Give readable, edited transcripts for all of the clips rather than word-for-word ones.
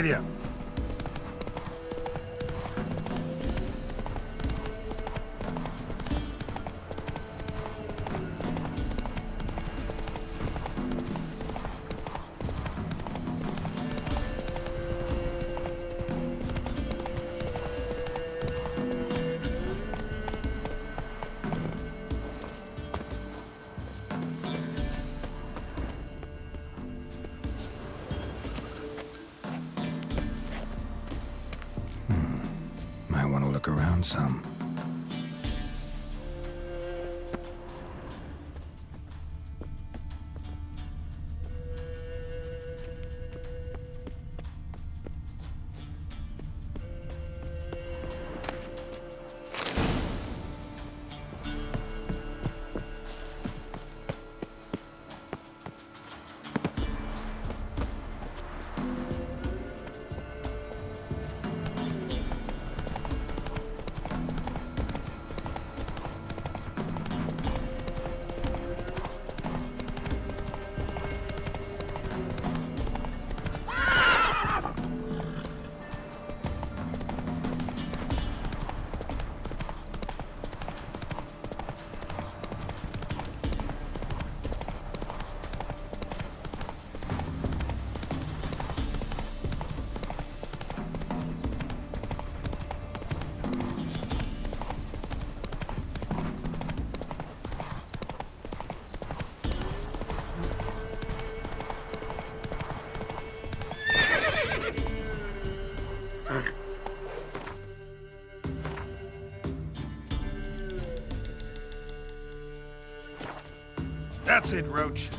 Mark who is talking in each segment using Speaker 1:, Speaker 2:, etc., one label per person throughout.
Speaker 1: Giddy up.
Speaker 2: Might want to look around some.
Speaker 1: That's it, Roach.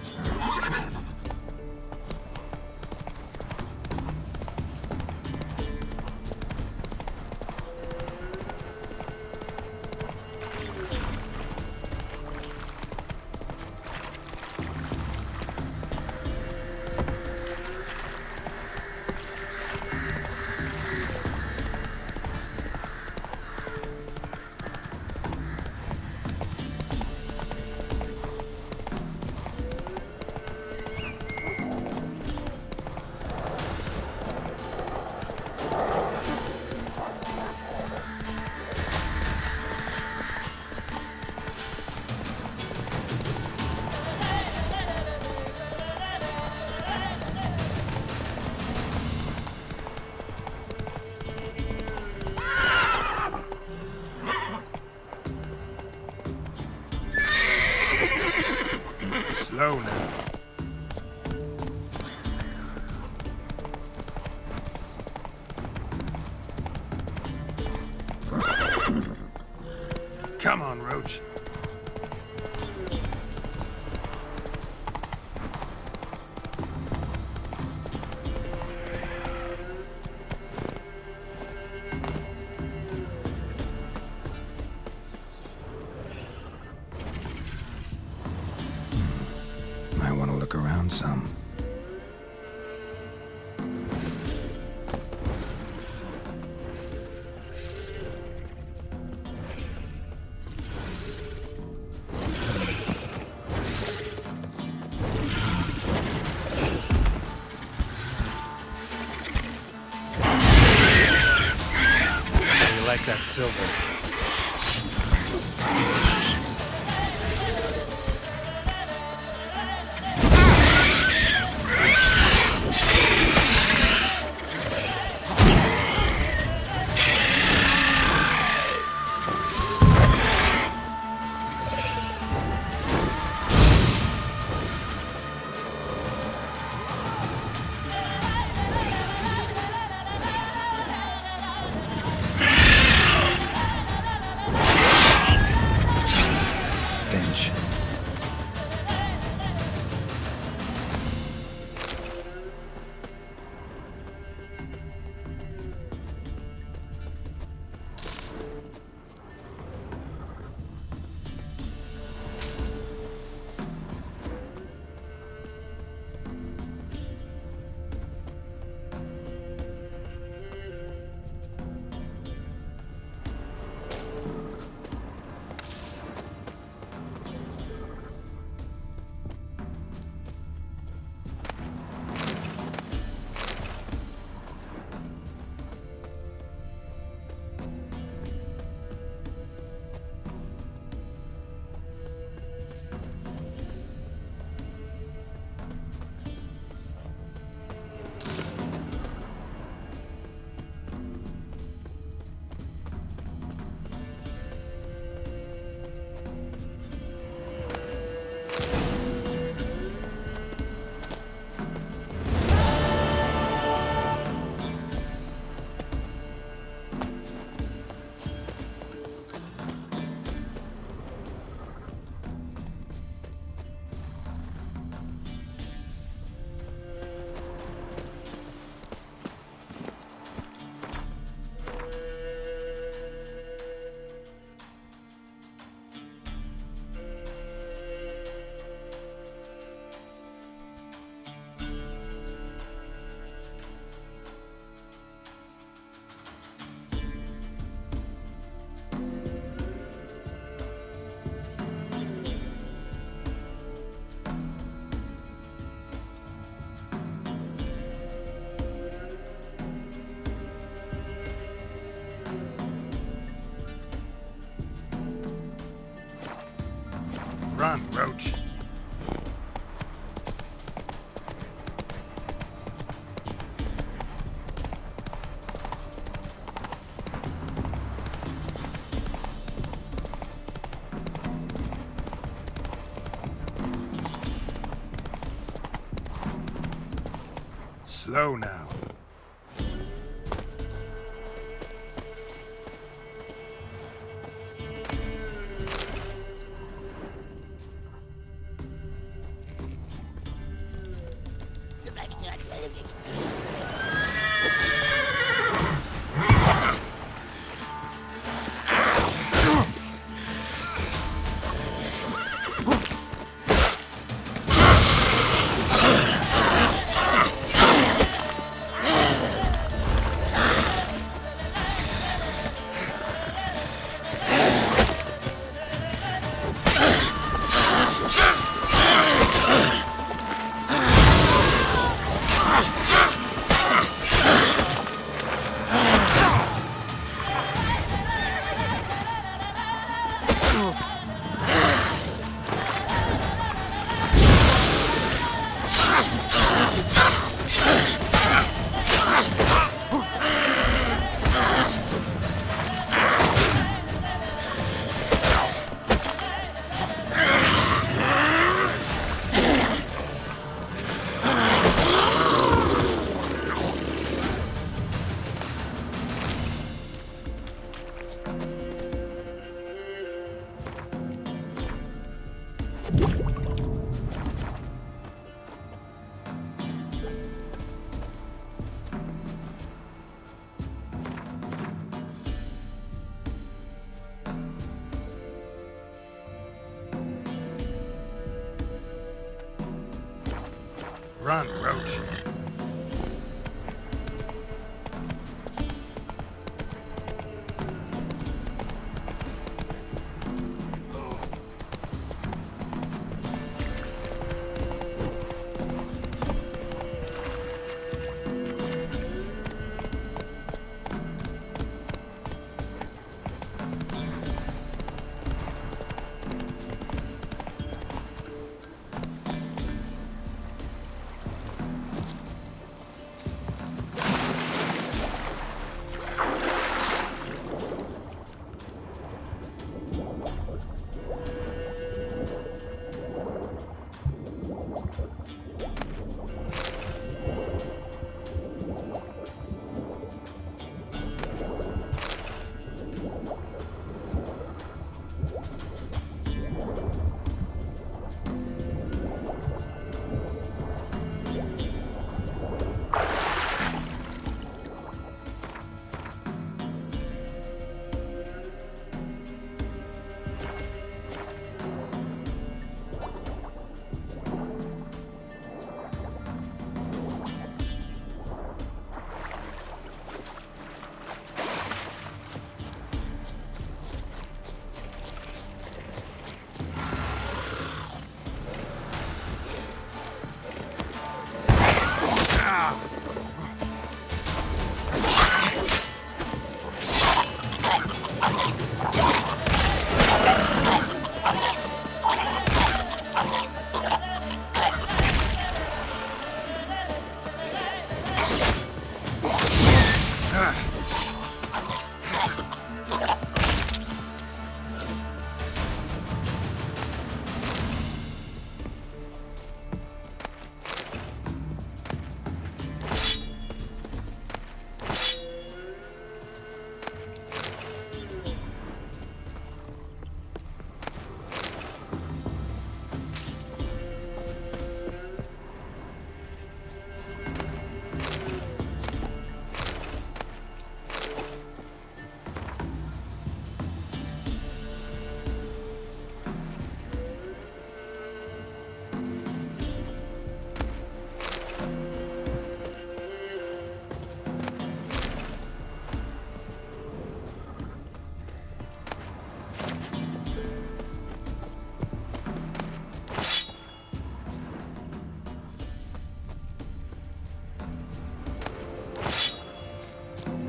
Speaker 1: Slow now. Come on, Roach.
Speaker 2: Might want to look around some.
Speaker 1: You like that silver? Run, Roach. Slow now. Run, Roach.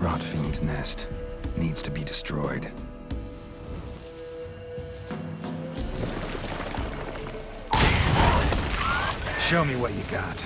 Speaker 2: Rotfiend nest needs to be destroyed. Show me what you got.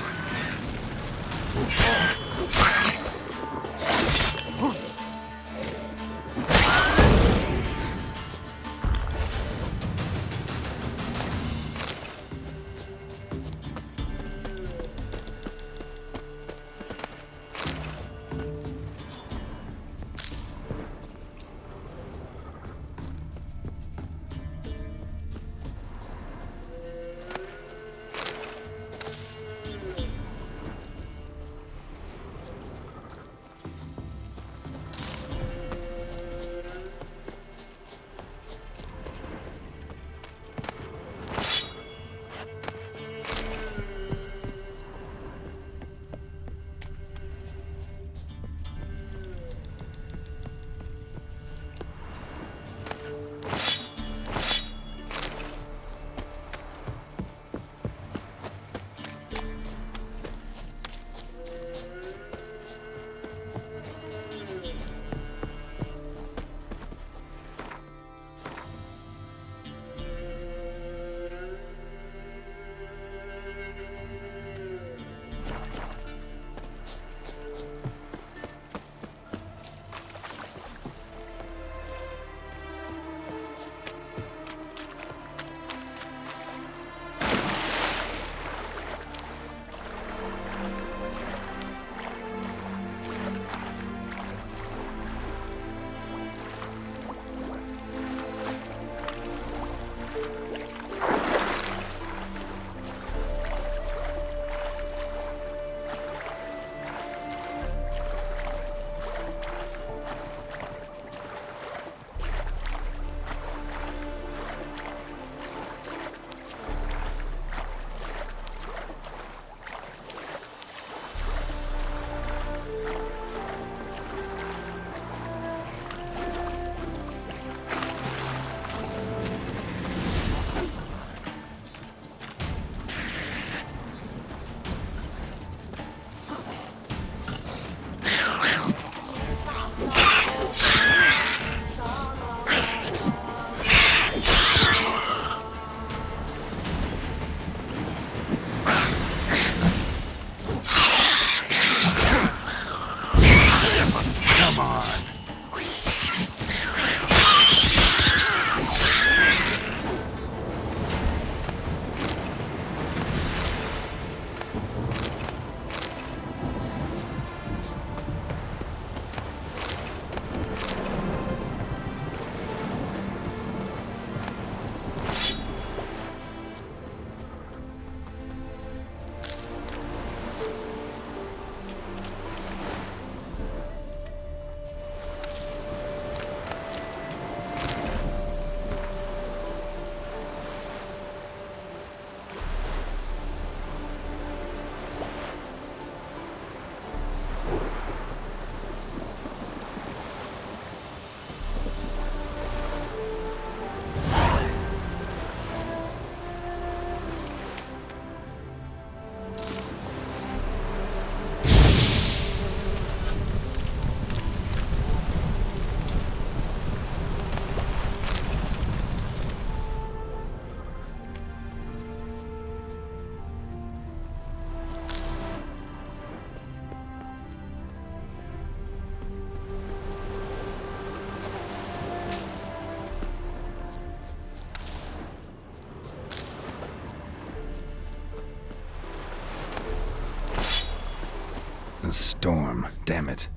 Speaker 2: A storm, damn it.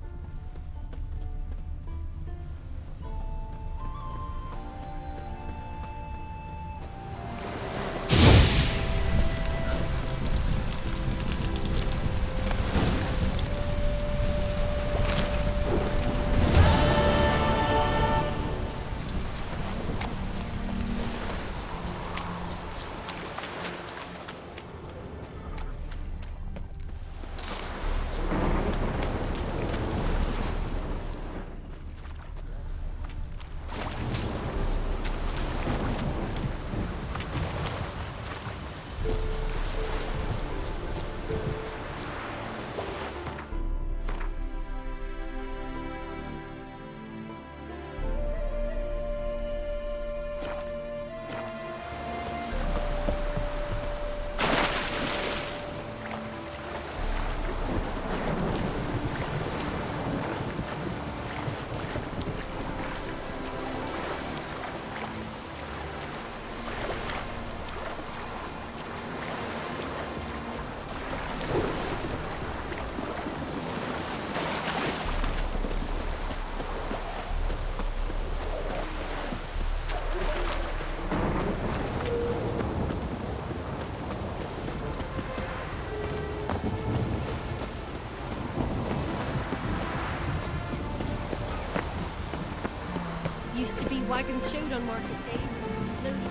Speaker 3: Used to be wagons showed on market days. Loaded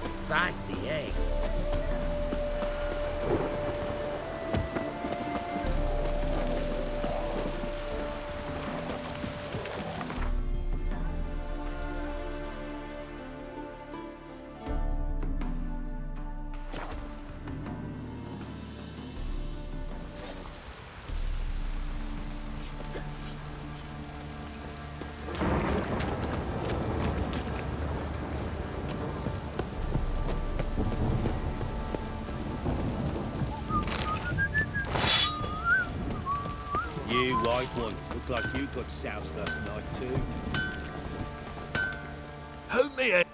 Speaker 3: with
Speaker 4: Feisty, eh?
Speaker 5: You white one, look like you got soused last night too. Hold me a...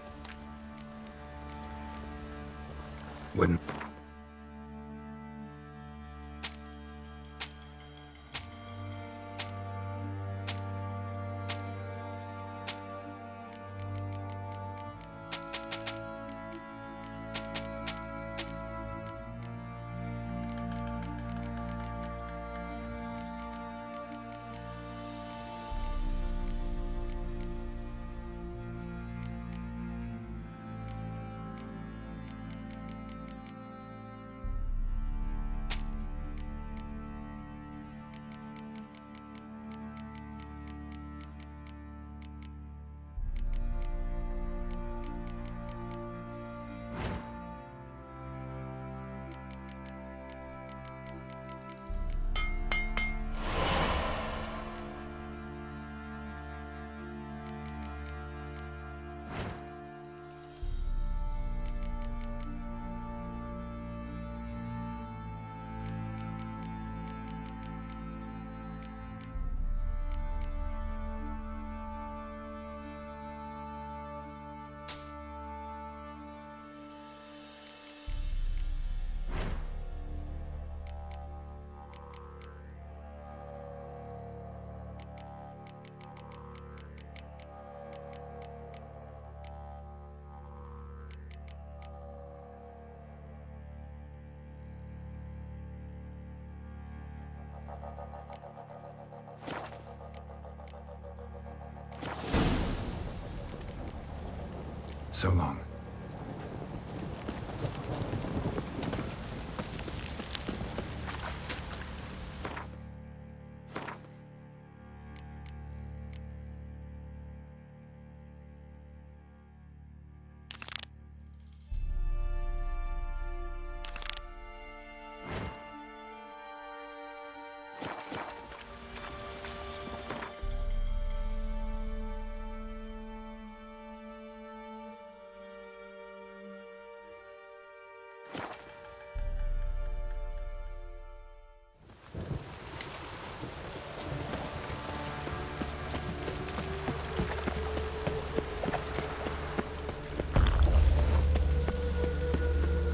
Speaker 2: Wouldn't. So long.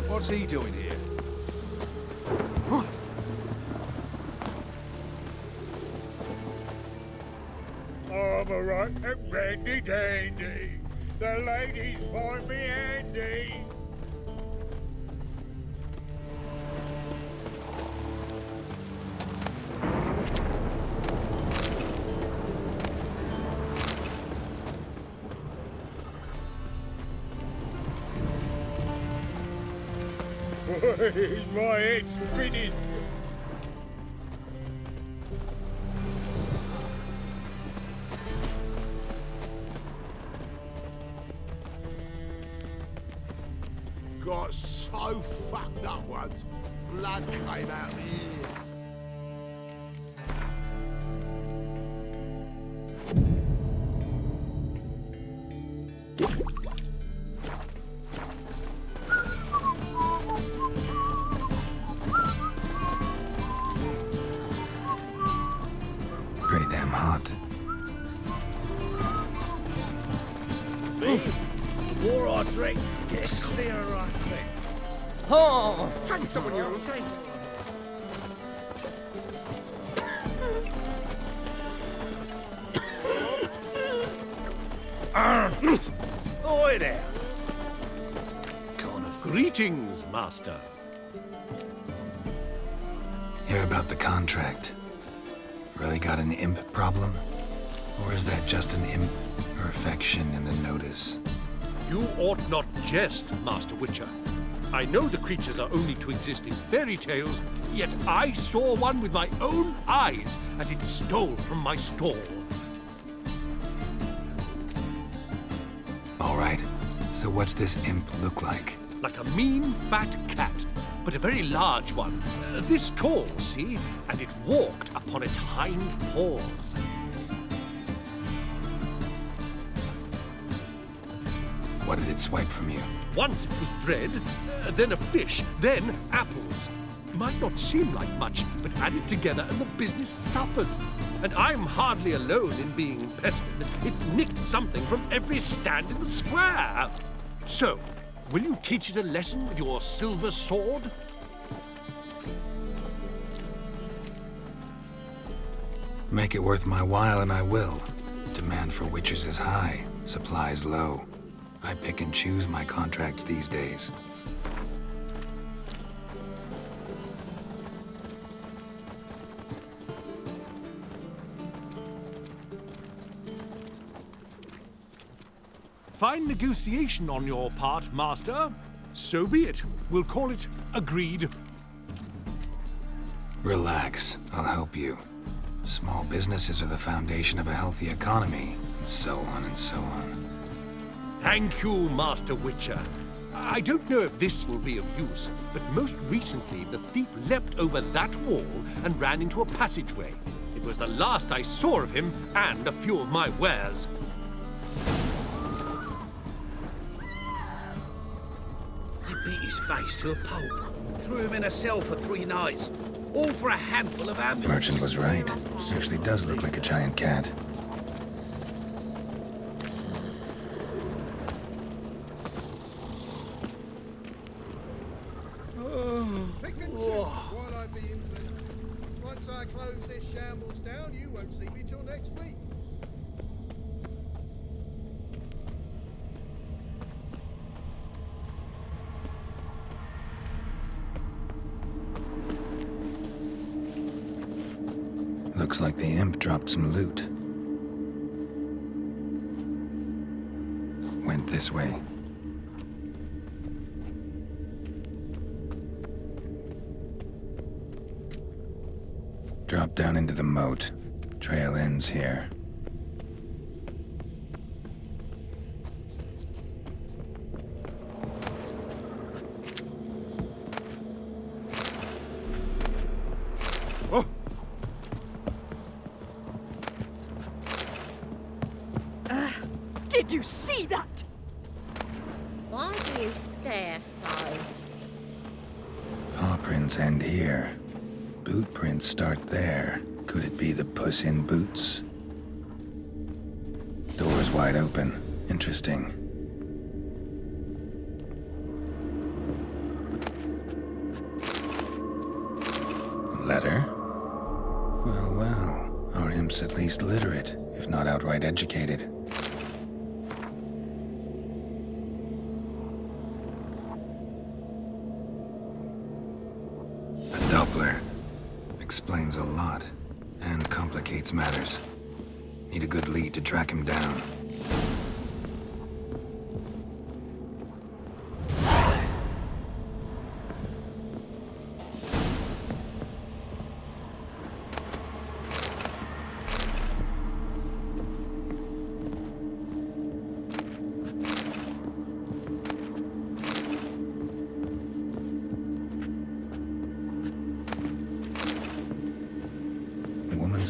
Speaker 6: What's he doing here?
Speaker 7: I'm a right and randy dandy. The ladies find me handy. My head's spinning.
Speaker 8: Got so fucked up once, blood came out the ear.
Speaker 2: Pretty damn hot.
Speaker 5: Me? The more I drink, the clearer I think.
Speaker 3: Oh!
Speaker 8: Find someone your own size.
Speaker 5: Oi there!
Speaker 6: Greetings, master.
Speaker 2: Hear about the contract. Really got an imp problem? Or is that just an imperfection in the notice?
Speaker 9: You ought not jest, Master Witcher. I know the creatures are only to exist in fairy tales, yet I saw one with my own eyes as it stole from my stall.
Speaker 2: All right. So what's this imp look like?
Speaker 9: Like a mean, fat cat, but a very large one. This tall, see? And it walked upon its hind paws.
Speaker 2: What did it swipe from you?
Speaker 9: Once it was bread, then a fish, then apples. Might not seem like much, but added together and the business suffers. And I'm hardly alone in being pestered. It's nicked something from every stand in the square. So, will you teach it a lesson with your silver sword?
Speaker 2: Make it worth my while and I will. Demand for witches is high, supplies low. I pick and choose my contracts these days.
Speaker 9: Fine negotiation on your part, Master. So be it. We'll call it agreed.
Speaker 2: Relax, I'll help you. Small businesses are the foundation of a healthy economy, and so on and so on.
Speaker 9: Thank you, Master Witcher. I don't know if this will be of use, but most recently the thief leapt over that wall and ran into a passageway. It was the last I saw of him and a few of my wares.
Speaker 5: They beat his face to a pulp, threw him in a cell for 3 nights, all for a handful of amulets.
Speaker 2: Merchant was right. Actually does look like a giant cat.
Speaker 10: Pick and choose while I be in bed. Once I close this shambles down, you won't see me till next week.
Speaker 2: Looks like the imp dropped some loot. Went this way. Drop down into the moat. Trail ends here.
Speaker 11: Did you see that?
Speaker 3: Why do you stare so?
Speaker 2: Paw prints end here. Boot prints start there. Could it be the Puss in Boots? Door's wide open. Interesting. Letter? Well, well. Our imp's at least literate, if not outright educated. A Doppler. Explains a lot, and complicates matters. Need a good lead to track him down.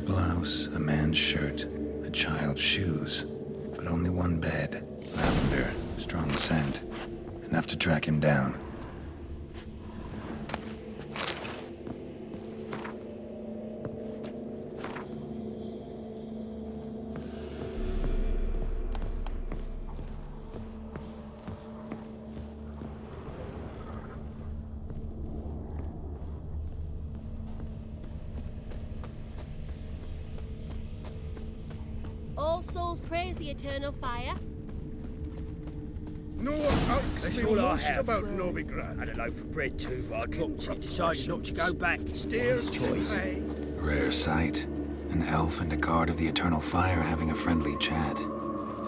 Speaker 2: Blouse, a man's shirt, a child's shoes, but only one bed. Lavender, strong scent, enough to track him down.
Speaker 3: All souls praise the eternal fire.
Speaker 10: No one asks
Speaker 4: That's
Speaker 10: me
Speaker 4: all I
Speaker 10: most
Speaker 4: have.
Speaker 10: about Novigrad.
Speaker 4: Had a loaf of bread too, but I dropped it. Decided not to go back.
Speaker 10: Stairs
Speaker 4: choice.
Speaker 2: Rare sight. An elf and a guard of the Eternal Fire having a friendly chat.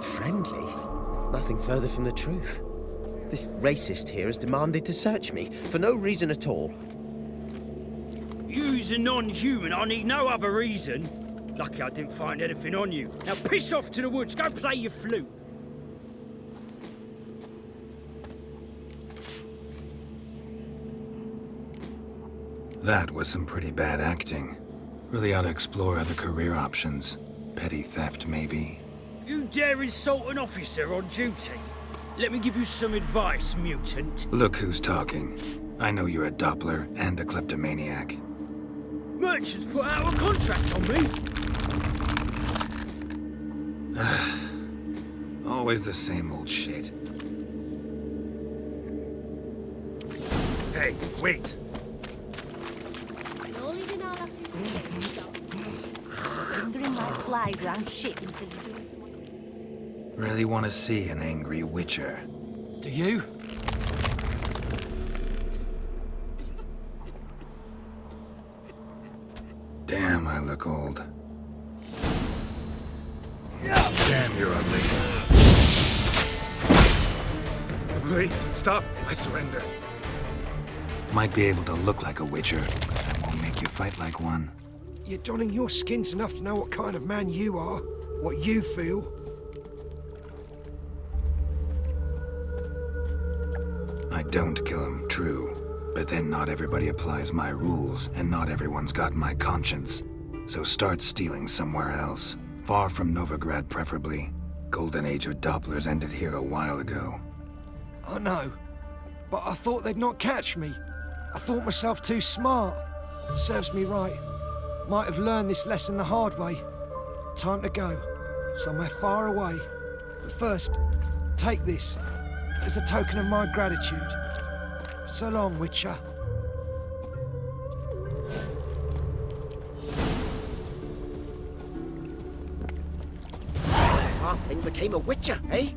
Speaker 12: Friendly? Nothing further from the truth. This racist here has demanded to search me, for no reason at all.
Speaker 4: You's a non-human. I need no other reason. Lucky I didn't find anything on you. Now piss off to the woods. Go play your flute.
Speaker 2: That was some pretty bad acting. Really ought to explore other career options. Petty theft, maybe.
Speaker 4: You dare insult an officer on duty? Let me give you some advice, mutant.
Speaker 2: Look who's talking. I know you're a Doppler and a kleptomaniac.
Speaker 4: Merchants put out a contract on me.
Speaker 2: Always the same old shit.
Speaker 1: Hey, wait.
Speaker 3: No leaving our lasses and chicks, stop.
Speaker 11: Lingering like flies around shit until you're doing something.
Speaker 2: Really want to see an angry witcher.
Speaker 6: Do you?
Speaker 2: Damn, I look old.
Speaker 1: Damn, you're ugly. Please, stop. I surrender.
Speaker 2: Might be able to look like a witcher, but that won't make you fight like one.
Speaker 6: You're donning your skins enough to know what kind of man you are, what you feel.
Speaker 2: I don't kill him, true. But then not everybody applies my rules, and not everyone's got my conscience. So start stealing somewhere else. Far from Novigrad, preferably. Golden age of Dopplers ended here a while ago.
Speaker 6: I know, but I thought they'd not catch me. I thought myself too smart. Serves me right. Might have learned this lesson the hard way. Time to go. Somewhere far away. But first, take this. As a token of my gratitude. So long, Witcher.
Speaker 12: Halfling became a witcher, eh?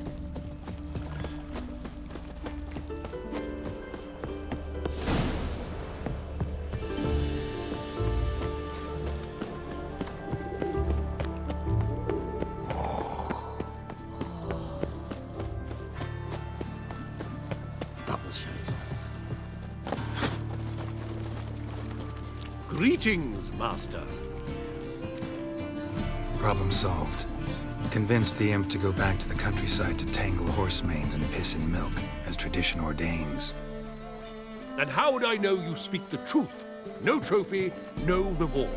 Speaker 12: Double shows.
Speaker 9: Greetings, Master.
Speaker 2: Problem solved. Convinced the imp to go back to the countryside to tangle horse manes and piss in milk, as tradition ordains.
Speaker 9: And how would I know you speak the truth? No trophy, no reward.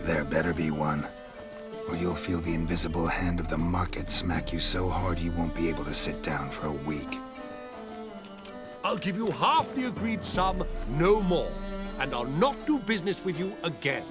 Speaker 2: There better be one. Or you'll feel the invisible hand of the market smack you so hard you won't be able to sit down for a week.
Speaker 9: I'll give you half the agreed sum, no more. And I'll not do business with you again.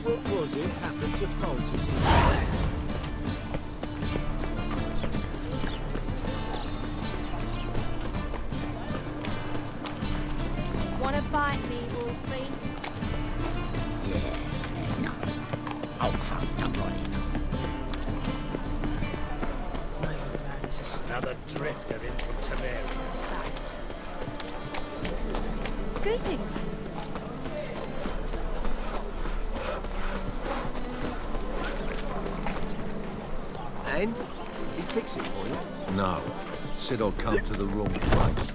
Speaker 5: What was it happened to Folters?
Speaker 3: Wanna bite me, Wolfie?
Speaker 4: No. Oh, fuck, don't worry. Another drifter in from Tamaria.
Speaker 11: Greetings.
Speaker 12: And? He fix it for you?
Speaker 8: No. Said I'll come to the wrong place.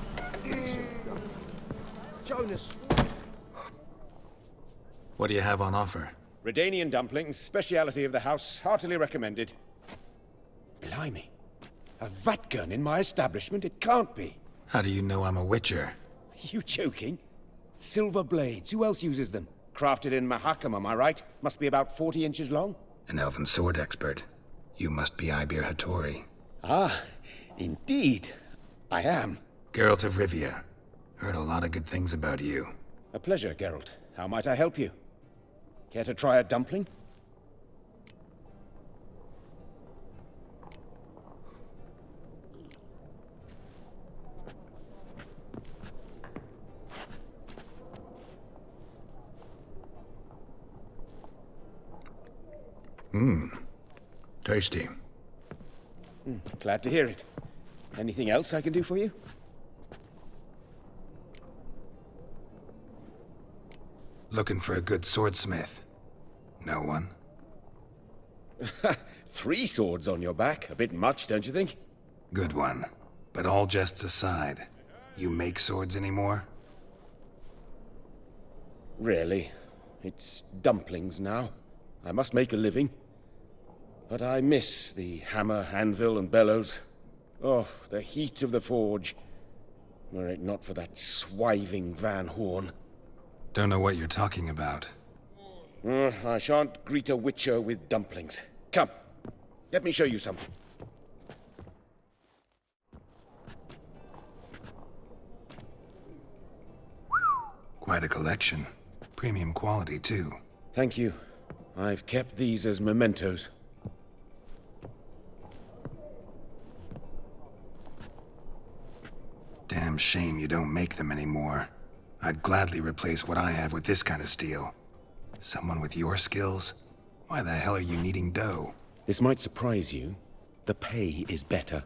Speaker 12: Jonas!
Speaker 2: What do you have on offer?
Speaker 13: Redanian dumplings, speciality of the house, heartily recommended. Blimey. A vatgun in my establishment? It can't be.
Speaker 2: How do you know I'm a witcher?
Speaker 13: You joking? Silver blades, who else uses them? Crafted in Mahakam, am I right? Must be about 40 inches long?
Speaker 2: An elven sword expert. You must be Ibir Hattori.
Speaker 13: Ah, Indeed, I am.
Speaker 2: Geralt of Rivia. Heard a lot of good things about you.
Speaker 13: A pleasure, Geralt. How might I help you? Care to try a dumpling?
Speaker 2: Tasty.
Speaker 13: Glad to hear it. Anything else I can do for you?
Speaker 2: Looking for a good swordsmith. No one?
Speaker 13: 3 swords on your back. A bit much, don't you think?
Speaker 2: Good one. But all jests aside, you make swords anymore?
Speaker 13: Really. It's dumplings now. I must make a living. But I miss the hammer, anvil, and bellows. Oh, the heat of the forge. Were it not for that swiving Van Horn.
Speaker 2: Don't know what you're talking about.
Speaker 13: I shan't greet a witcher with dumplings. Come, let me show you something.
Speaker 2: Quite a collection. Premium quality, too.
Speaker 13: Thank you. I've kept these as mementos.
Speaker 2: Damn shame you don't make them anymore. I'd gladly replace what I have with this kind of steel. Someone with your skills? Why the hell are you needing dough?
Speaker 13: This might surprise you. The pay is better.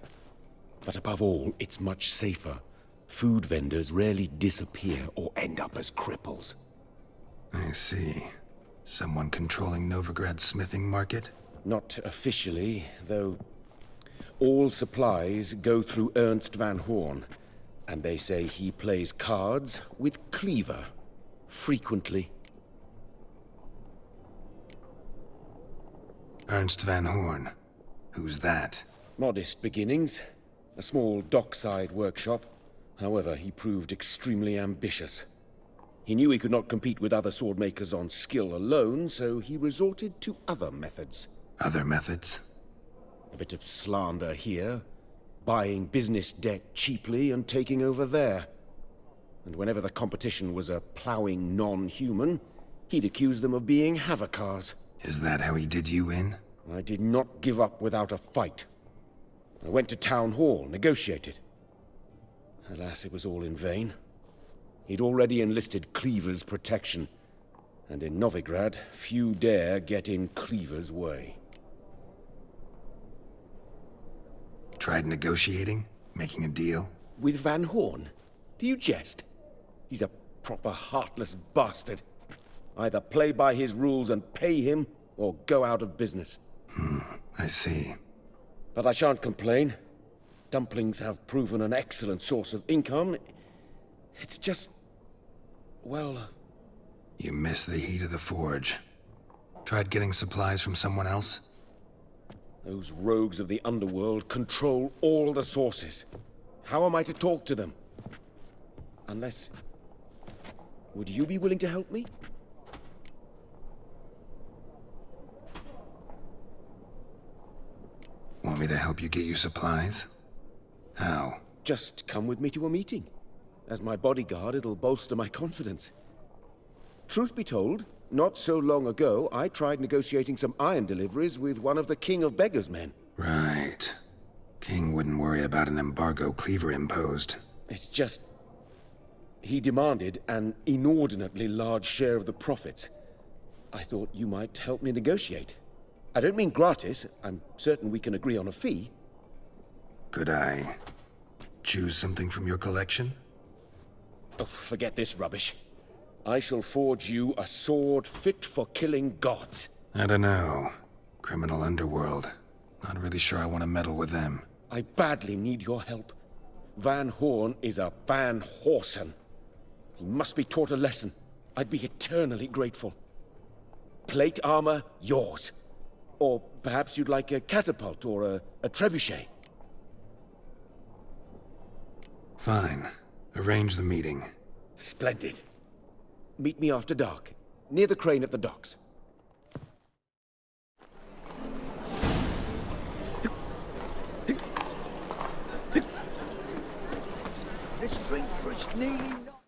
Speaker 13: But above all, it's much safer. Food vendors rarely disappear or end up as cripples.
Speaker 2: I see. Someone controlling Novigrad's smithing market?
Speaker 13: Not officially, though all supplies go through Ernst Van Horn. And they say he plays cards with Cleaver. Frequently.
Speaker 2: Ernst Van Horn. Who's that?
Speaker 13: Modest beginnings. A small dockside workshop. However, he proved extremely ambitious. He knew he could not compete with other swordmakers on skill alone, so he resorted to other methods.
Speaker 2: Other methods?
Speaker 13: A bit of slander here, buying business debt cheaply and taking over there. And whenever the competition was a ploughing non-human, he'd accuse them of being Havocars.
Speaker 2: Is that how he did you in?
Speaker 13: I did not give up without a fight. I went to Town Hall, negotiated. Alas, it was all in vain. He'd already enlisted Cleaver's protection, and in Novigrad, few dare get in Cleaver's way.
Speaker 2: Tried negotiating? Making a deal?
Speaker 13: With Van Horn? Do you jest? He's a proper heartless bastard. Either play by his rules and pay him, or go out of business.
Speaker 2: I see.
Speaker 13: But I shan't complain. Dumplings have proven an excellent source of income. It's just... well...
Speaker 2: You miss the heat of the forge. Tried getting supplies from someone else?
Speaker 13: Those rogues of the underworld control all the sources. How am I to talk to them? Unless... would you be willing to help me?
Speaker 2: Want me to help you get you supplies? How?
Speaker 13: Just come with me to a meeting. As my bodyguard, it'll bolster my confidence. Truth be told, not so long ago, I tried negotiating some iron deliveries with one of the King of Beggars' men.
Speaker 2: Right. King wouldn't worry about an embargo Cleaver imposed.
Speaker 13: It's just... he demanded an inordinately large share of the profits. I thought you might help me negotiate. I don't mean gratis. I'm certain we can agree on a fee.
Speaker 2: Could I choose something from your collection?
Speaker 13: Oh, forget this rubbish. I shall forge you a sword fit for killing gods.
Speaker 2: I don't know. Criminal underworld. Not really sure I want to meddle with them.
Speaker 13: I badly need your help. Van Horn is a Van Horsen. He must be taught a lesson. I'd be eternally grateful. Plate armor, yours. Or perhaps you'd like a catapult or a trebuchet.
Speaker 2: Fine. Arrange the meeting.
Speaker 13: Splendid. Meet me after dark, near the crane at the docks.
Speaker 6: nearly not.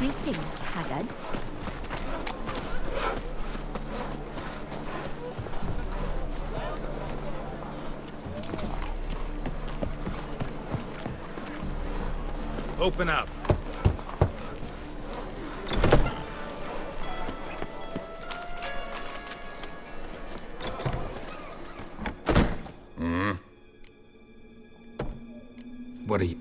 Speaker 11: Greetings, Haggard.
Speaker 1: Open up.
Speaker 2: What are you...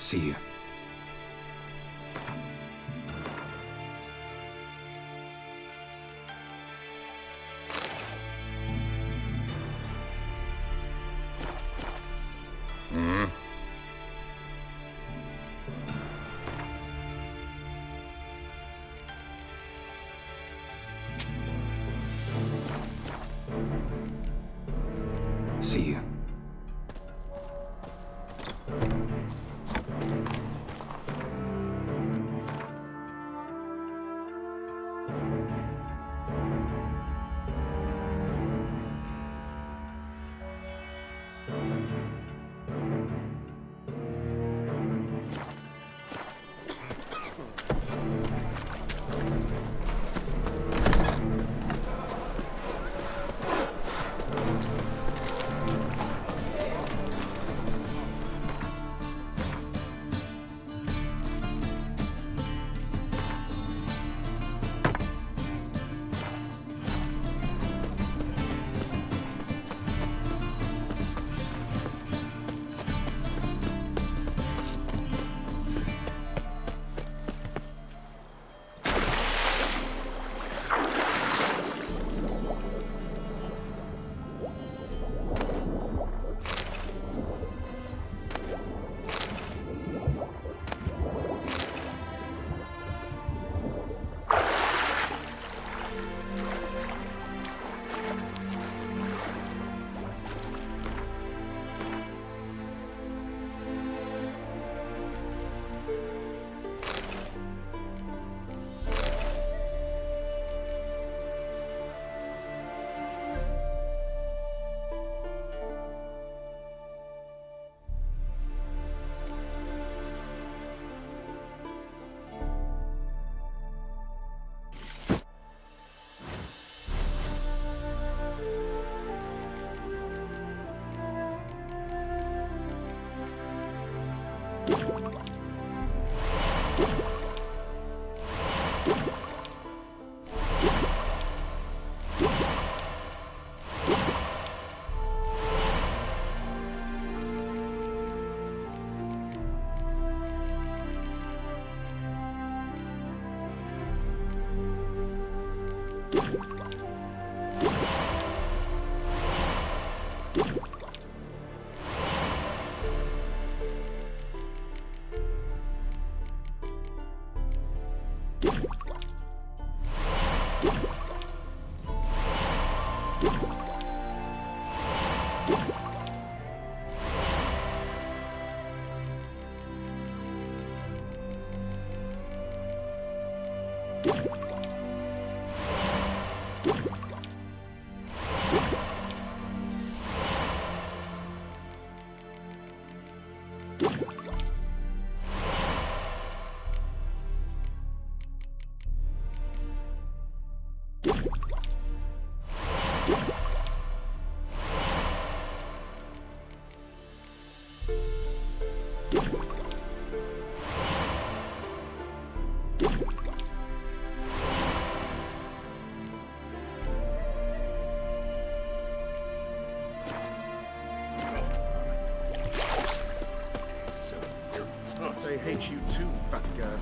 Speaker 2: See you. See you.
Speaker 14: They hate you too, fat girl.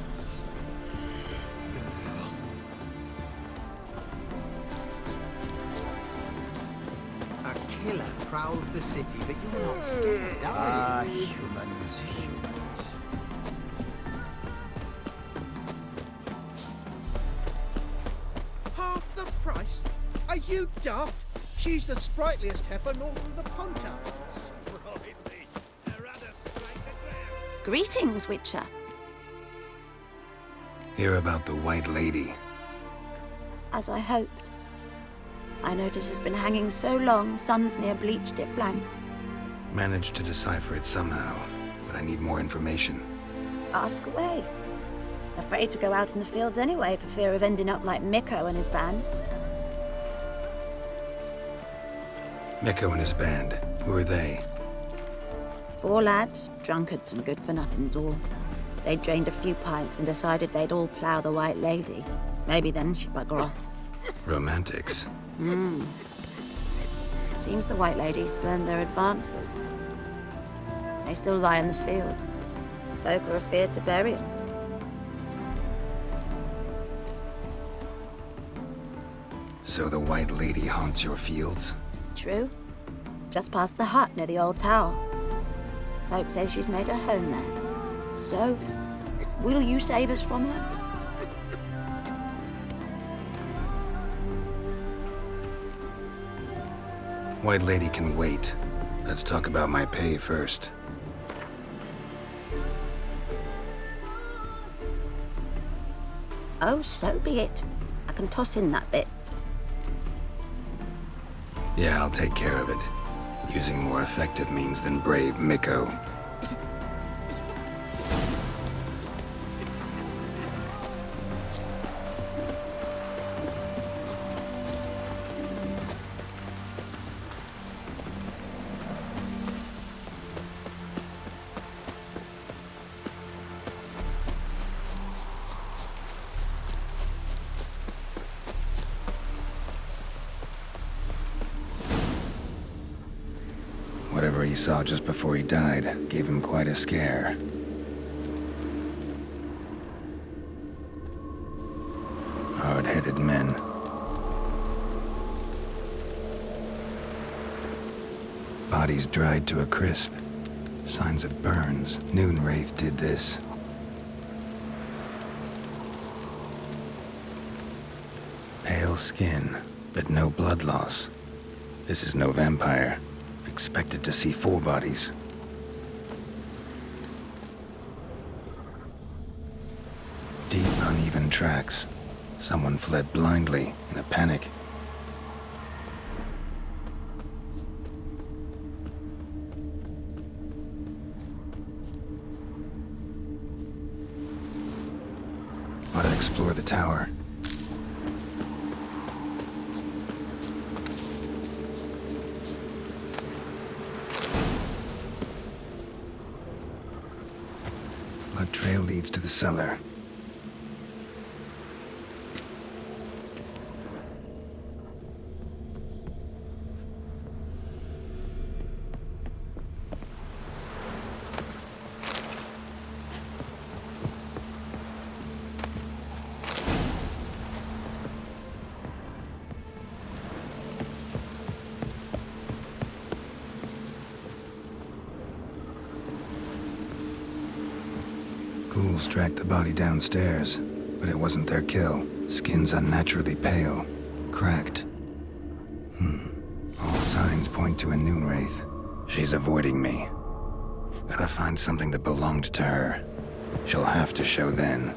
Speaker 15: A killer prowls the city, but you're not scared, are you?
Speaker 12: Humans.
Speaker 10: Half the price? Are you daft? She's the sprightliest heifer north of the Ponta.
Speaker 5: Sprightly. They're rather straight and ground.
Speaker 11: Greetings, Witcher.
Speaker 2: Hear about the White Lady.
Speaker 11: As I hoped. I notice it's been hanging so long, sun's near bleached it blank.
Speaker 2: Managed to decipher it somehow, but I need more information.
Speaker 11: Ask away. Afraid to go out in the fields anyway for fear of ending up like Mikko and his band.
Speaker 2: Mikko and his band. Who are they?
Speaker 11: 4 lads, drunkards and good-for-nothings all. They'd drained a few pints and decided they'd all plough the White Lady. Maybe then she'd bugger off.
Speaker 2: Romantics.
Speaker 11: Seems the White Lady spurned their advances. They still lie in the field. Folk are afeard to bury them.
Speaker 2: So the White Lady haunts your fields?
Speaker 11: True. Just past the hut near the old tower. Folk say she's made a home there. So, will you save us from her?
Speaker 2: White Lady can wait. Let's talk about my pay first.
Speaker 11: Oh, so be it. I can toss in that bit.
Speaker 2: Yeah, I'll take care of it. Using more effective means than brave Mikko. Whatever he saw just before he died gave him quite a scare. Hard-headed men. Bodies dried to a crisp. Signs of burns. Noonwraith did this. Pale skin, but no blood loss. This is no vampire. Expected to see 4 bodies. Deep, uneven tracks. Someone fled blindly in a panic. Ought to explore the tower. Blood trail leads to the cellar. Ghouls dragged the body downstairs, but it wasn't their kill. Skin's unnaturally pale, cracked. All signs point to a Noonwraith. She's avoiding me. Gotta find something that belonged to her. She'll have to show then.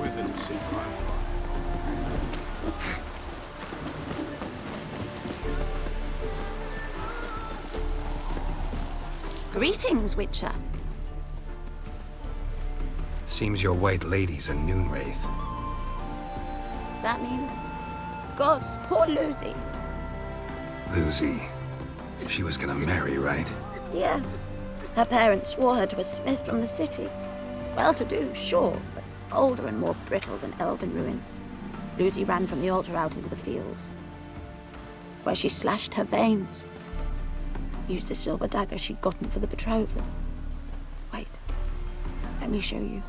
Speaker 8: Within the sea profile.
Speaker 11: Greetings, Witcher.
Speaker 2: Seems your white lady's a noon wraith.
Speaker 11: That means... Gods, poor Lucy.
Speaker 2: Lucy. She was gonna marry, right?
Speaker 11: Yeah. Her parents swore her to a smith from the city. Well-to-do, sure, but older and more brittle than elven ruins. Lucy ran from the altar out into the fields, where she slashed her veins. Used the silver dagger she'd gotten for the betrothal. Wait, let me show you.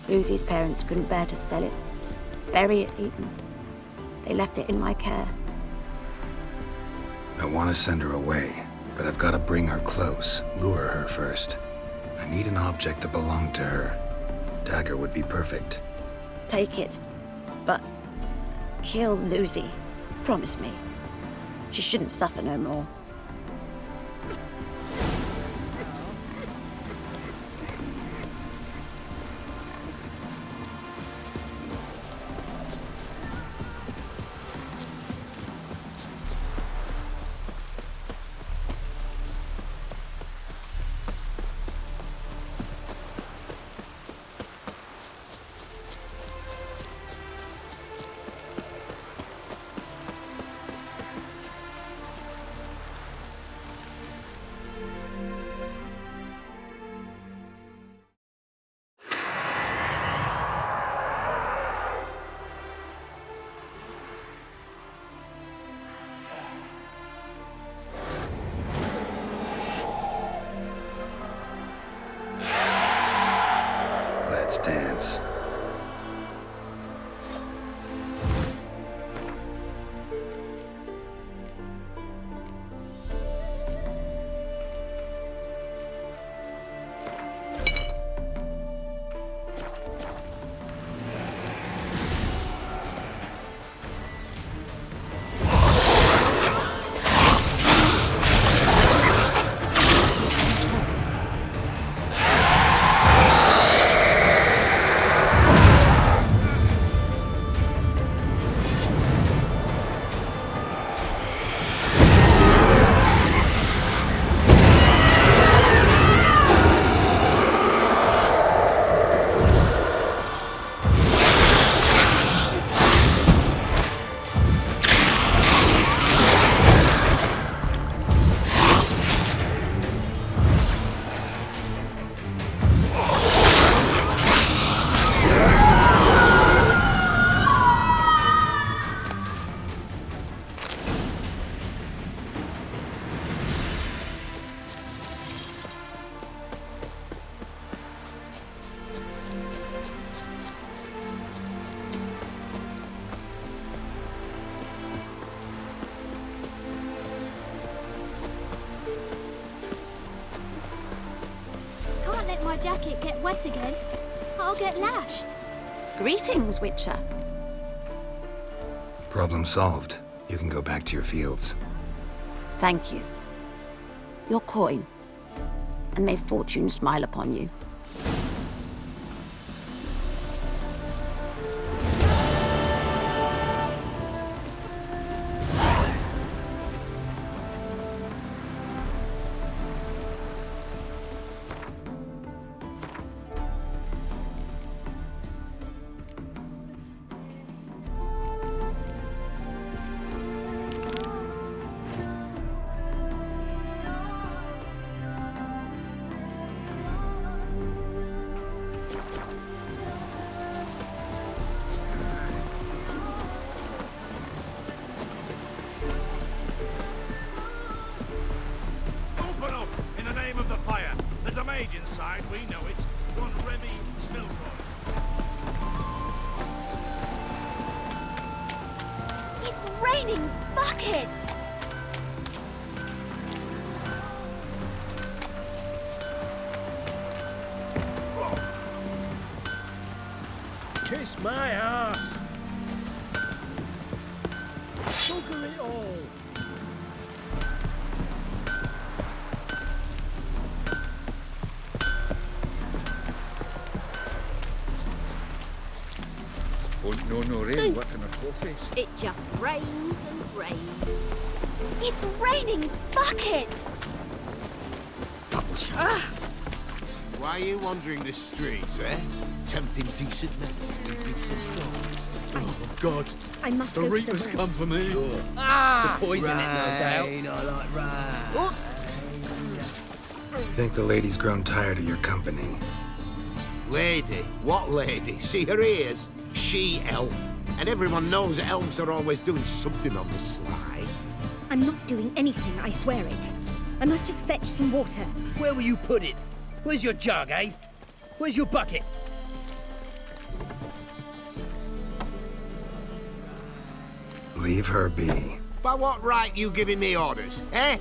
Speaker 11: Lucy's parents couldn't bear to sell it, bury it even. They left it in my care.
Speaker 2: I want to send her away, but I've got to bring her close, lure her first. I need an object that belonged to her. Dagger would be perfect.
Speaker 11: Take it, but kill Lucy. Promise me. She shouldn't suffer no more.
Speaker 2: Let's dance.
Speaker 16: My jacket get wet again. I'll get lashed.
Speaker 11: Greetings, Witcher.
Speaker 2: Problem solved. You can go back to your fields.
Speaker 11: Thank you. Your coin. And may fortune smile upon you.
Speaker 8: Inside, we know it. One Remy Milroy.
Speaker 16: It's raining buckets!
Speaker 4: Kiss my ass! Sugar it all!
Speaker 7: more nor in, what can a poor face?
Speaker 3: It just rains and rains.
Speaker 16: It's raining buckets!
Speaker 8: Double shots. Why are you wandering the streets, eh? Tempting decent men to do decent jobs.
Speaker 15: Oh, God.
Speaker 16: I must
Speaker 15: the
Speaker 16: go to the
Speaker 15: Reapers
Speaker 16: well.
Speaker 15: come for me.
Speaker 8: Sure.
Speaker 15: To poison it, no doubt.
Speaker 12: Rain, I like rain.
Speaker 2: Think the lady's grown tired of your company.
Speaker 8: Lady? What lady? See her ears? She-elf. And everyone knows that elves are always doing something on the sly.
Speaker 16: I'm not doing anything, I swear it. I must just fetch some water.
Speaker 4: Where will you put it? Where's your jug, eh? Where's your bucket?
Speaker 2: Leave her be.
Speaker 8: By what right you giving me orders, eh?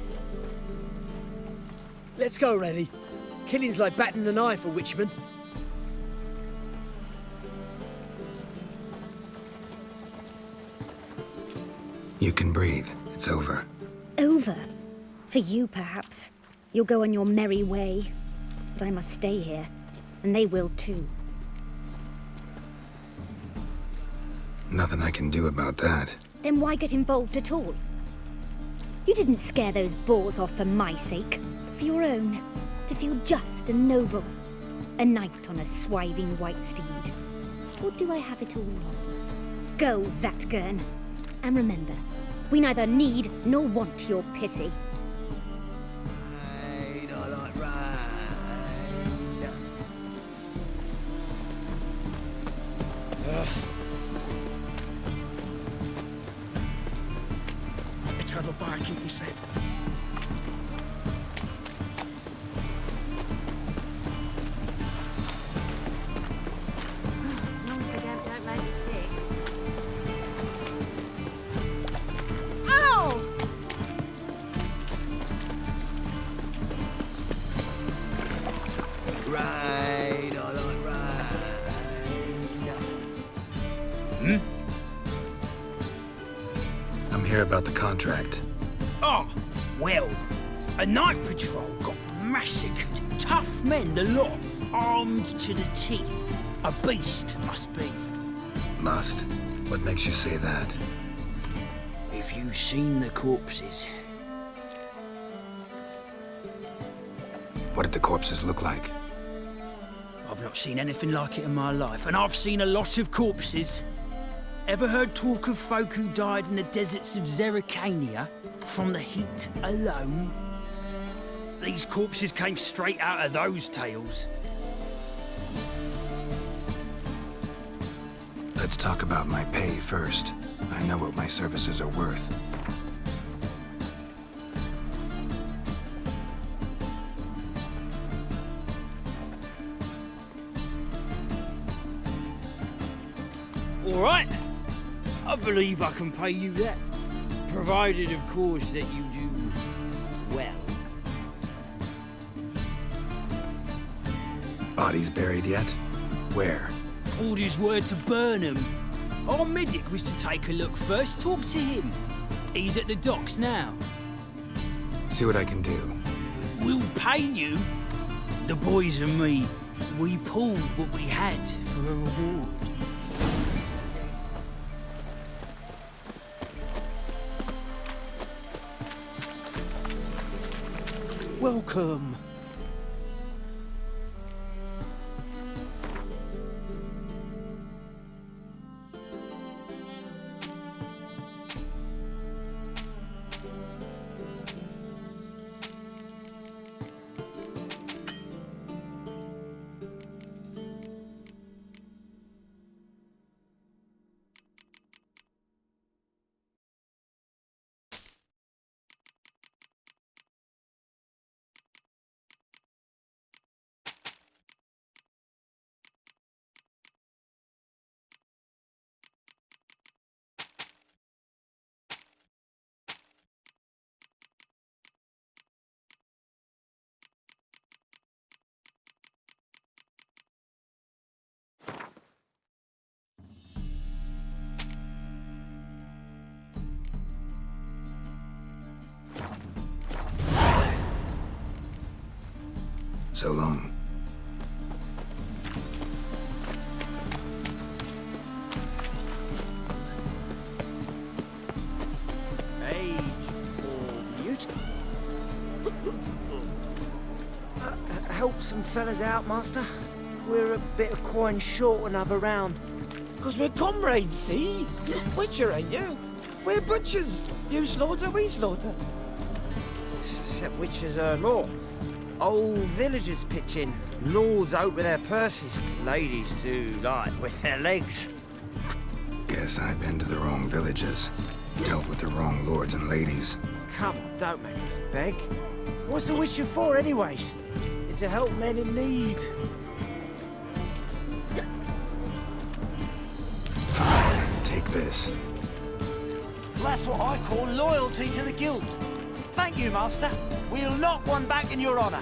Speaker 4: Let's go, Rennie. Killing's like batting an eye for witchmen.
Speaker 2: You can breathe. It's over.
Speaker 16: Over? For you, perhaps. You'll go on your merry way. But I must stay here. And they will too.
Speaker 2: Nothing I can do about that.
Speaker 16: Then why get involved at all? You didn't scare those boars off for my sake, but for your own. To feel just and noble. A knight on a swiving white steed. Or do I have it all wrong? Go, Vatgern. And remember, we neither need nor want your pity.
Speaker 12: Rain, I like rain.
Speaker 15: Eternal fire, keep me safe.
Speaker 3: As long as the damp don't make me sick. Ow!
Speaker 12: Rain, I like rain.
Speaker 2: I'm here about the contract.
Speaker 4: Oh, well, a night patrol got massacred. Tough men, the lot, armed to the teeth. A beast, must be.
Speaker 2: Must? What makes you say that?
Speaker 4: If you've seen the corpses.
Speaker 2: What did the corpses look like?
Speaker 4: I've not seen anything like it in my life, and I've seen a lot of corpses. Ever heard talk of folk who died in the deserts of Zerrikania from the heat alone? These corpses came straight out of those tales.
Speaker 2: Let's talk about my pay first. I know what my services are worth.
Speaker 4: All right. I believe I can pay you that. Provided, of course, that you do well.
Speaker 2: Bodies buried yet? Where?
Speaker 4: Orders were to burn him. Our medic was to take a look first, talk to him. He's at the docks now.
Speaker 2: See what I can do.
Speaker 4: We'll pay you. The boys and me, we pulled what we had for a reward.
Speaker 15: Welcome.
Speaker 2: So long.
Speaker 6: help some fellas out, Master? We're a bit of coin short another round.
Speaker 4: 'Cause we're comrades, see? Butcher, ain't you? We're butchers. You slaughter, we slaughter.
Speaker 6: Except witches earn more. Old villagers pitch in. Lords out with their purses. Ladies do like with their legs.
Speaker 2: Guess I've been to the wrong villages. Dealt with the wrong lords and ladies.
Speaker 6: Come on, don't make us beg. What's the witcher for, anyways? It's to help men in need.
Speaker 2: Fine, take this.
Speaker 17: That's what I call loyalty to the guild. Thank you, Master. We'll knock one back in your honour.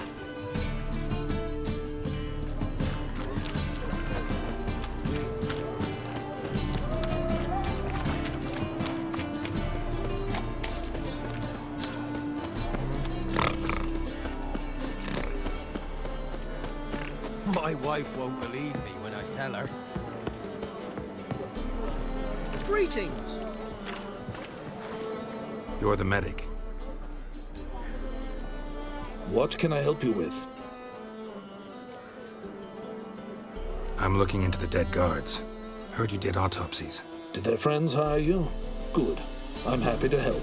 Speaker 5: My wife won't believe me when I tell her.
Speaker 15: Greetings.
Speaker 2: You're the medic.
Speaker 18: What can I help you with?
Speaker 2: I'm looking into the dead guards. Heard you did autopsies.
Speaker 18: Did their friends hire you? Good. I'm happy to help.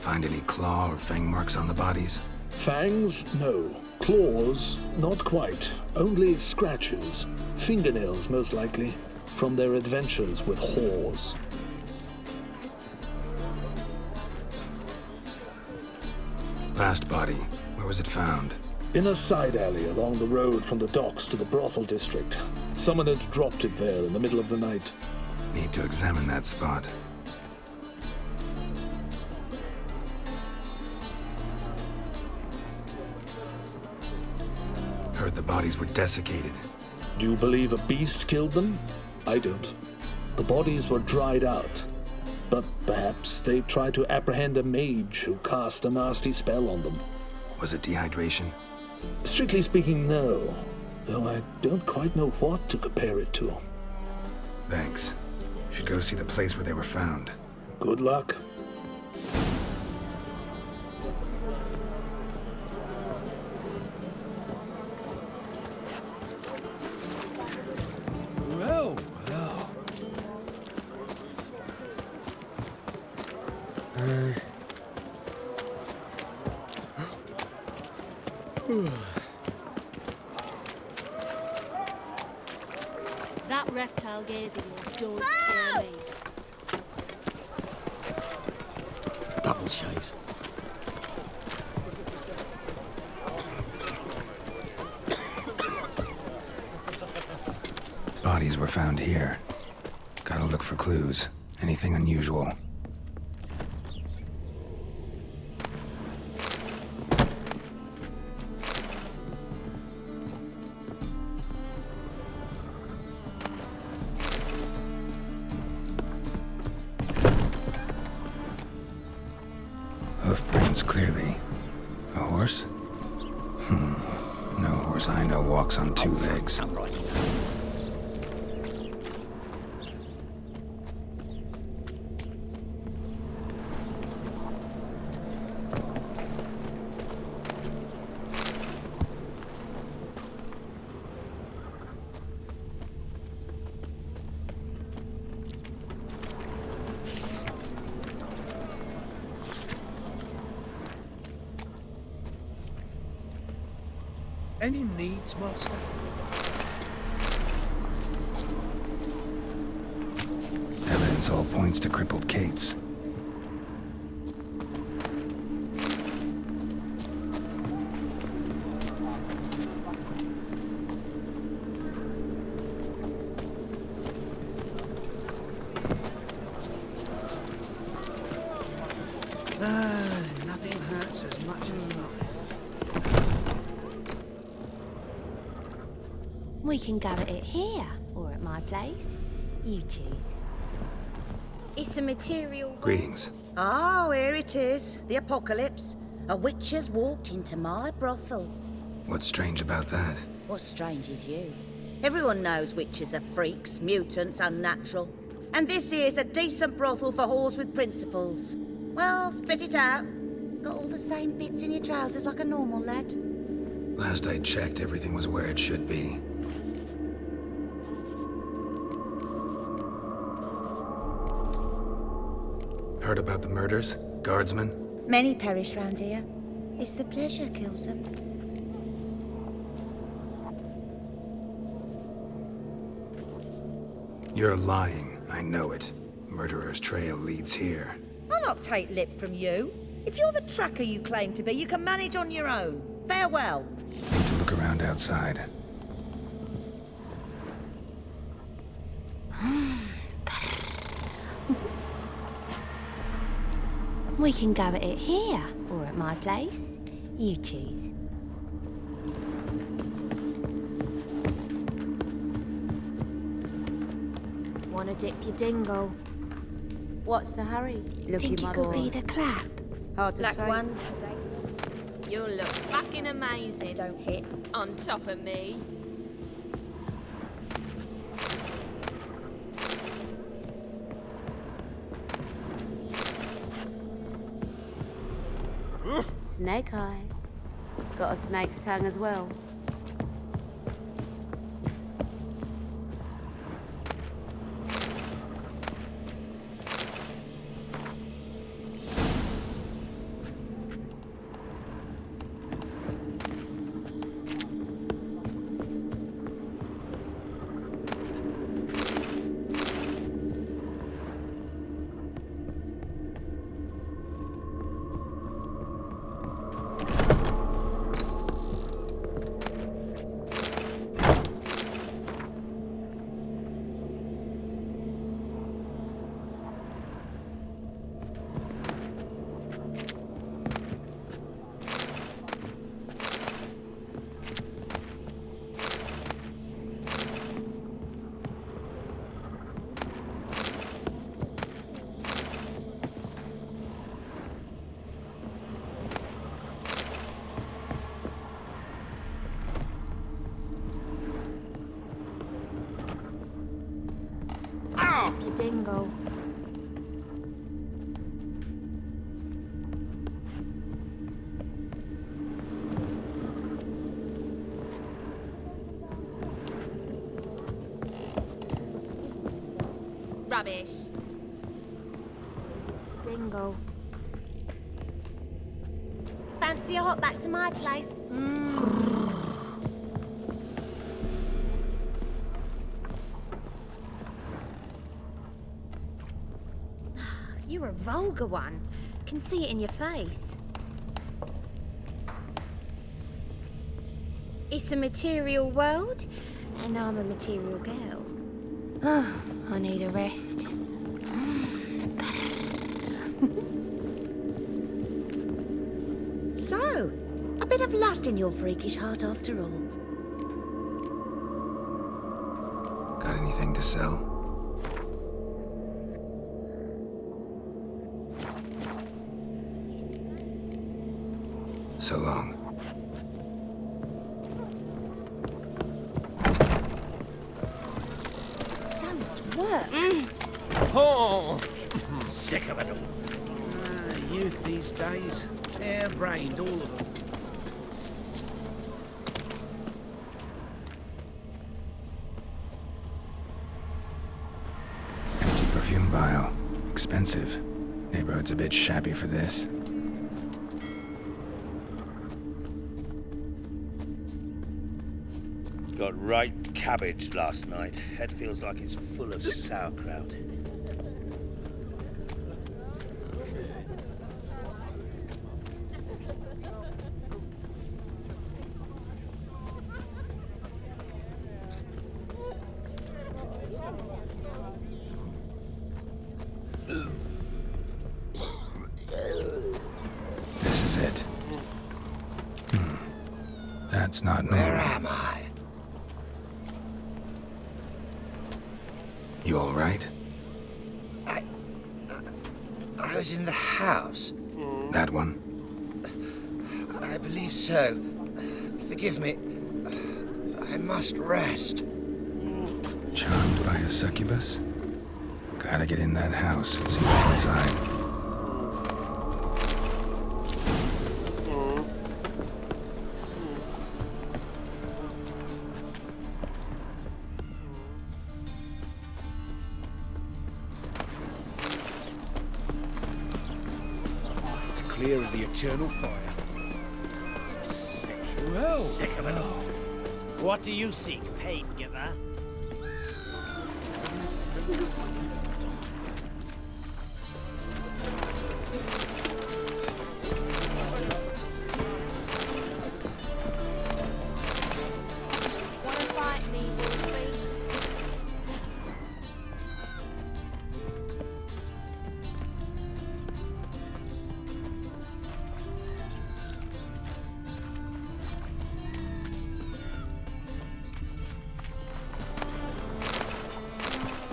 Speaker 2: Find any claw or fang marks on the bodies?
Speaker 18: Fangs? No. Claws? Not quite. Only scratches. Fingernails, most likely, from their adventures with whores.
Speaker 2: Last body, where was it found?
Speaker 18: In a side alley along the road from the docks to the brothel district. Someone had dropped it there in the middle of the night.
Speaker 2: Need to examine that spot. Heard the bodies were desiccated.
Speaker 18: Do you believe a beast killed them? I don't. The bodies were dried out. But perhaps they tried to apprehend a mage who cast a nasty spell on them.
Speaker 2: Was it dehydration?
Speaker 18: Strictly speaking, no. Though I don't quite know what to compare it to.
Speaker 2: Thanks. Should go see the place where they were found.
Speaker 18: Good luck.
Speaker 5: Well, well.
Speaker 19: That reptile gazing is don't scare me.
Speaker 12: Double chase.
Speaker 2: Bodies were found here. Gotta look for clues. Anything unusual. Hoofprints clearly. A horse? No horse I know walks on two legs.
Speaker 15: Any needs, Master?
Speaker 2: Evidence all points to crippled Kate's.
Speaker 6: Nothing hurts as much as life.
Speaker 19: We can go at it here, or at my place. You choose.
Speaker 3: It's a material.
Speaker 2: Greetings.
Speaker 11: Oh, here it is. The apocalypse. A witch has walked into my brothel.
Speaker 2: What's strange about that?
Speaker 11: What's strange is you. Everyone knows witches are freaks, mutants, unnatural. And this here's a decent brothel for whores with principles. Well, spit it out.
Speaker 20: Got all the same bits in your trousers like a normal lad?
Speaker 2: Last I checked, everything was where it should be. Heard about the murders? Guardsmen?
Speaker 20: Many perish round here. It's the pleasure kills them.
Speaker 2: You're lying. I know it. Murderer's trail leads here.
Speaker 20: I'll not take lip from you. If you're the tracker you claim to be, you can manage on your own. Farewell.
Speaker 2: Need to look around outside.
Speaker 19: We can go at it here, or at my place. You choose.
Speaker 3: Wanna dip your dingle? What's the hurry?
Speaker 19: Think you could be the clap?
Speaker 3: Hard to
Speaker 19: Black
Speaker 3: say.
Speaker 19: ones.
Speaker 3: You'll look fucking amazing.
Speaker 19: Don't hit.
Speaker 3: On top of me.
Speaker 20: Snake eyes. Got a snake's tongue as well.
Speaker 3: Your dingle. Rubbish. Dingle.
Speaker 20: Fancy a hop back to my place?
Speaker 3: You're a vulgar one. Can see it in your face. It's a material world, and I'm a material girl. Oh, I need a rest.
Speaker 20: So, a bit of lust in your freakish heart after all.
Speaker 2: Got anything to sell? So long.
Speaker 3: So much work.
Speaker 5: Oh! Sick of it all. Youth these days. Hair-brained, all of them.
Speaker 2: Empty perfume vial. Expensive. Neighborhood's a bit shabby for this.
Speaker 5: Got right cabbage last night. Head feels like it's full of sauerkraut.
Speaker 2: This is it. That's not normal.
Speaker 6: Where am I?
Speaker 2: You all right?
Speaker 6: I was in the house.
Speaker 2: That one?
Speaker 6: I believe so. Forgive me. I must rest.
Speaker 2: Charmed by a succubus? Gotta get in that house and see what's inside.
Speaker 5: clear as the eternal fire. Sick.
Speaker 17: Well.
Speaker 5: Sick of it all.
Speaker 17: What do you seek, pain giver?
Speaker 3: Wanna fight me, Wolfie?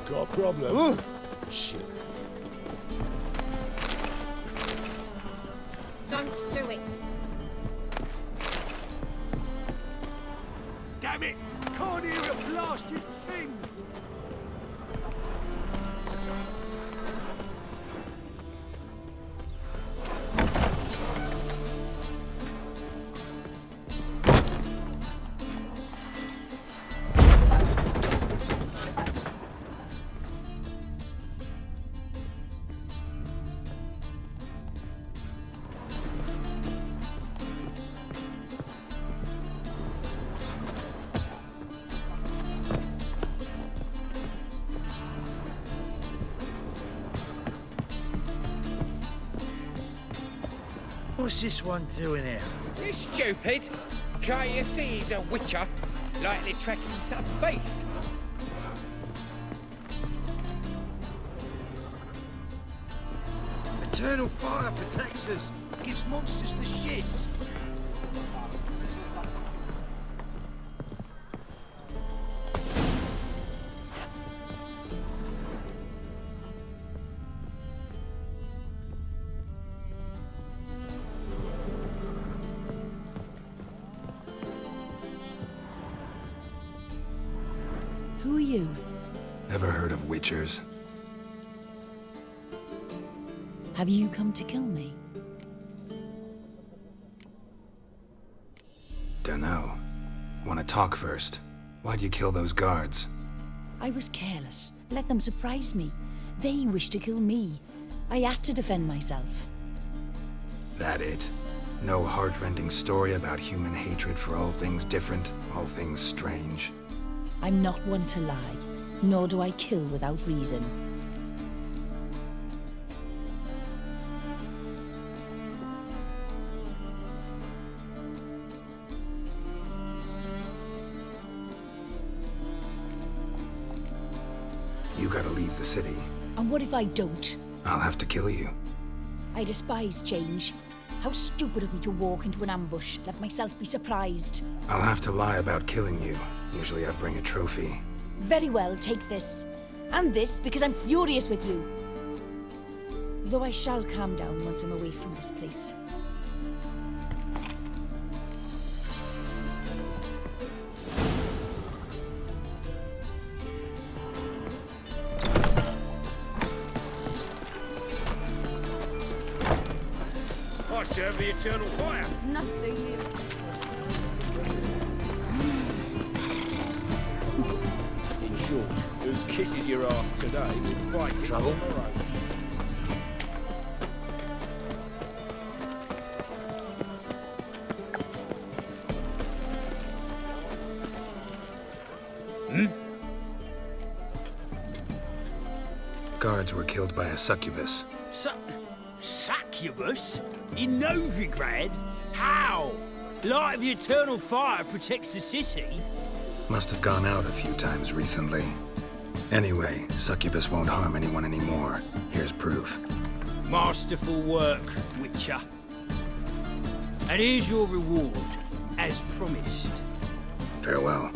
Speaker 10: Got a problem?
Speaker 5: Shit.
Speaker 3: Don't do it.
Speaker 9: Damn it! Can't hear a blasted thing!
Speaker 17: What's this one doing here?
Speaker 21: You stupid! Can't you see he's a witcher? Likely tracking some beast.
Speaker 6: Eternal fire protects us. Gives monsters the shits.
Speaker 22: Who are you?
Speaker 2: Ever heard of witchers?
Speaker 22: Have you come to kill me?
Speaker 2: Dunno. Wanna talk first? Why'd you kill those guards?
Speaker 22: I was careless. Let them surprise me. They wished to kill me. I had to defend myself.
Speaker 2: That it? No heart-rending story about human hatred for all things different, all things strange?
Speaker 22: I'm not one to lie, nor do I kill without reason.
Speaker 2: You gotta leave the city.
Speaker 22: And what if I don't?
Speaker 2: I'll have to kill you.
Speaker 22: I despise change. How stupid of me to walk into an ambush, let myself be surprised.
Speaker 2: I'll have to lie about killing you. Usually I bring a trophy.
Speaker 22: Very well, take this. And this, because I'm furious with you. Though I shall calm down once I'm away from this place.
Speaker 5: I serve the eternal fire.
Speaker 3: Nothing here.
Speaker 5: In short, who kisses your ass today will bite it tomorrow.
Speaker 2: Guards were killed by a succubus.
Speaker 4: Succubus? In Novigrad? How? Light of the eternal fire protects the city?
Speaker 2: Must have gone out a few times recently. Anyway, succubus won't harm anyone anymore. Here's proof.
Speaker 4: Masterful work, Witcher. And here's your reward, as promised.
Speaker 2: Farewell.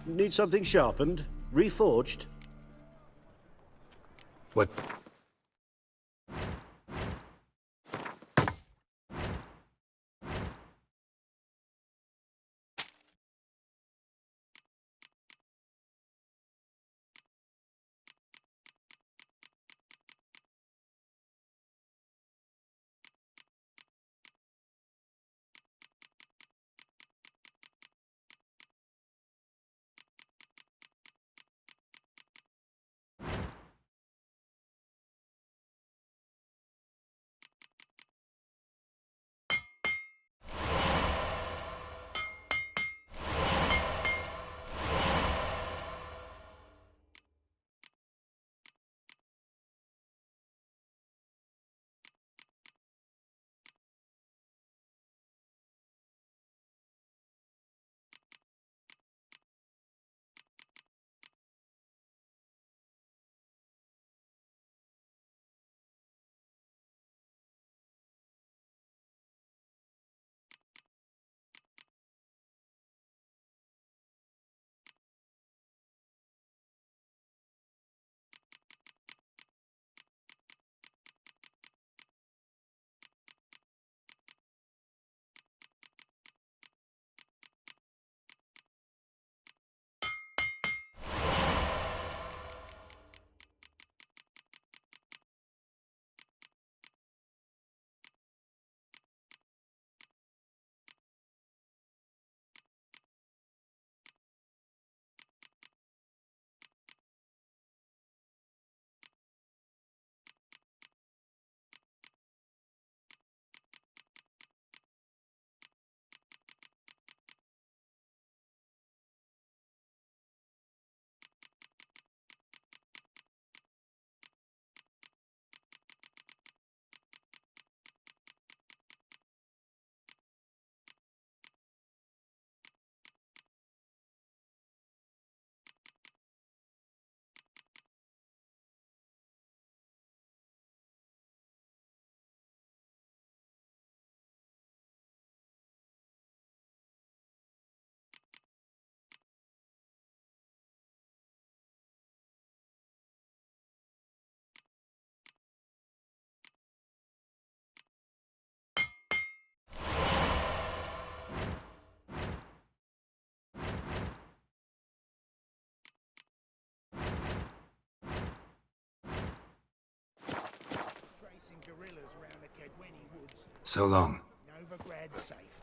Speaker 1: Need something sharpened? Reforged?
Speaker 2: What? So long.
Speaker 5: Novigrad safe.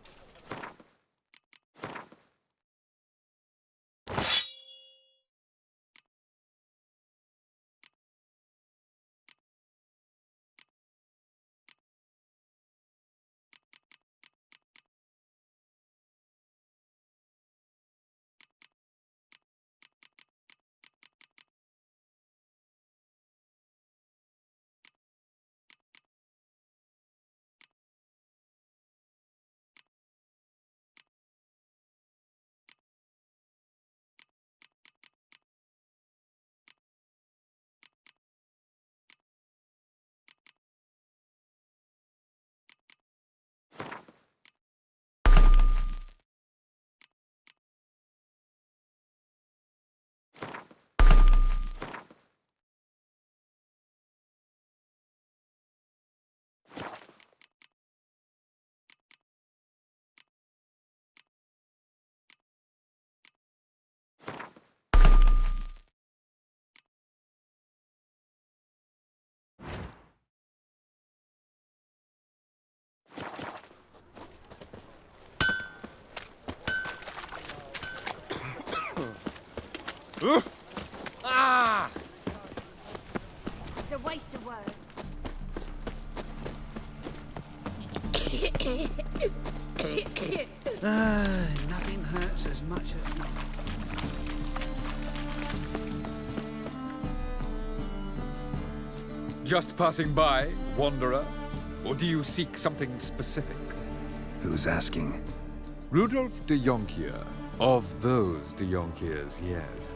Speaker 19: Ah! It's a waste of word.
Speaker 5: Nothing hurts as much as nothing.
Speaker 13: Just passing by, wanderer? Or do you seek something specific?
Speaker 2: Who's asking?
Speaker 13: Rudolf de Jonkier. Of those de Jonkiers, yes.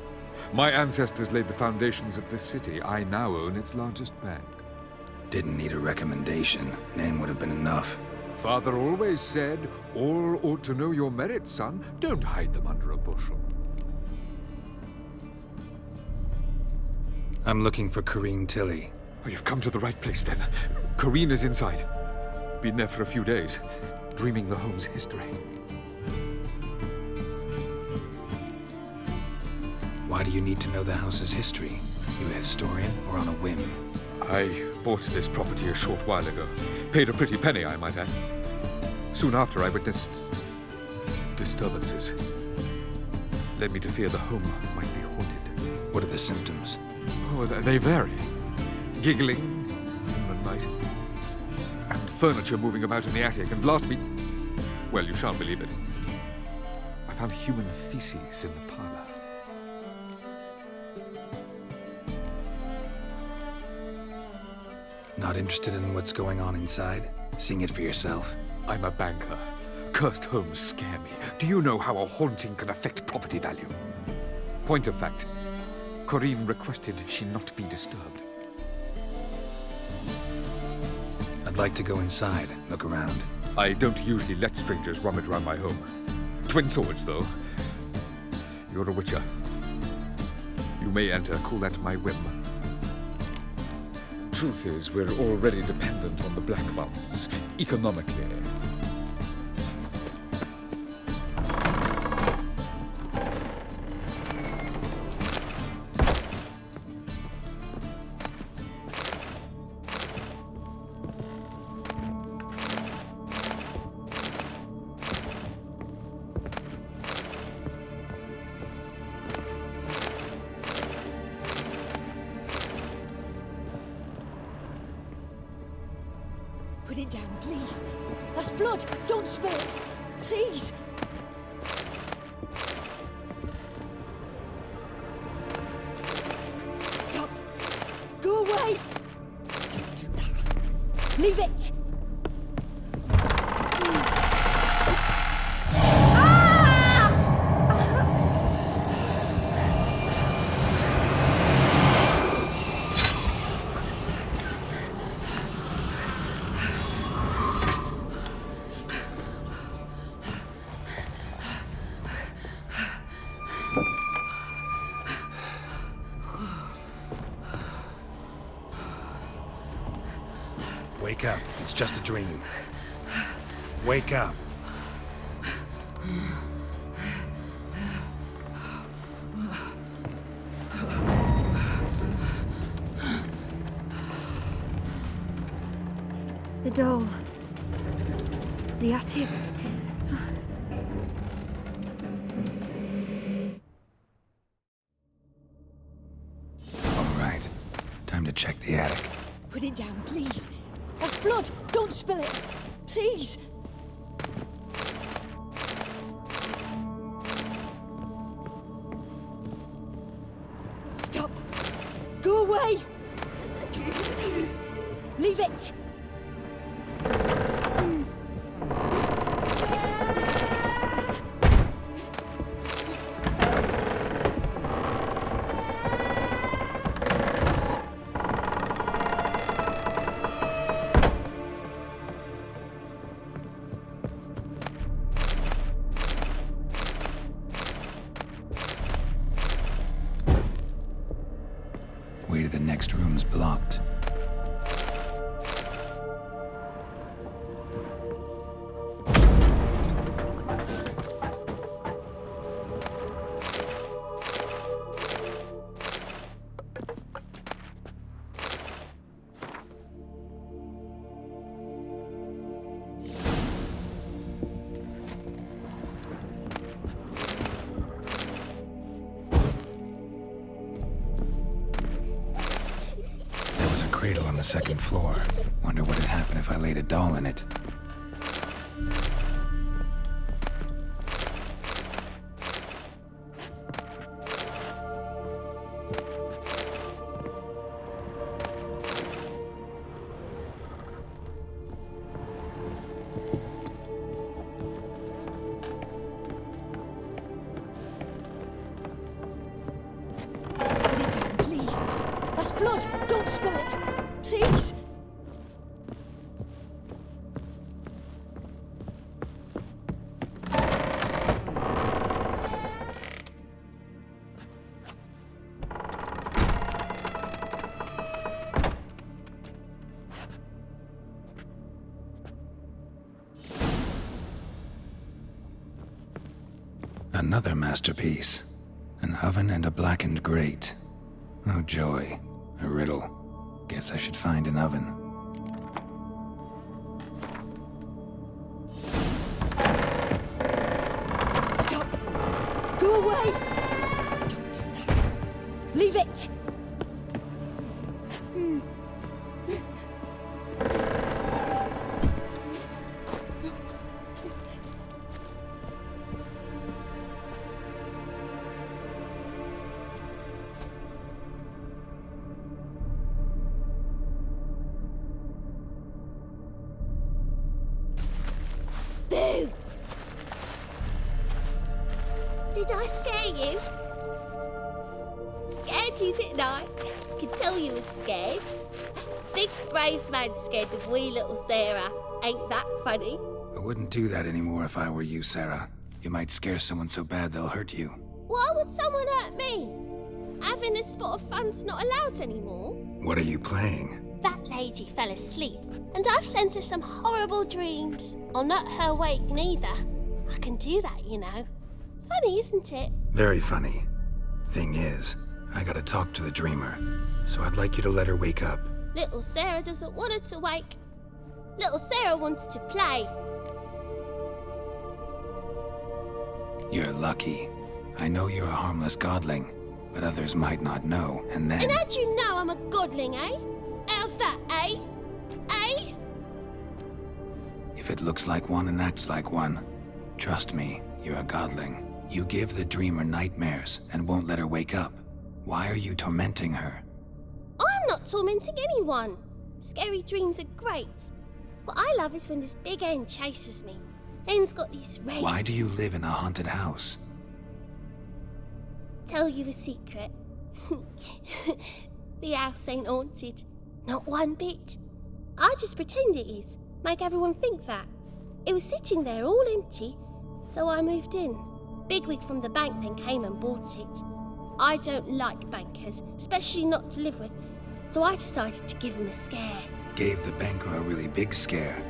Speaker 13: My ancestors laid the foundations of this city. I now own its largest bank.
Speaker 2: Didn't need a recommendation. Name would have been enough.
Speaker 13: Father always said, all ought to know your merits, son. Don't hide them under a bushel.
Speaker 2: I'm looking for Corrine Tilly.
Speaker 13: Oh, you've come to the right place, then. Corrine is inside. Been there for a few days, dreaming the home's history.
Speaker 2: Why do you need to know the house's history? You a historian or on a whim?
Speaker 13: I bought this property a short while ago. Paid a pretty penny, I might add. Soon after, I witnessed disturbances. Led me to fear the home might be haunted.
Speaker 2: What are the symptoms?
Speaker 13: Oh, they vary. Giggling in the night. And furniture moving about in the attic. And last week... Well, you shan't believe it. I found human feces in the parlor.
Speaker 2: Not interested in what's going on inside? Seeing it for yourself?
Speaker 13: I'm a banker. Cursed homes scare me. Do you know how a haunting can affect property value? Point of fact, Corrine requested she not be disturbed.
Speaker 2: I'd like to go inside, look around.
Speaker 13: I don't usually let strangers rummage around my home. Twin swords, though. You're a witcher. You may enter, call that my whim. Truth is, we're already dependent on the Black Mountains, economically.
Speaker 22: Put it down, please. That's blood. Don't spill it. Please. Stop. Go away. Don't do that. Leave it.
Speaker 2: Wake up. It's just a dream. Wake up.
Speaker 16: The doll. The attic.
Speaker 2: All right. Time to check the attic.
Speaker 22: Put it down, please. That's blood. Don't spill it. Please. Stop. Go away. Leave it.
Speaker 2: Way to the next room's blocked. Cradle on the second floor. Wonder what would happen if I laid a doll in it.
Speaker 22: Put it down, please. That's blood. Don't spill it. Please.
Speaker 2: Another masterpiece. An oven and a blackened grate. Oh joy. A riddle. Guess I should find an oven.
Speaker 16: Stop! Go away! Don't do that. Leave it!
Speaker 3: Boo! Did I scare you? Scared you, didn't I? Could tell you was scared. Big brave man scared of wee little Sarah. Ain't that funny?
Speaker 2: I wouldn't do that anymore if I were you, Sarah. You might scare someone so bad they'll hurt you.
Speaker 3: Why would someone hurt me? Having a spot of fun's not allowed anymore.
Speaker 2: What are you playing?
Speaker 3: That lady fell asleep, and I've sent her some horrible dreams. I'll not her wake neither. I can do that, you know. Funny, isn't it?
Speaker 2: Very funny. Thing is, I gotta talk to the dreamer, so I'd like you to let her wake up.
Speaker 3: Little Sarah doesn't want her to wake. Little Sarah wants to play.
Speaker 2: You're lucky. I know you're a harmless godling, but others might not know, and then...
Speaker 3: And how'd you know I'm a godling, eh? How's that, eh? Eh?
Speaker 2: If it looks like one and acts like one, trust me, you're a godling. You give the dreamer nightmares and won't let her wake up. Why are you tormenting her?
Speaker 3: I'm not tormenting anyone. Scary dreams are great. What I love is when this big hen chases me. Hen's got these red...
Speaker 2: Why do you live in a haunted house?
Speaker 3: Tell you a secret. The house ain't haunted. Not one bit. I just pretend it is. Make everyone think that. It was sitting there all empty, so I moved in. Bigwig from the bank then came and bought it. I don't like bankers, especially not to live with, so I decided to give him a scare.
Speaker 2: Gave the banker a really big scare.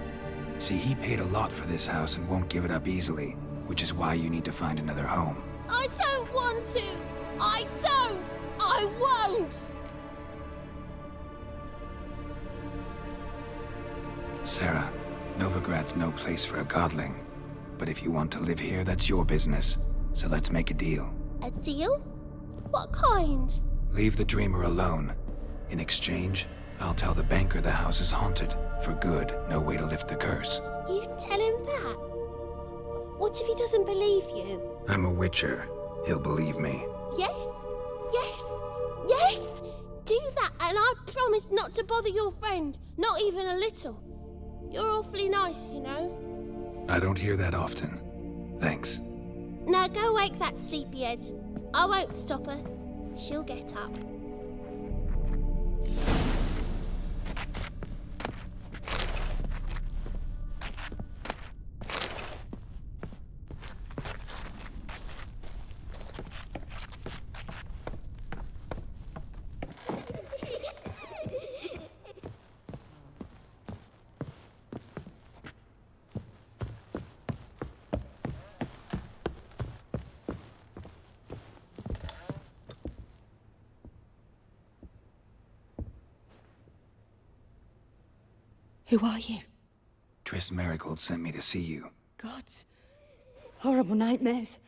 Speaker 2: See, he paid a lot for this house and won't give it up easily, which is why you need to find another home.
Speaker 3: I don't want to! I don't! I won't!
Speaker 2: Sarah, Novigrad's no place for a godling. But if you want to live here, that's your business. So let's make a deal.
Speaker 3: A deal? What kind?
Speaker 2: Leave the dreamer alone. In exchange, I'll tell the banker the house is haunted. For good, no way to lift the curse.
Speaker 3: You tell him that? What if he doesn't believe you?
Speaker 2: I'm a witcher. He'll believe me.
Speaker 3: Yes? Yes? Yes! Do that, and I promise not to bother your friend. Not even a little. You're awfully nice, you know.
Speaker 2: I don't hear that often. Thanks.
Speaker 3: Now go wake that sleepyhead. I won't stop her. She'll get up.
Speaker 7: Who are you?
Speaker 2: Triss Marigold sent me to see you.
Speaker 7: Gods. Horrible nightmares.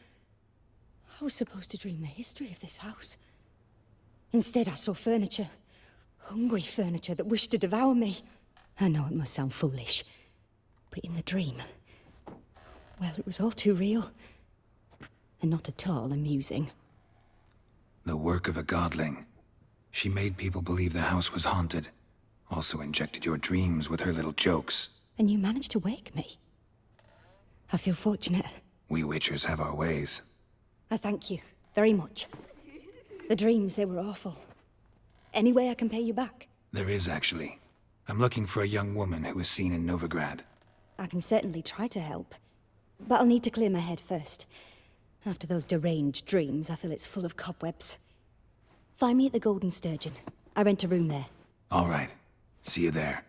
Speaker 7: I was supposed to dream the history of this house. Instead, I saw furniture. Hungry furniture that wished to devour me. I know it must sound foolish, but in the dream, well, it was all too real. And not at all amusing.
Speaker 2: The work of a godling. She made people believe the house was haunted. Also injected your dreams with her little jokes.
Speaker 7: And you managed to wake me. I feel fortunate.
Speaker 2: We witchers have our ways.
Speaker 7: I thank you very much. The dreams, they were awful. Any way I can pay you back?
Speaker 2: There is, actually. I'm looking for a young woman who was seen in Novigrad.
Speaker 7: I can certainly try to help. But I'll need to clear my head first. After those deranged dreams, I feel it's full of cobwebs. Find me at the Golden Sturgeon. I rent a room there.
Speaker 2: All right. See you there.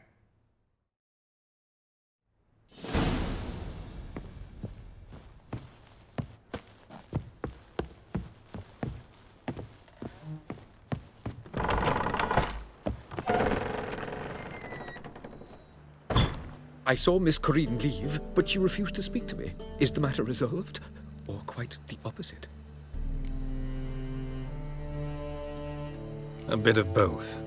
Speaker 13: I saw Miss Corinne leave, but she refused to speak to me. Is the matter resolved? Or quite the opposite?
Speaker 2: A bit of both.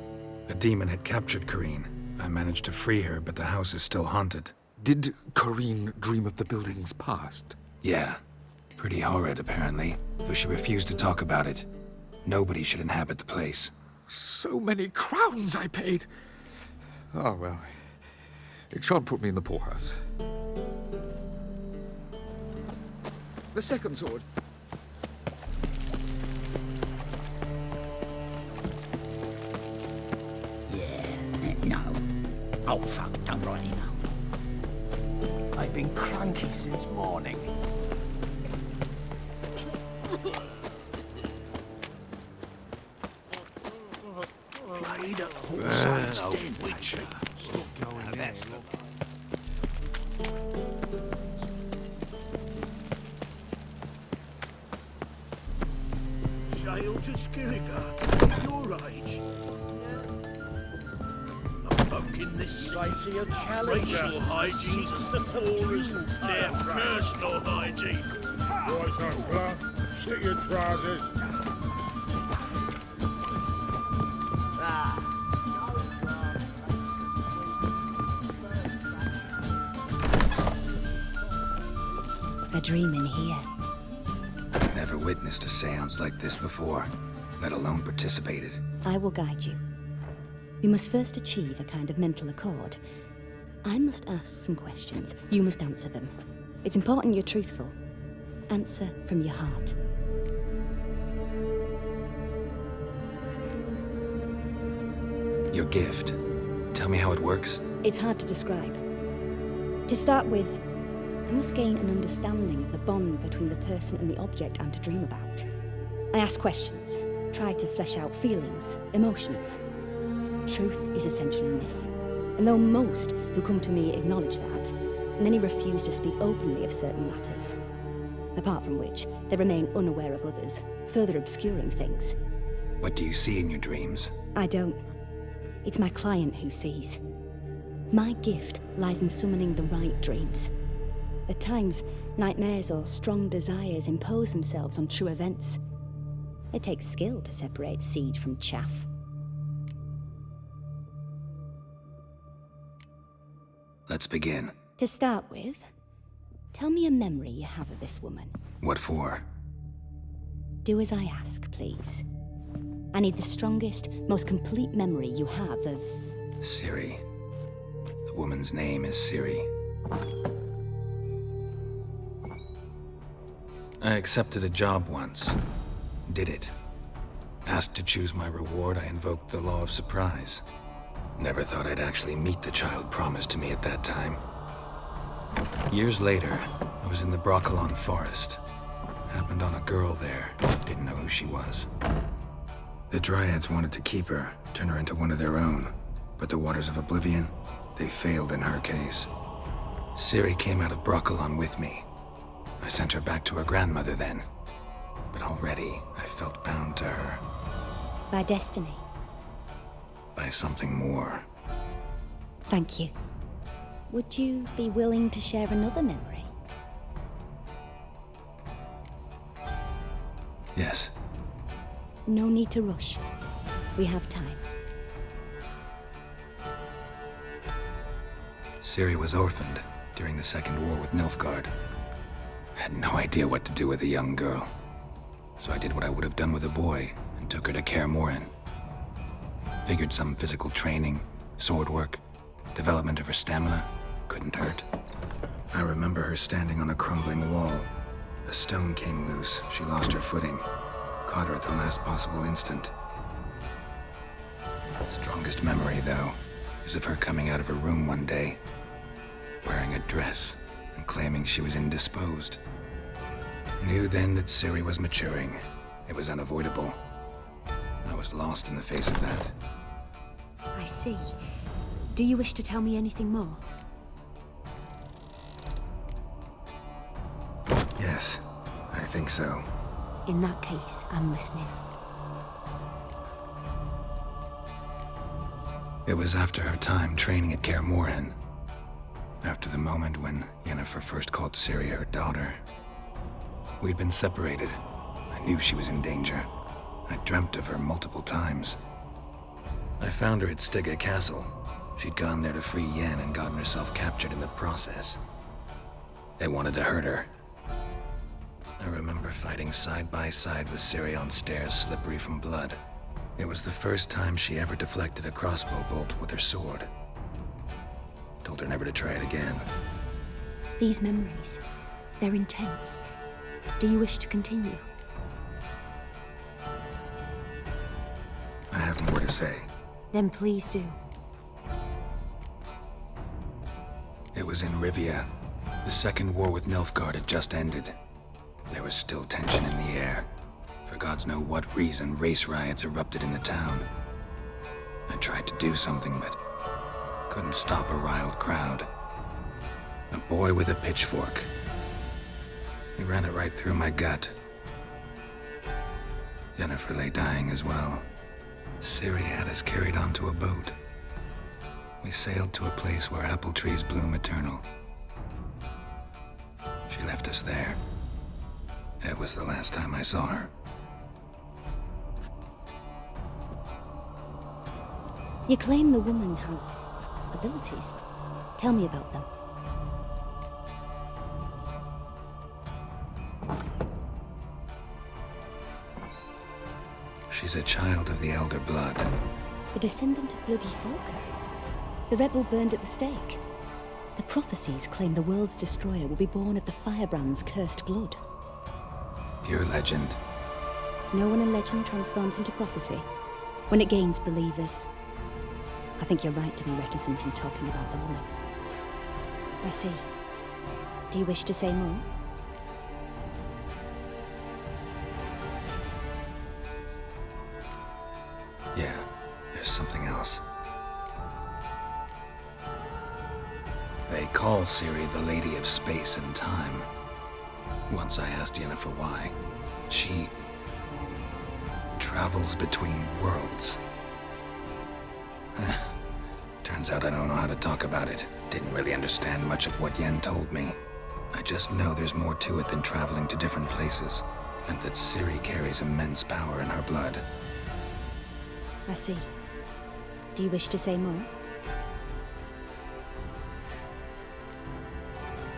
Speaker 2: A demon had captured Corinne. I managed to free her, but the house is still haunted.
Speaker 13: Did Corinne dream of the building's past?
Speaker 2: Yeah. Pretty horrid, apparently, though she refused to talk about it. Nobody should inhabit the place.
Speaker 13: So many crowns I paid! Oh, well. It shan't put me in the poorhouse. The second sword.
Speaker 4: No. Oh, fuck, don't rightly know.
Speaker 17: I've been cranky since morning.
Speaker 5: Played at Horse's Den, Witcher. Stop going there. Sail to Skilliger, your age. The folk in this city, see a racial hygiene as poor as their personal hygiene.
Speaker 10: Boys on cloth, sit your trousers.
Speaker 7: A dream in here.
Speaker 2: Never witnessed a seance like this before, let alone participated.
Speaker 7: I will guide you. You must first achieve a kind of mental accord. I must ask some questions. You must answer them. It's important you're truthful. Answer from your heart.
Speaker 2: Your gift. Tell me how it works.
Speaker 7: It's hard to describe. To start with, I must gain an understanding of the bond between the person and the object I'm to dream about. I ask questions, try to flesh out feelings, emotions. Truth is essential in this, and though most who come to me acknowledge that, many refuse to speak openly of certain matters. Apart from which, they remain unaware of others, further obscuring things.
Speaker 2: What do you see in your dreams?
Speaker 7: I don't. It's my client who sees. My gift lies in summoning the right dreams. At times, nightmares or strong desires impose themselves on true events. It takes skill to separate seed from chaff.
Speaker 2: Let's begin.
Speaker 7: To start with, tell me a memory you have of this woman.
Speaker 2: What for?
Speaker 7: Do as I ask, please. I need the strongest, most complete memory you have of...
Speaker 2: Ciri. The woman's name is Ciri. I accepted a job once. Did it. Asked to choose my reward, I invoked the law of surprise. Never thought I'd actually meet the child promised to me at that time. Years later, I was in the Broccolon forest. Happened on a girl there. Didn't know who she was. The Dryads wanted to keep her, turn her into one of their own. But the Waters of Oblivion, they failed in her case. Ciri came out of Broccolon with me. I sent her back to her grandmother then. But already, I felt bound to her.
Speaker 7: By destiny.
Speaker 2: By something more.
Speaker 7: Thank you. Would you be willing to share another memory?
Speaker 2: Yes.
Speaker 7: No need to rush. We have time.
Speaker 2: Ciri was orphaned during the Second War with Nilfgaard. Had no idea what to do with a young girl. So I did what I would have done with a boy and took her to Kaer Morhen. Figured some physical training, sword work, development of her stamina couldn't hurt. I remember her standing on a crumbling wall. A stone came loose, she lost her footing. Caught her at the last possible instant. Strongest memory, though, is of her coming out of her room one day, wearing a dress and claiming she was indisposed. Knew then that Ciri was maturing. It was unavoidable. I was lost in the face of that.
Speaker 7: I see. Do you wish to tell me anything more?
Speaker 2: Yes, I think so.
Speaker 7: In that case, I'm listening.
Speaker 2: It was after her time training at Kaer Morhen. After the moment when Yennefer first called Ciri her daughter, we'd been separated. I knew she was in danger. I dreamt of her multiple times. I found her at Stege Castle. She'd gone there to free Yen and gotten herself captured in the process. They wanted to hurt her. I remember fighting side by side with Ciri on stairs slippery from blood. It was the first time she ever deflected a crossbow bolt with her sword. Told her never to try it again.
Speaker 16: These memories, they're intense. Do you wish to continue?
Speaker 2: I have more to say.
Speaker 16: Then please do.
Speaker 2: It was in Rivia. The second war with Nilfgaard had just ended. There was still tension in the air. For gods know what reason, race riots erupted in the town. I tried to do something, but couldn't stop a riled crowd. A boy with a pitchfork. He ran it right through my gut. Yennefer lay dying as well. Ciri had us carried onto a boat. We sailed to a place where apple trees bloom eternal. She left us there. That was the last time I saw her.
Speaker 16: You claim the woman has abilities. Tell me about them.
Speaker 2: She's a child of the Elder Blood.
Speaker 16: A descendant of bloody Falker. The rebel burned at the stake. The prophecies claim the world's destroyer will be born of the firebrand's cursed blood.
Speaker 2: Pure legend.
Speaker 16: Know when a legend transforms into prophecy? When it gains believers. I think you're right to be reticent in talking about the woman. I see. Do you wish to say more?
Speaker 2: Yeah, there's something else. They call Ciri the Lady of Space and Time. Once I asked Yennefer why. She travels between worlds. Turns out I don't know how to talk about it. Didn't really understand much of what Yen told me. I just know there's more to it than traveling to different places, and that Ciri carries immense power in her blood.
Speaker 16: I see. Do you wish to say more?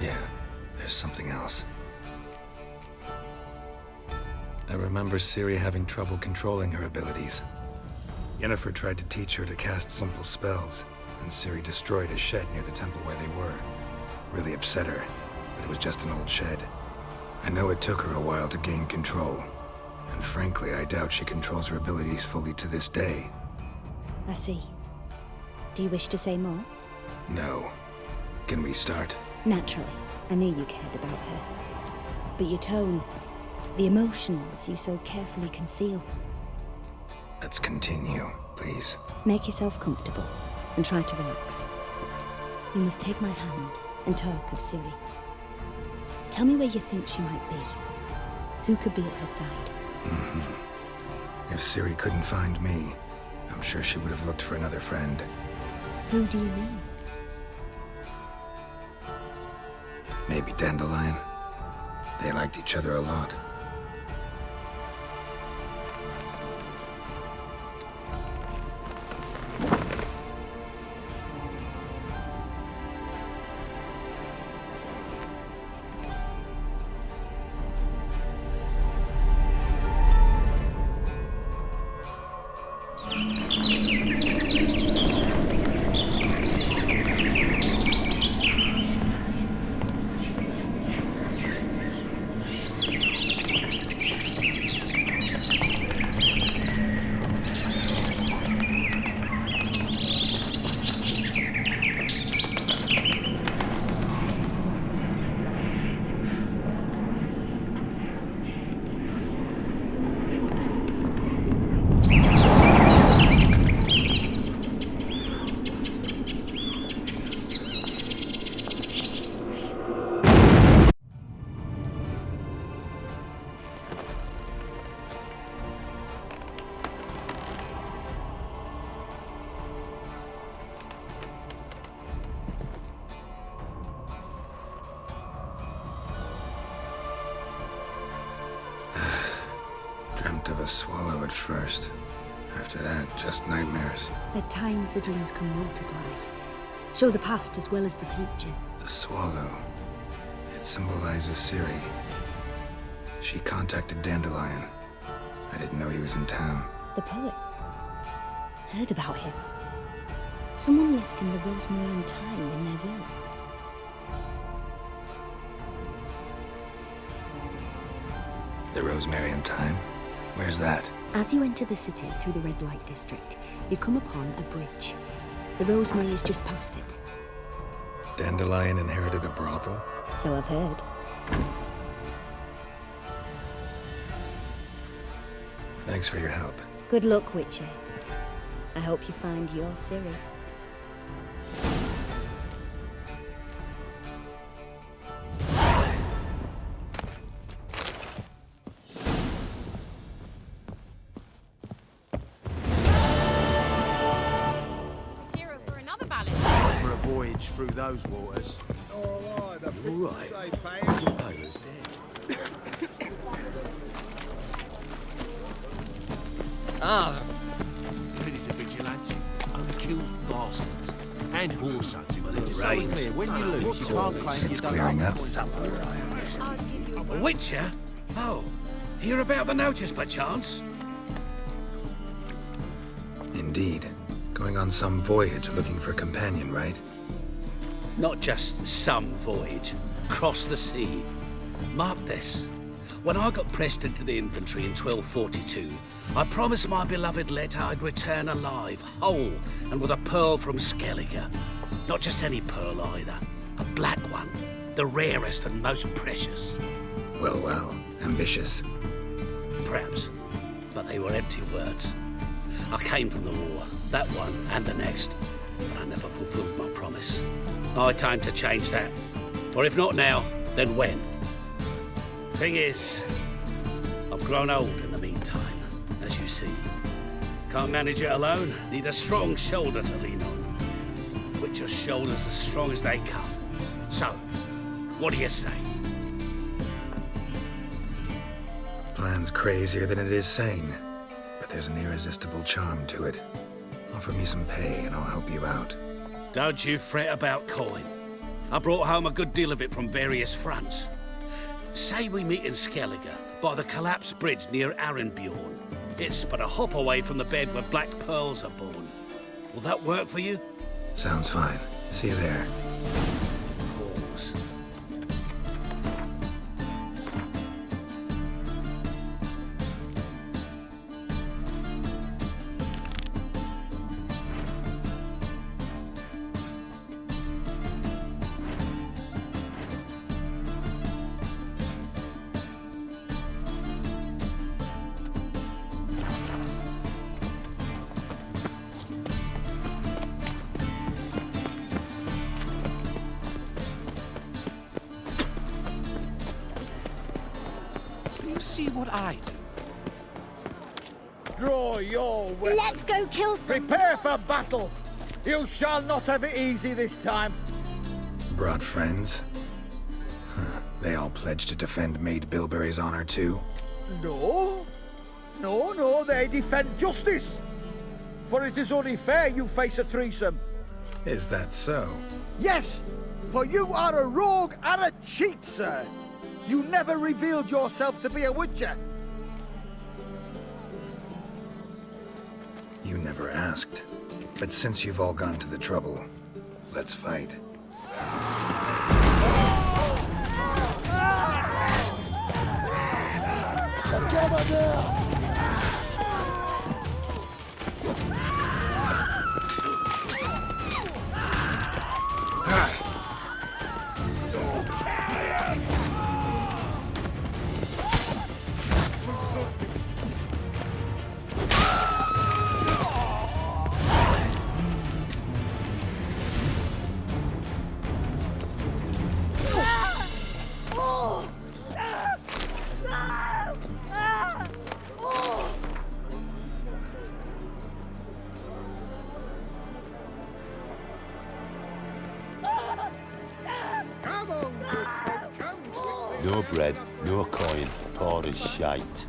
Speaker 2: Yeah, there's something else. I remember Ciri having trouble controlling her abilities. Yennefer tried to teach her to cast simple spells, and Ciri destroyed a shed near the temple where they were. Really upset her, but it was just an old shed. I know it took her a while to gain control, and frankly, I doubt she controls her abilities fully to this day.
Speaker 16: I see. Do you wish to say more?
Speaker 2: No. Can we start?
Speaker 16: Naturally. I knew you cared about her. But your tone, the emotions you so carefully conceal.
Speaker 2: Let's continue, please.
Speaker 16: Make yourself comfortable and try to relax. You must take my hand and talk of Ciri. Tell me where you think she might be. Who could be at her side?
Speaker 2: If Ciri couldn't find me, I'm sure she would have looked for another friend.
Speaker 16: Who do you mean?
Speaker 2: Maybe Dandelion. They liked each other a lot. Dreamt of a swallow at first. After that, just nightmares.
Speaker 16: At times, the dreams can multiply. Show the past as well as the future.
Speaker 2: The swallow. It symbolizes Ciri. She contacted Dandelion. I didn't know he was in town.
Speaker 16: The poet. Heard about him. Someone left him the rosemary and thyme in their will.
Speaker 2: The rosemary and thyme? Where's that?
Speaker 16: As you enter the city through the red light district, you come upon a bridge. The rosemary is just past it.
Speaker 2: Dandelion inherited a brothel?
Speaker 16: So I've heard.
Speaker 2: Thanks for your help.
Speaker 16: Good luck, Witcher. I hope you find your Ciri.
Speaker 5: For a voyage through those waters.
Speaker 10: All right,
Speaker 5: You're all right. Paler's dead. Heard he's a vigilante. Only kills bastards. And horse hunting. But
Speaker 15: It's so clear, when you lose, you can't claim
Speaker 2: It's
Speaker 15: you don't
Speaker 2: clearing
Speaker 15: have
Speaker 2: up.
Speaker 5: A Witcher? Oh, hear about the notice by chance?
Speaker 2: Indeed. Going on some voyage looking for a companion, right?
Speaker 5: Not just some voyage. Cross the sea. Mark this. When I got pressed into the infantry in 1242, I promised my beloved letter I'd return alive, whole, and with a pearl from Skellige. Not just any pearl either. A black one. The rarest and most precious.
Speaker 2: Well, well. Ambitious.
Speaker 5: Perhaps. But they were empty words. I came from the war. That one and the next. But I never fulfilled my promise. High time to change that. For if not now, then when? Thing is, I've grown old in the meantime, as you see. Can't manage it alone. Need a strong shoulder to lean on. Witcher's shoulders as strong as they come. So, what do you say?
Speaker 2: Plan's crazier than it is sane. But there's an irresistible charm to it. Offer me some pay and I'll help you out.
Speaker 5: Don't you fret about coin. I brought home a good deal of it from various fronts. Say we meet in Skellige, by the collapsed bridge near Arenbjorn. It's but a hop away from the bed where black pearls are born. Will that work for you?
Speaker 2: Sounds fine. See you there.
Speaker 5: Pause.
Speaker 21: See what I do.
Speaker 10: Draw your weapon.
Speaker 19: Let's go kill some.
Speaker 10: Prepare for battle. You shall not have it easy this time.
Speaker 2: Brought friends? Huh. They all pledged to defend Maid Bilberry's honor too?
Speaker 10: No. No, they defend justice. For it is only fair you face a threesome.
Speaker 2: Is that so?
Speaker 10: Yes, for you are a rogue and a cheat, sir. You never revealed yourself to be a Witcher.
Speaker 2: You never asked. But since you've all gone to the trouble, let's fight.
Speaker 10: Together now!
Speaker 8: No bread, no coin, poor as shite.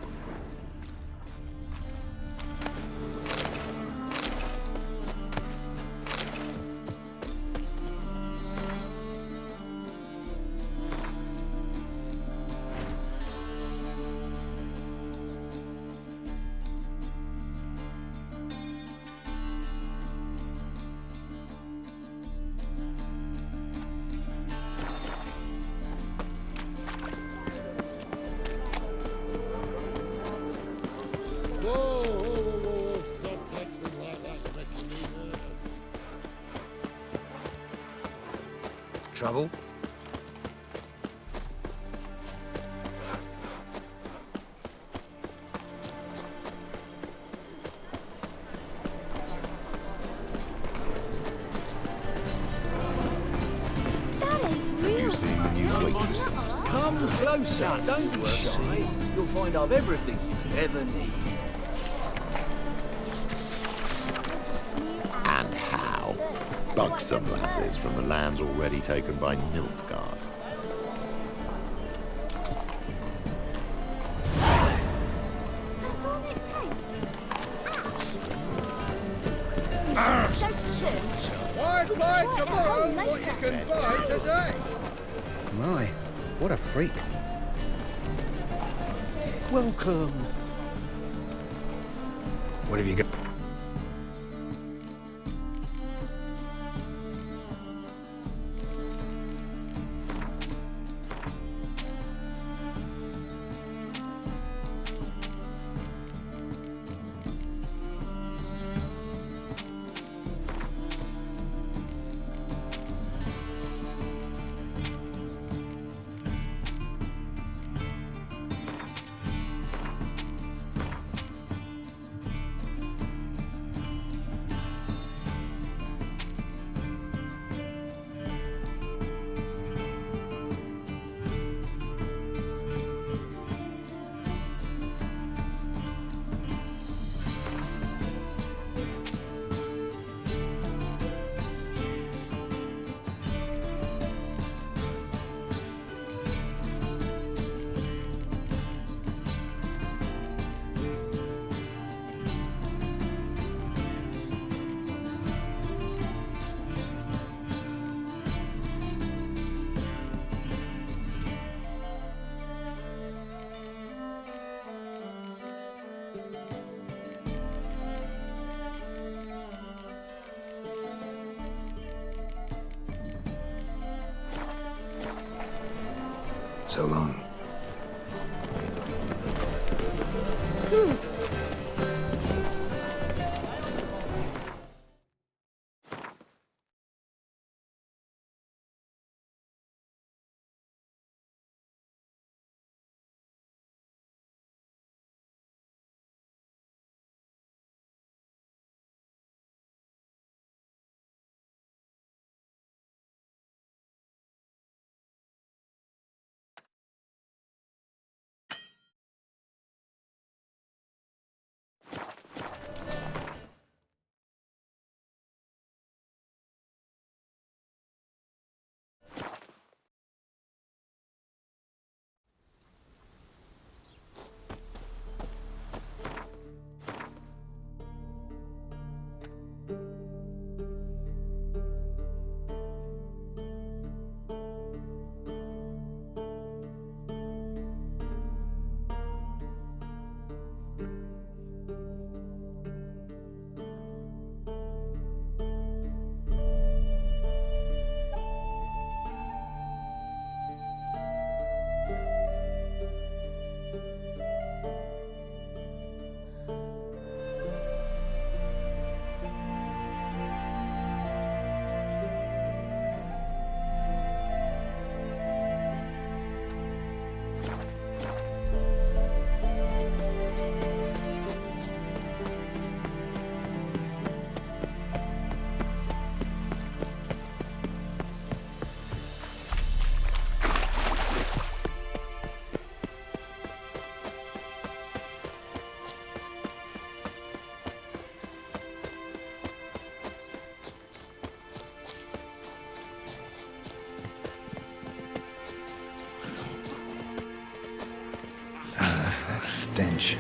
Speaker 10: Whoa. Stop flexing like that. You're making me nervous.
Speaker 9: Trouble?
Speaker 8: You seen the new waitress?
Speaker 14: Come closer, don't be shy. You'll find I've everything you ever need.
Speaker 8: And how? Buxom lasses from the lands already taken by Nilfgaard.
Speaker 3: That's all it takes. So true.
Speaker 10: Why buy
Speaker 3: Try it at
Speaker 10: tomorrow
Speaker 3: home
Speaker 10: what you
Speaker 3: later.
Speaker 10: can buy today?
Speaker 12: My, what a freak.
Speaker 10: Welcome.
Speaker 2: What have you got? So long. Stench.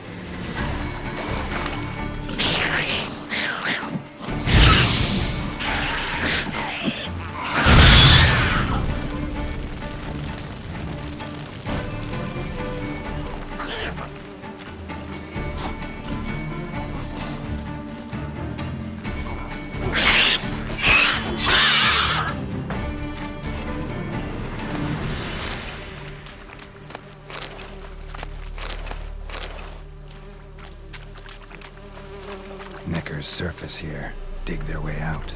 Speaker 2: Neckers surface here, dig their way out.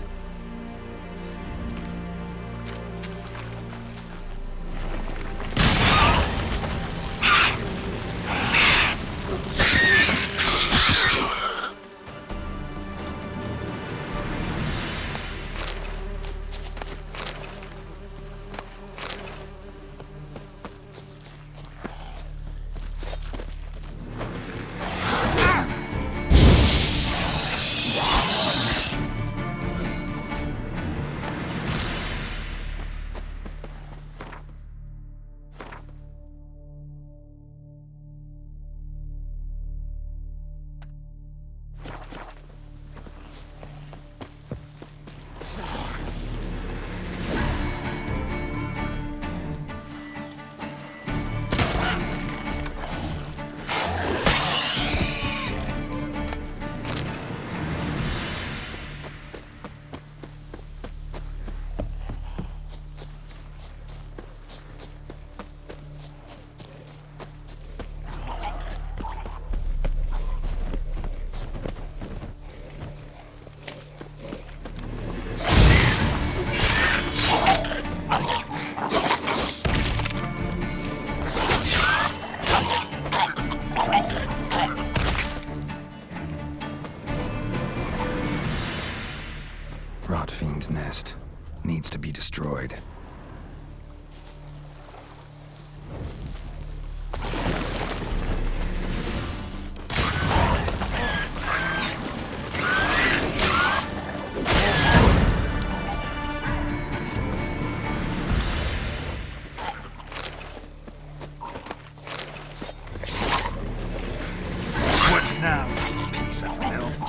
Speaker 2: Rotfiend nest. Needs to be destroyed.
Speaker 11: What now, you piece of filth?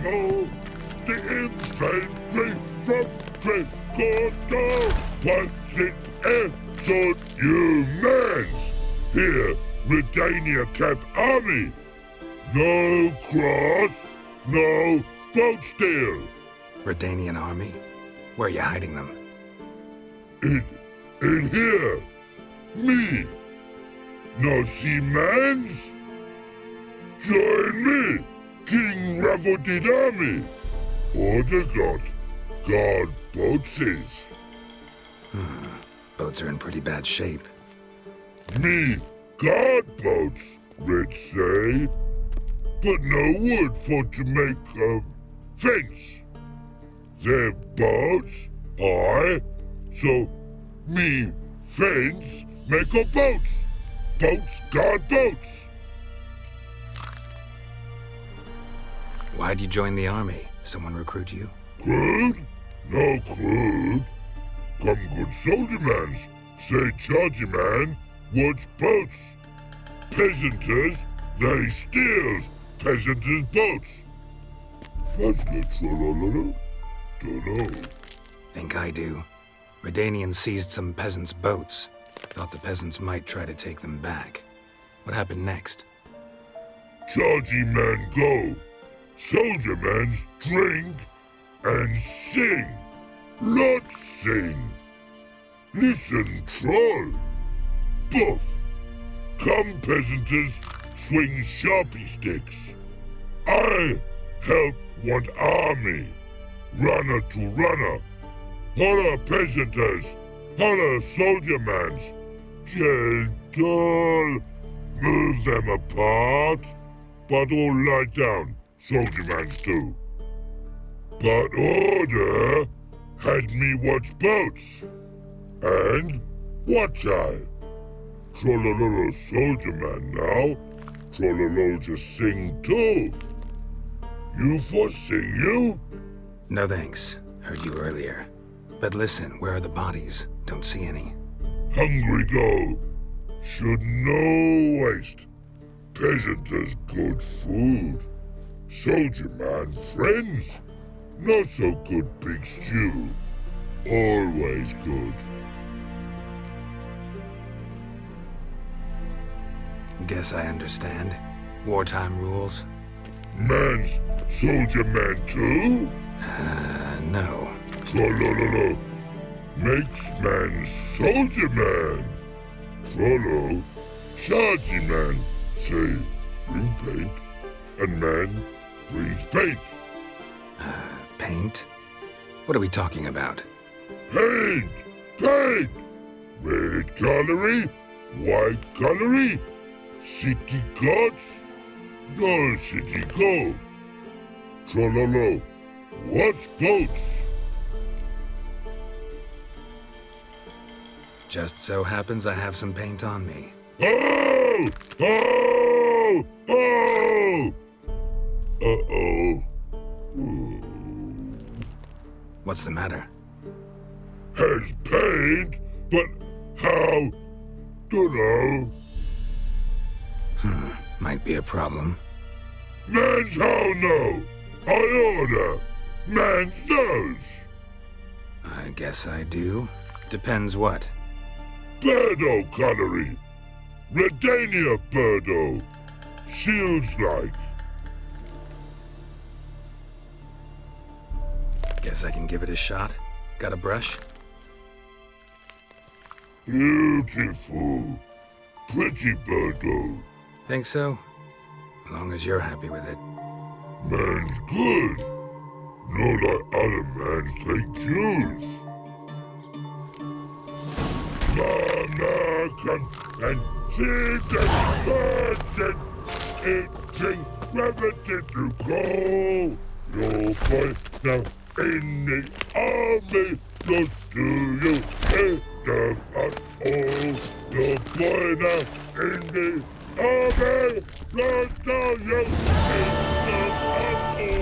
Speaker 18: No, the infantry from Trent wants it on humans. Here, Redania Camp Army. No cross, no boat steal.
Speaker 2: Redanian army? Where are you hiding them?
Speaker 18: In here. Me. No see mans? Join me, King Ravodid army. Order God boats is.
Speaker 2: Boats are in pretty bad shape.
Speaker 18: Me, God boats, Red say. but no wood for to make a fence. Their boats, aye, so me fence make a boats. Boats guard boats.
Speaker 2: Why'd you join the army? Someone recruit you?
Speaker 18: Crude? No crude. Come good soldier mans. Say chargy man, what's boats? Peasanters, they steals peasanters' boats. Puzzler trollololo? Dunno.
Speaker 2: Think I do. Redanians seized some peasants' boats. Thought the peasants might try to take them back. What happened next?
Speaker 18: Chargy man go. Soldier mans drink and sing. Lot sing. Listen, troll. Buff. Come, peasanters, swing sharpie sticks. I help want army. Runner to runner. Holla, peasanters. Holla, soldier mans. Gentle. Move them apart. But all lie down, soldier mans too. But order had me watch boats. And watch I. Trollololo soldier man now. Trollolo just sing too. You for sing you?
Speaker 2: No thanks. Heard you earlier. But listen, where are the bodies? Don't see any.
Speaker 18: Hungry go. Should no waste. Peasanters good food. Soldier man friends. Not so good big stew. Always good.
Speaker 2: Guess I understand. Wartime rules?
Speaker 18: Man's soldier man too?
Speaker 2: No.
Speaker 18: Trollololo. Makes man soldier man. Trollo. Chargy man. Say, bring paint. And man brings paint.
Speaker 2: Paint? What are we talking about?
Speaker 18: Paint! Paint! Red colory, white colory, city gods, no city go. Trollolo, what's boats?
Speaker 2: Just so happens I have some paint on me.
Speaker 18: Oh! Oh! Oh! Uh-oh.
Speaker 2: What's the matter?
Speaker 18: Has paint, but how? Dunno.
Speaker 2: Might be a problem.
Speaker 18: Man's how no. I order. Man's knows.
Speaker 2: I guess I do. Depends what.
Speaker 18: Birdo colory. Redania birdo. Shields like.
Speaker 2: Guess I can give it a shot. Got a brush?
Speaker 18: Beautiful. Pretty birdo.
Speaker 2: Think so? As long as you're happy with it.
Speaker 18: Man's good. Not like other mans they use. Mama come and see the virgin. Eating gravity to go. Your boy now in the army. Lost to you in the oh. Your boy now in the army. Lost to you in the oh.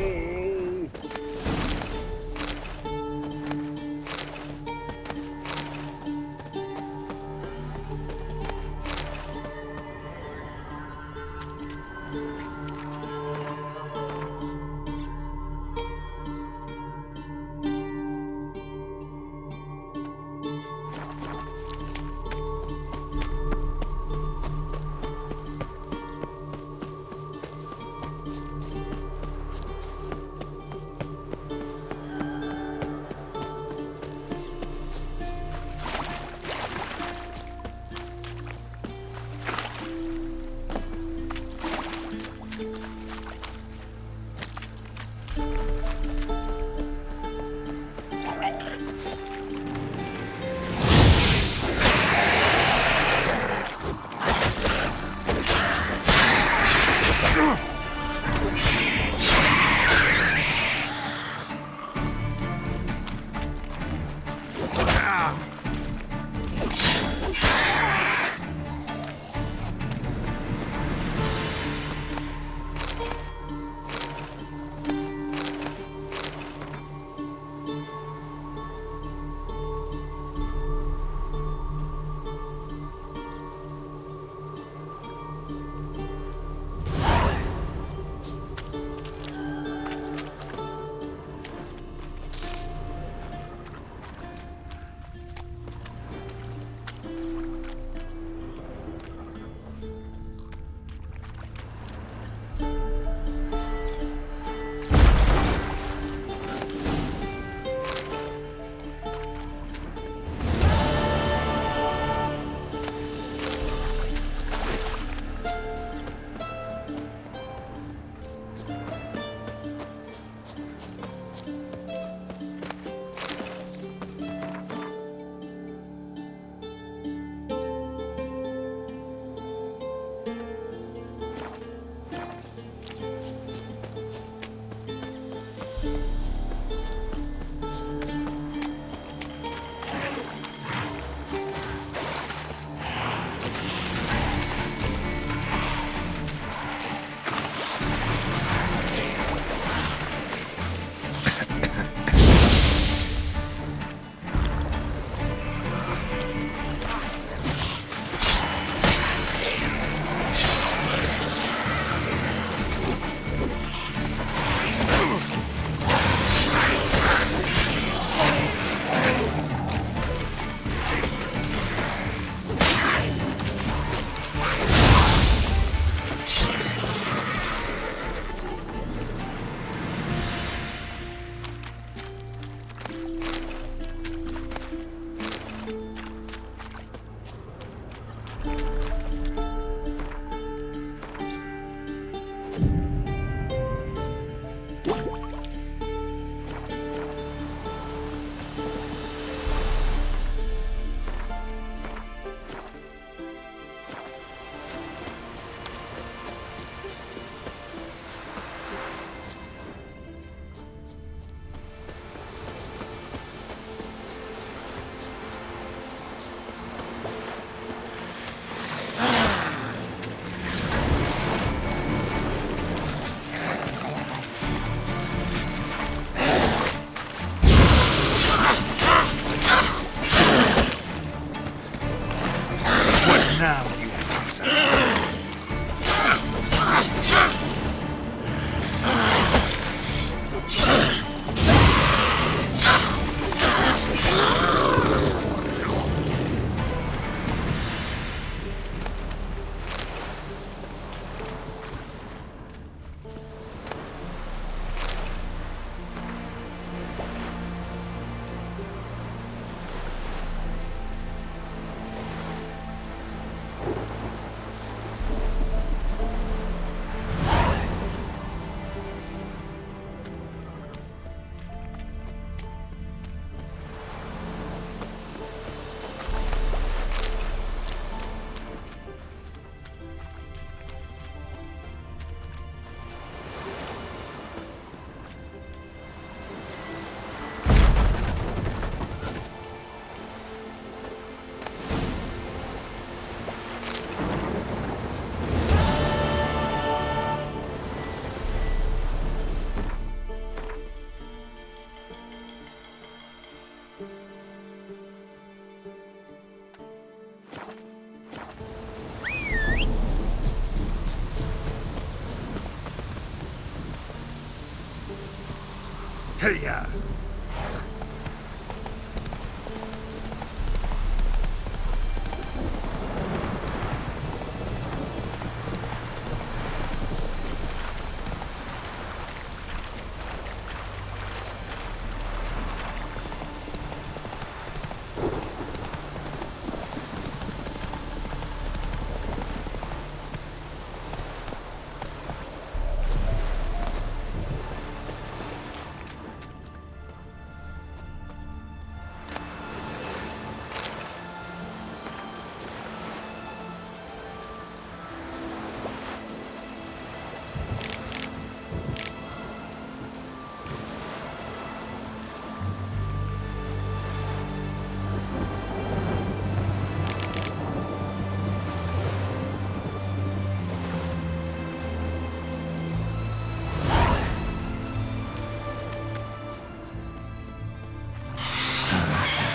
Speaker 11: Hey-ya!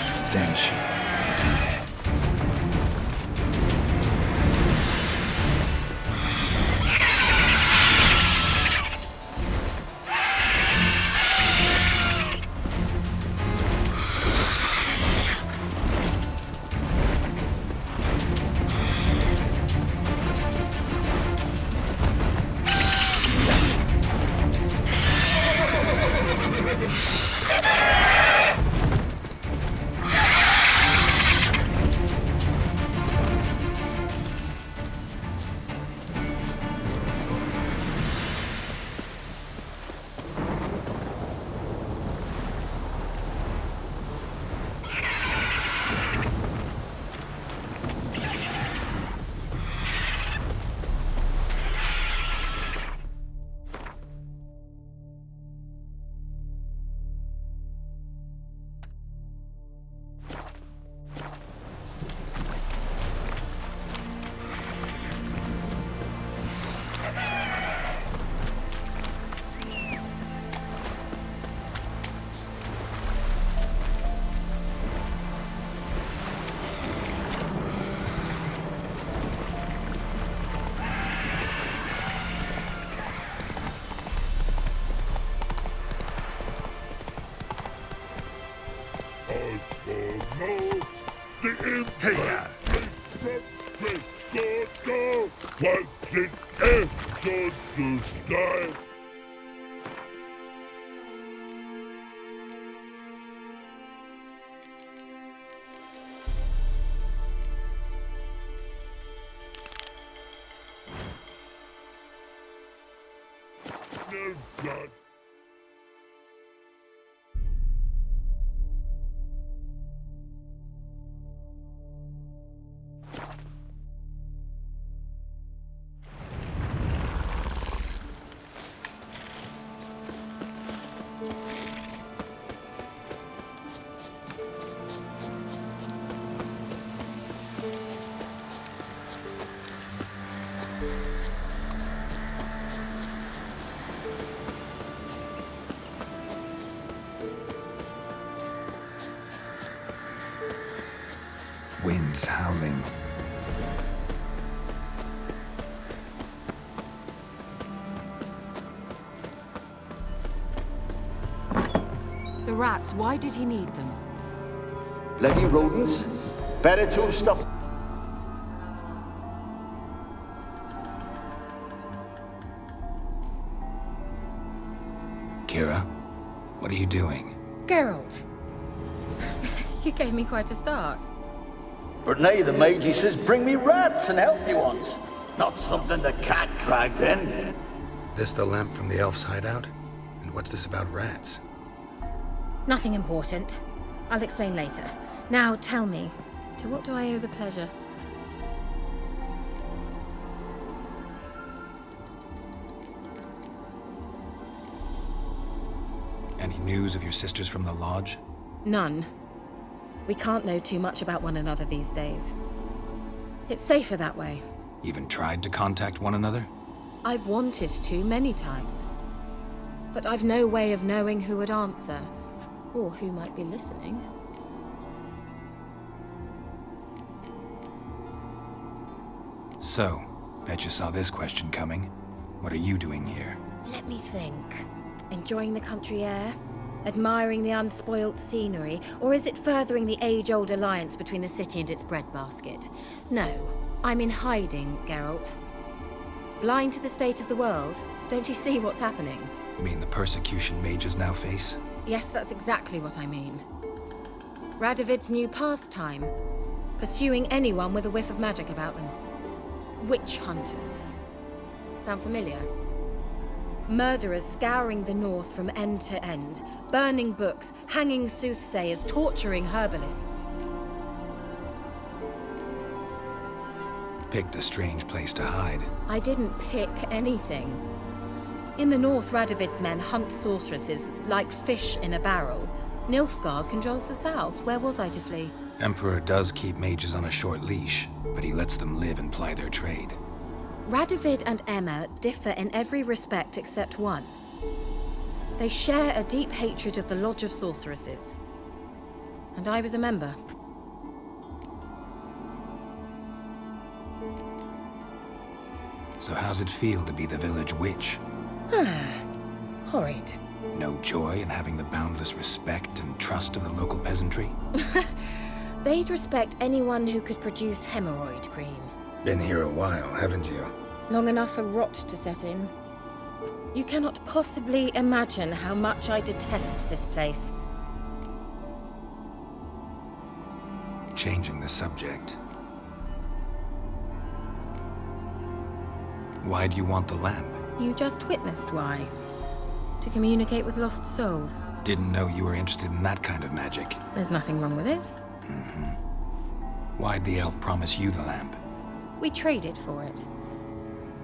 Speaker 2: Stench.
Speaker 18: Hey-ya! What's in air, swords to sky? Nilfgaard.
Speaker 2: Winds howling.
Speaker 6: The rats, why did he need them?
Speaker 20: Bloody rodents. Better to have stuffed.
Speaker 2: Kira, what are you doing?
Speaker 6: Geralt. You gave me quite a start.
Speaker 20: But now the mage says bring me rats and healthy ones. Not something the cat dragged in.
Speaker 2: This the lamp from the elf's hideout? And what's this about rats?
Speaker 6: Nothing important. I'll explain later. Now tell me, to what do I owe the pleasure?
Speaker 2: Any news of your sisters from the lodge?
Speaker 6: None. We can't know too much about one another these days. It's safer that way.
Speaker 2: Even tried to contact one another?
Speaker 6: I've wanted to many times. But I've no way of knowing who would answer, or who might be listening.
Speaker 2: So, bet you saw this question coming. What are you doing here?
Speaker 6: Let me think. Enjoying the country air? Admiring the unspoilt scenery, or is it furthering the age-old alliance between the city and its breadbasket? No, I'm in hiding, Geralt. Blind to the state of the world, don't you see what's happening?
Speaker 2: You mean the persecution mages now face?
Speaker 6: Yes, that's exactly what I mean. Radovid's new pastime. Pursuing anyone with a whiff of magic about them. Witch hunters. Sound familiar? Murderers scouring the north from end to end, burning books, hanging soothsayers, torturing herbalists.
Speaker 2: Picked a strange place to hide.
Speaker 6: I didn't pick anything. In the north, Radovid's men hunt sorceresses like fish in a barrel. Nilfgaard controls the south. Where was I to flee?
Speaker 2: Emperor does keep mages on a short leash, but he lets them live and ply their trade.
Speaker 6: Radovid and Emma differ in every respect except one. They share a deep hatred of the Lodge of Sorceresses. And I was a member.
Speaker 2: So how's it feel to be the village witch?
Speaker 6: Horrid.
Speaker 2: No joy in having the boundless respect and trust of the local peasantry?
Speaker 6: They'd respect anyone who could produce hemorrhoid cream.
Speaker 2: Been here a while, haven't you?
Speaker 6: Long enough for rot to set in. You cannot possibly imagine how much I detest this place.
Speaker 2: Changing the subject. Why do you want the lamp?
Speaker 6: You just witnessed why. To communicate with lost souls.
Speaker 2: Didn't know you were interested in that kind of magic.
Speaker 6: There's nothing wrong with it.
Speaker 2: Why'd the elf promise you the lamp?
Speaker 6: We traded for it.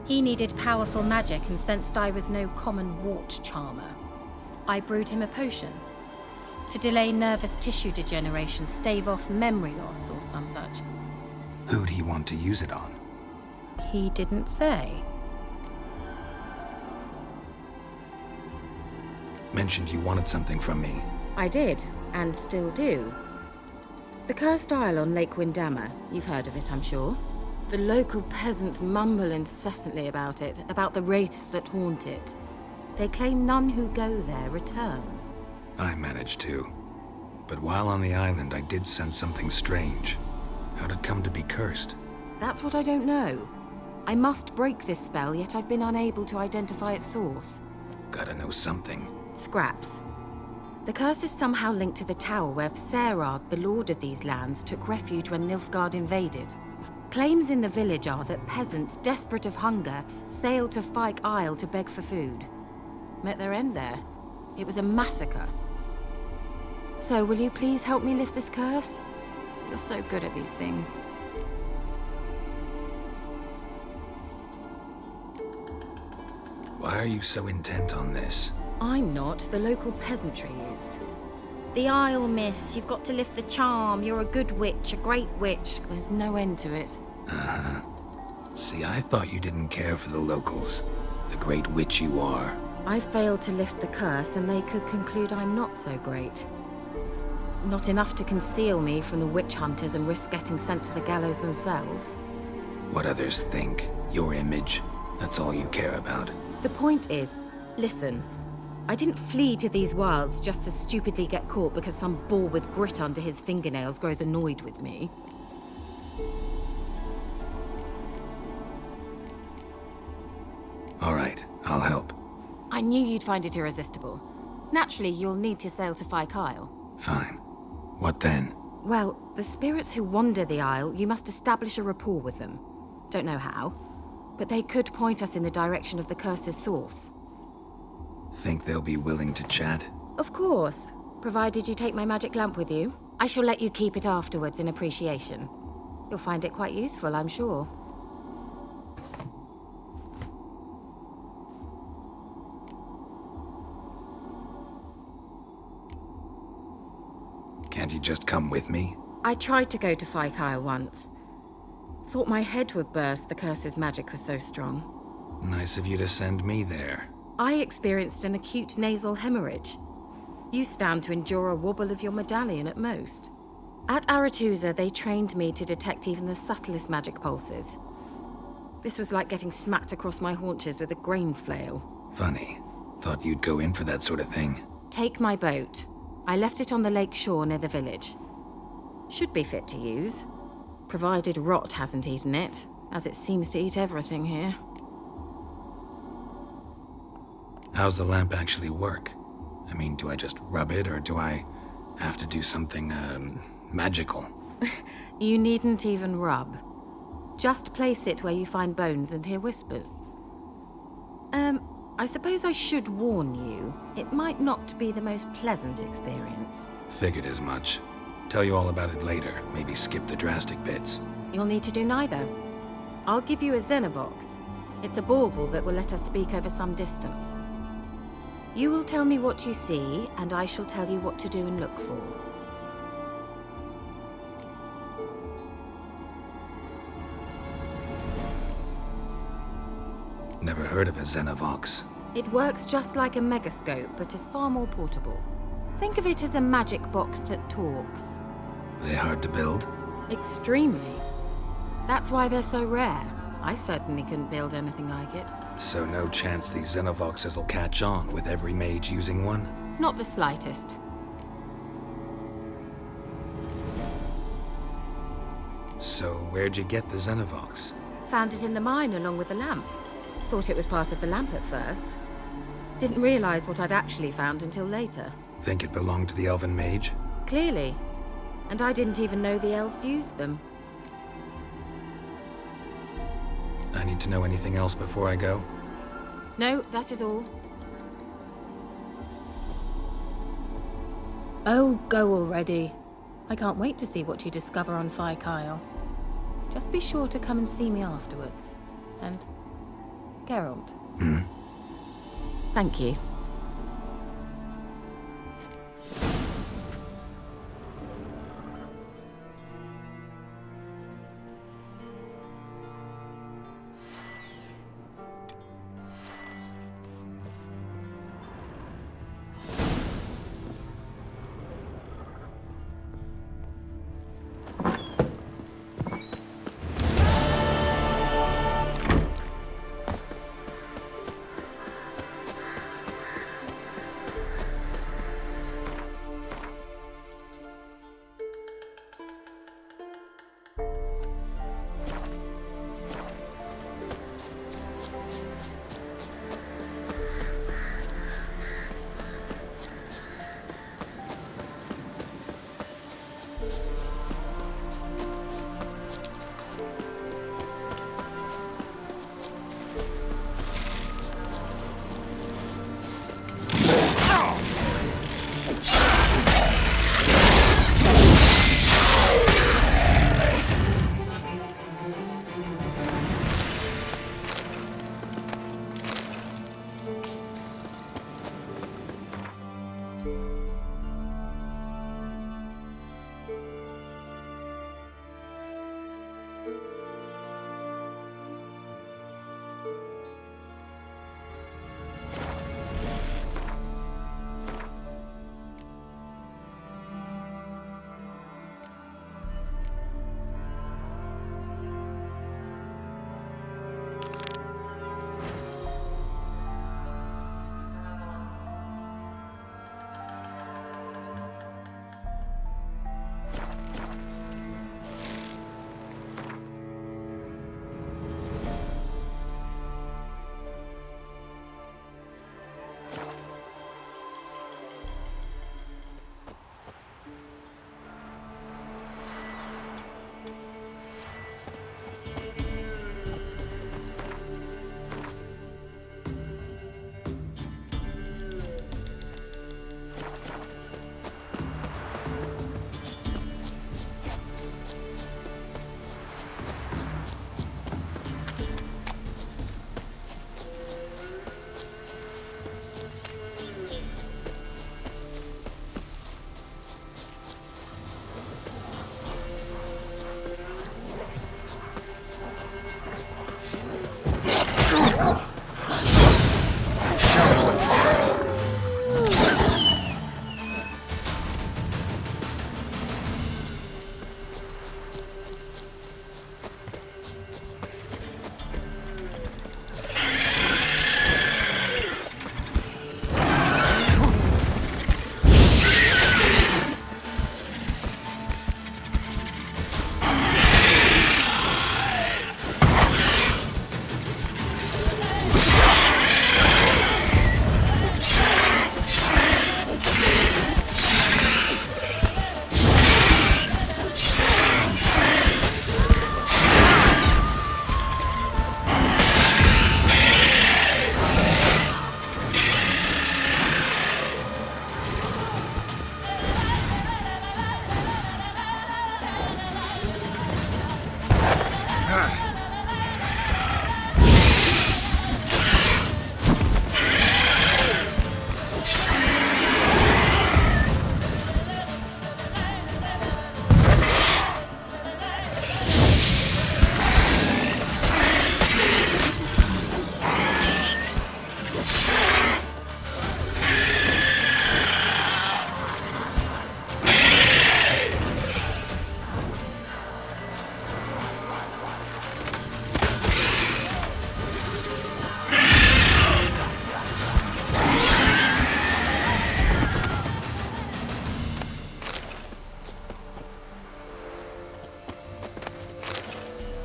Speaker 6: He needed powerful magic and sensed I was no common wart charmer. I brewed him a potion. To delay nervous tissue degeneration, stave off memory loss or some such.
Speaker 2: Who'd he want to use it on?
Speaker 6: He didn't say.
Speaker 2: Mentioned you wanted something from me.
Speaker 6: I did, and still do. The Cursed Isle on Lake Windammer. You've heard of it, I'm sure. The local peasants mumble incessantly about it, about the wraiths that haunt it. They claim none who go there return.
Speaker 2: I managed to. But while on the island, I did sense something strange. How'd it come to be cursed?
Speaker 6: That's what I don't know. I must break this spell, yet I've been unable to identify its source.
Speaker 2: Gotta know something.
Speaker 6: Scraps. The curse is somehow linked to the tower where Serard, the lord of these lands, took refuge when Nilfgaard invaded. Claims in the village are that peasants, desperate of hunger, sailed to Fyke Isle to beg for food. Met their end there. It was a massacre. So, will you please help me lift this curse? You're so good at these things.
Speaker 2: Why are you so intent on this?
Speaker 6: I'm not. The local peasantry is. The Isle, miss. You've got to lift the charm. You're a good witch, a great witch. There's no end to it.
Speaker 2: Uh-huh. See, I thought you didn't care for the locals. The great witch you are.
Speaker 6: I failed to lift the curse, and they could conclude I'm not so great. Not enough to conceal me from the witch hunters and risk getting sent to the gallows themselves.
Speaker 2: What others think, your image, that's all you care about.
Speaker 6: The point is, listen, I didn't flee to these wilds just to stupidly get caught because some boar with grit under his fingernails grows annoyed with me.
Speaker 2: All right, I'll help.
Speaker 6: I knew you'd find it irresistible. Naturally, you'll need to sail to Fyke Isle.
Speaker 2: Fine. What then?
Speaker 6: Well, the spirits who wander the Isle, you must establish a rapport with them. Don't know how, but they could point us in the direction of the curse's source.
Speaker 2: Think they'll be willing to chat?
Speaker 6: Of course, provided you take my magic lamp with you. I shall let you keep it afterwards in appreciation. You'll find it quite useful, I'm sure.
Speaker 2: Can't you just come with me?
Speaker 6: I tried to go to Fyke Isle once. Thought my head would burst, the curse's magic was so strong.
Speaker 2: Nice of you to send me there.
Speaker 6: I experienced an acute nasal hemorrhage. You stand to endure a wobble of your medallion at most. At Aretusa, they trained me to detect even the subtlest magic pulses. This was like getting smacked across my haunches with a grain flail.
Speaker 2: Funny. Thought you'd go in for that sort of thing.
Speaker 6: Take my boat. I left it on the lake shore near the village. Should be fit to use, provided rot hasn't eaten it, as it seems to eat everything here.
Speaker 2: How's the lamp actually work? I mean, do I just rub it, or do I have to do something, magical?
Speaker 6: You needn't even rub. Just place it where you find bones and hear whispers. I suppose I should warn you, it might not be the most pleasant experience.
Speaker 2: Figured as much. Tell you all about it later, maybe skip the drastic bits.
Speaker 6: You'll need to do neither. I'll give you a Xenovox. It's a bauble that will let us speak over some distance. You will tell me what you see, and I shall tell you what to do and look for.
Speaker 2: Never heard of a Xenovox.
Speaker 6: It works just like a megascope, but is far more portable. Think of it as a magic box that talks.
Speaker 2: They hard to build?
Speaker 6: Extremely. That's why they're so rare. I certainly couldn't build anything like it.
Speaker 2: So no chance these Xenovoxes will catch on with every mage using one?
Speaker 6: Not the slightest.
Speaker 2: So where'd you get the Xenovox?
Speaker 6: Found it in the mine along with the lamp. Thought it was part of the lamp at first. Didn't realize what I'd actually found until later.
Speaker 2: Think it belonged to the elven mage?
Speaker 6: Clearly. And I didn't even know the elves used them.
Speaker 2: I need to know anything else before I go?
Speaker 6: No, that is all. Oh, go already. I can't wait to see what you discover on Phi Kyle. Just be sure to come and see me afterwards. And Geralt. Thank you.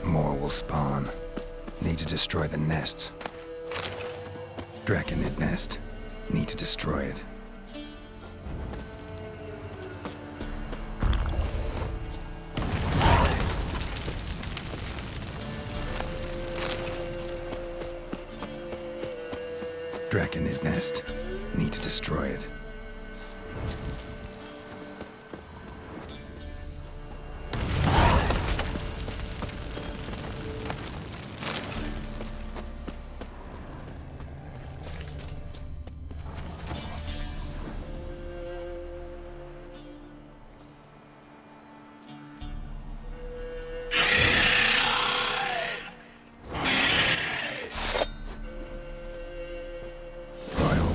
Speaker 2: More will spawn. Need to destroy the nests. Draconid nest. Need to destroy it. Draconid nest. Need to destroy it.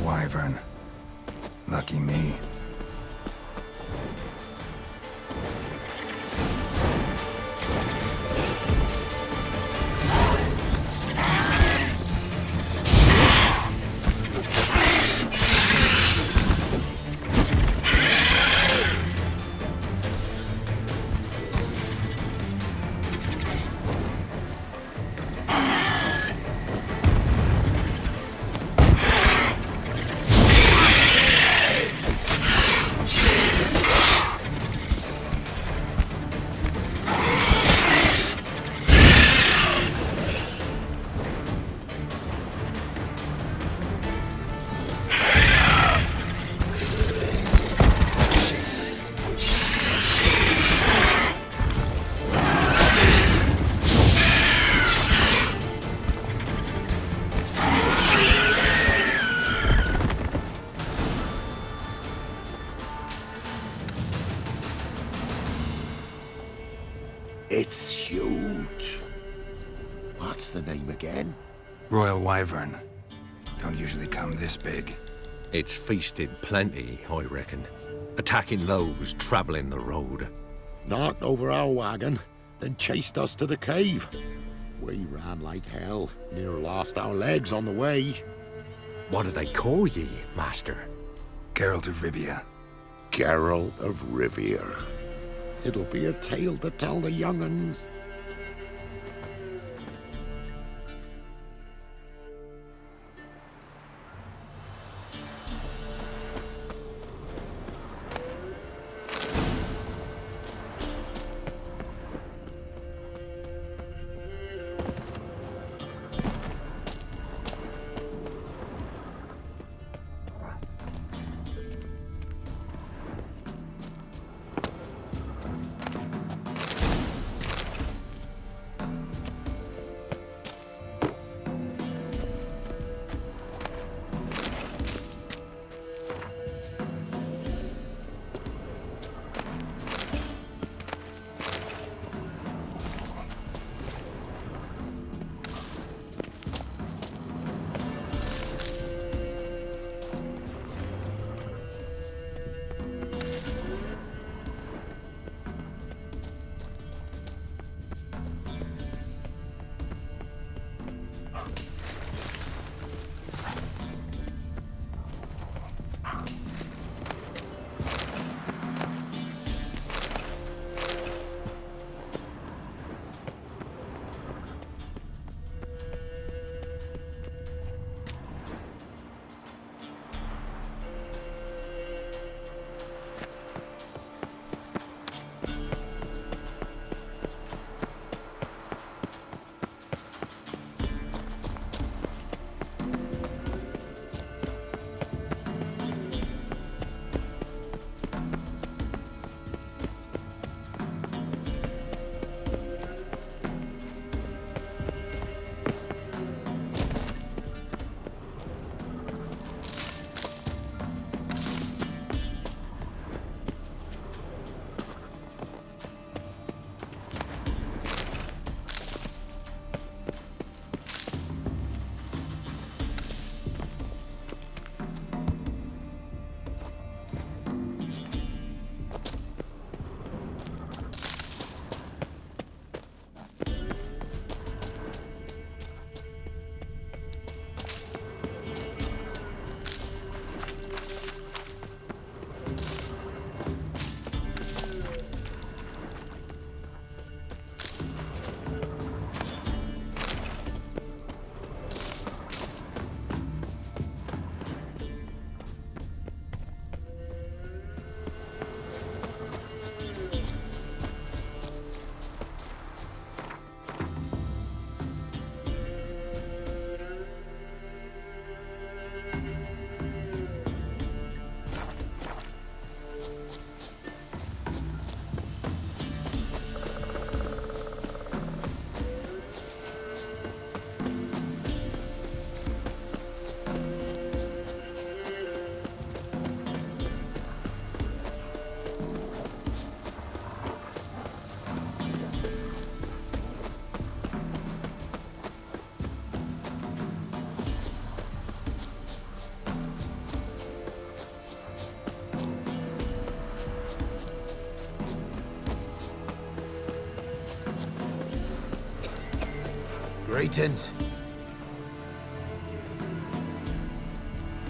Speaker 2: Wyvern. Lucky me.
Speaker 8: It's huge. What's the name again?
Speaker 2: Royal Wyvern. Don't usually come this big.
Speaker 9: It's feasted plenty, I reckon. Attacking those traveling the road.
Speaker 8: Knocked over our wagon, then chased us to the cave. We ran like hell, near lost our legs on the way.
Speaker 9: What do they call ye, Master?
Speaker 2: Geralt of Rivia.
Speaker 8: Geralt of Rivia. It'll be a tale to tell the young'uns.
Speaker 12: Greetings.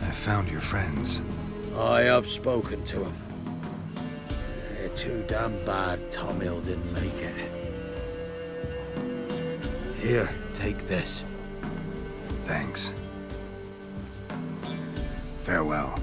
Speaker 2: I found your friends.
Speaker 5: I have spoken to them. They're too damn bad Tom Hill didn't make it.
Speaker 12: Here, take this.
Speaker 2: Thanks. Farewell.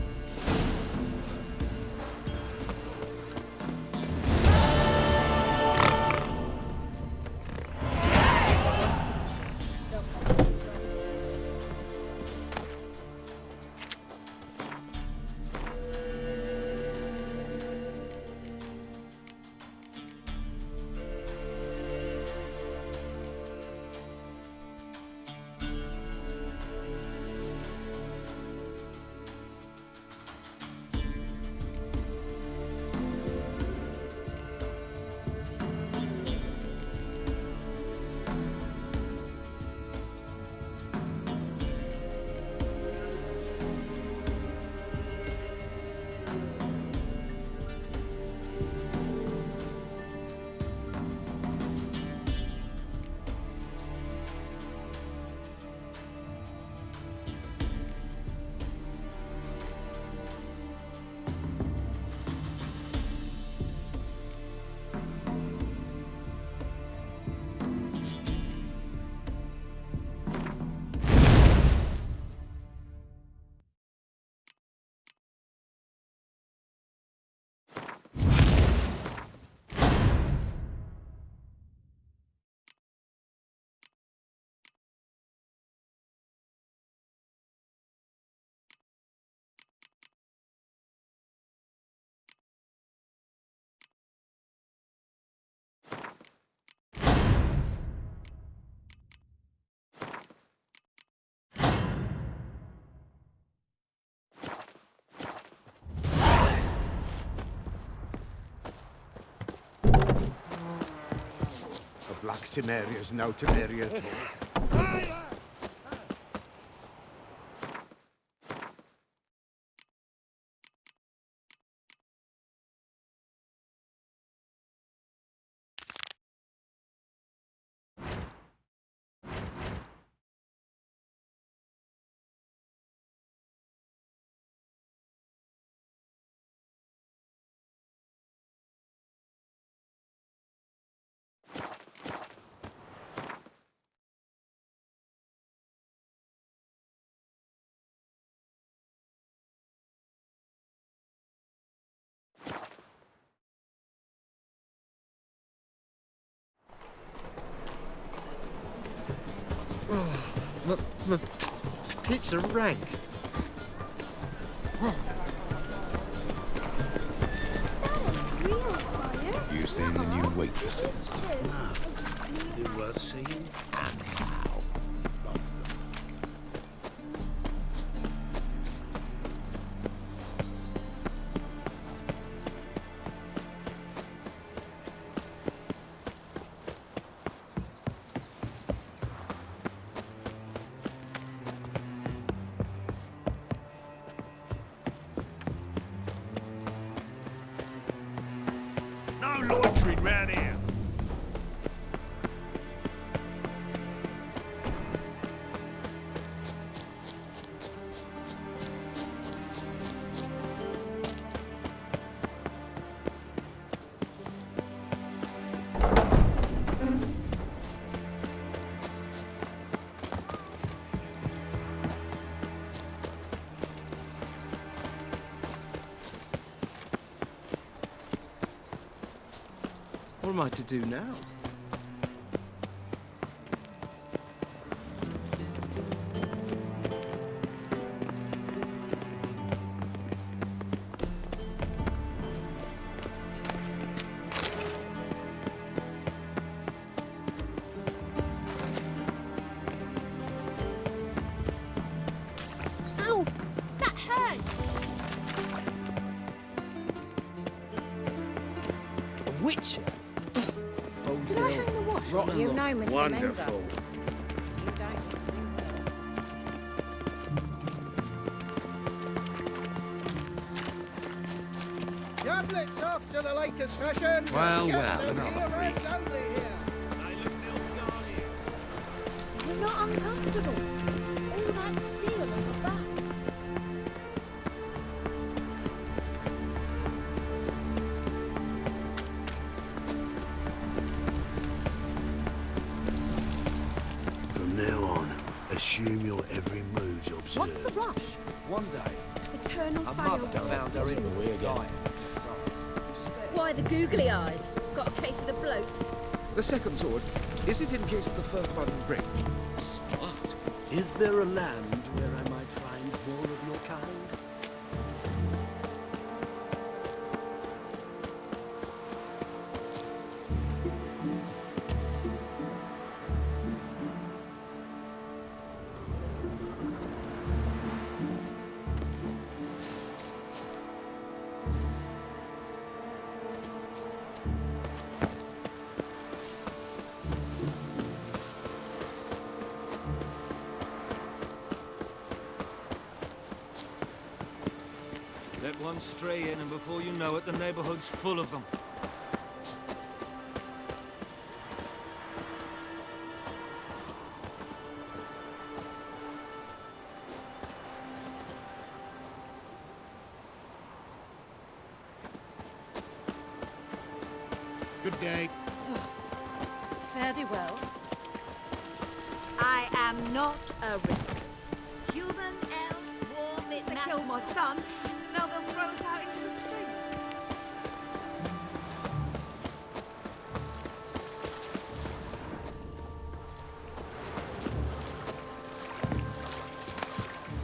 Speaker 15: Black Temeria's no Temeria at all.
Speaker 12: My pizza rank.
Speaker 1: You seen the new waitresses?
Speaker 5: No. You worth seeing?
Speaker 1: And how? Boxer.
Speaker 9: No loitering round here.
Speaker 17: What am I to do now?
Speaker 19: Ow! That hurts!
Speaker 4: A witcher?
Speaker 6: Can I hang the wash? You know, Mr.
Speaker 5: Wonderful.
Speaker 6: Menza. You don't assume
Speaker 10: Goblets after the latest fashion.
Speaker 8: Well,
Speaker 10: Get
Speaker 8: well,
Speaker 10: them
Speaker 8: another
Speaker 10: here
Speaker 8: freak.
Speaker 10: and only here.
Speaker 3: not uncomfortable. All that steel on the back.
Speaker 13: From now on, assume your every move's observed.
Speaker 22: What's the rush?
Speaker 17: One day,
Speaker 22: Eternal
Speaker 17: a
Speaker 22: failure.
Speaker 17: mother found her in the way again.
Speaker 23: Why the googly eyes? Got a case of the bloat?
Speaker 9: The second sword, is it in case the first one breaks?
Speaker 13: Smart. Is there a land where I might find more of your kind?
Speaker 24: Let one stray in, and before you know it, the neighborhood's full of them.
Speaker 8: Good day.
Speaker 22: Fare thee well.
Speaker 25: I am not a racist. Human, elf, war, it matters. They killed my son. Now they'll throw us out into the street.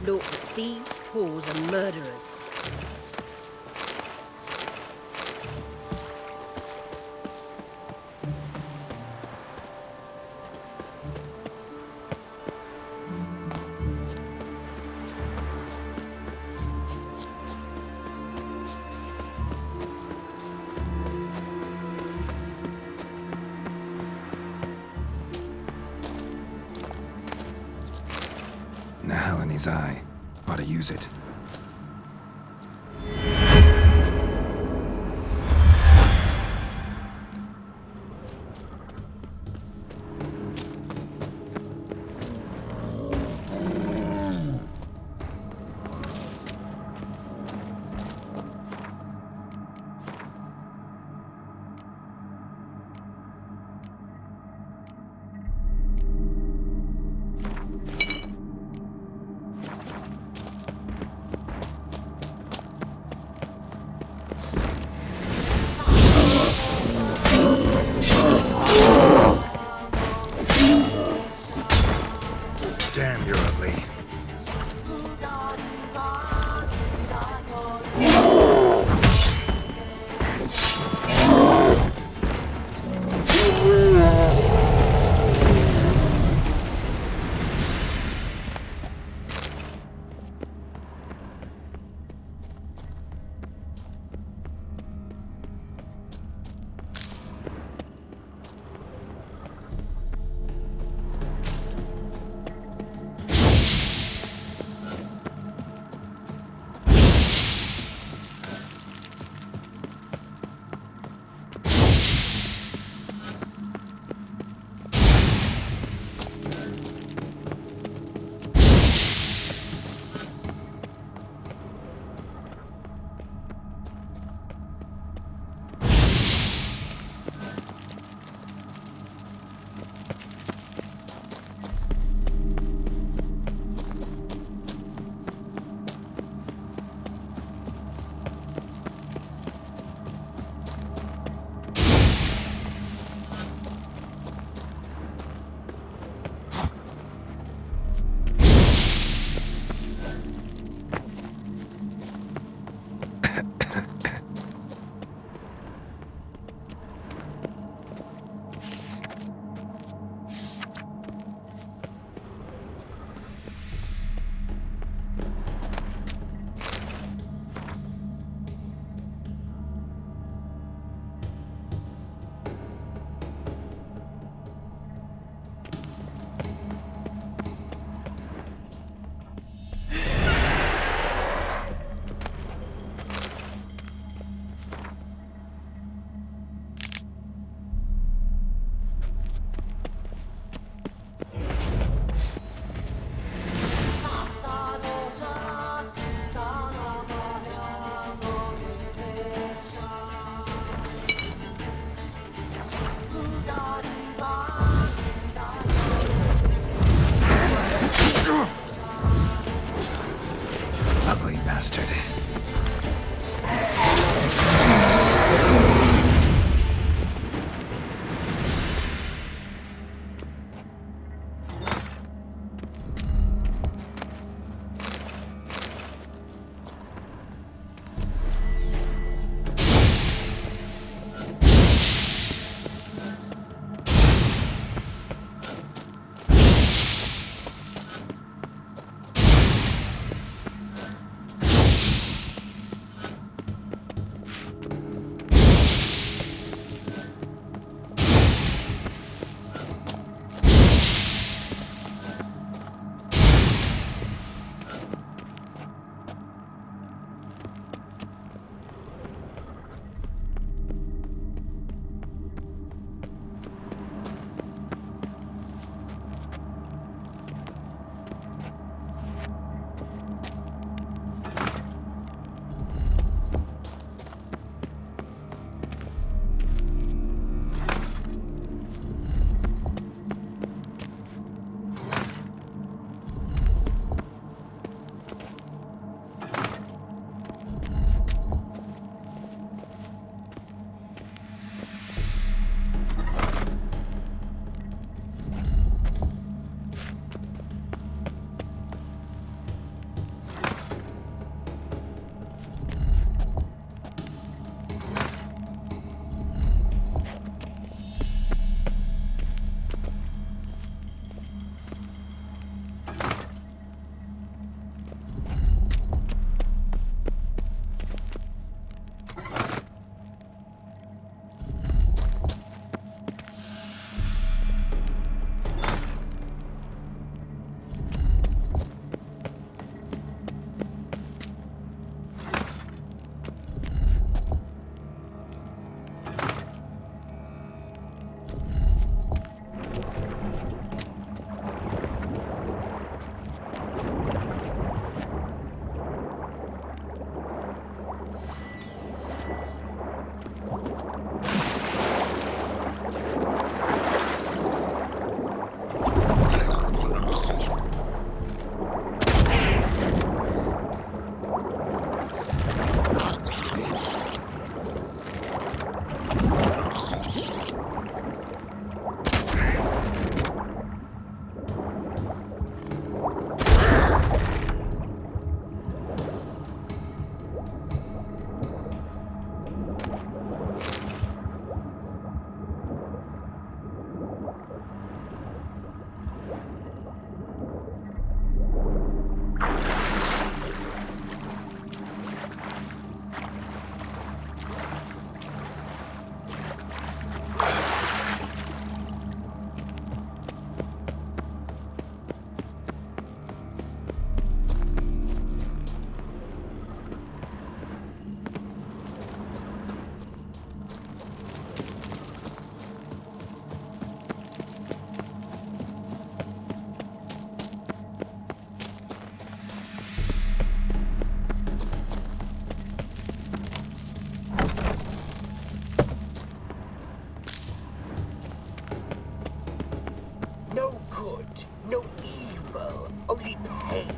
Speaker 23: Look, thieves, whores, and murderers.
Speaker 2: Nahal in his eye. Ought to use it. bastard.
Speaker 7: No good, no evil, only pain.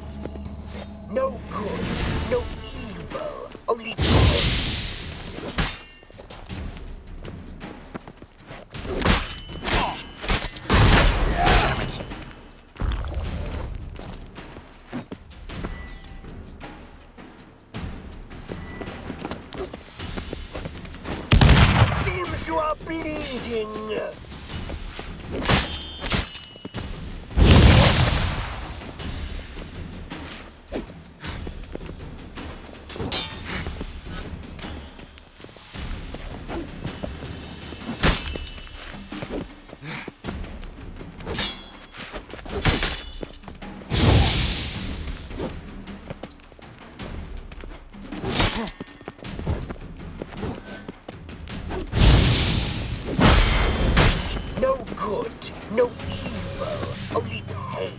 Speaker 7: No good, no evil, only pain.
Speaker 2: Damn it.
Speaker 7: Seems you are bleeding. No good, no evil, only pain.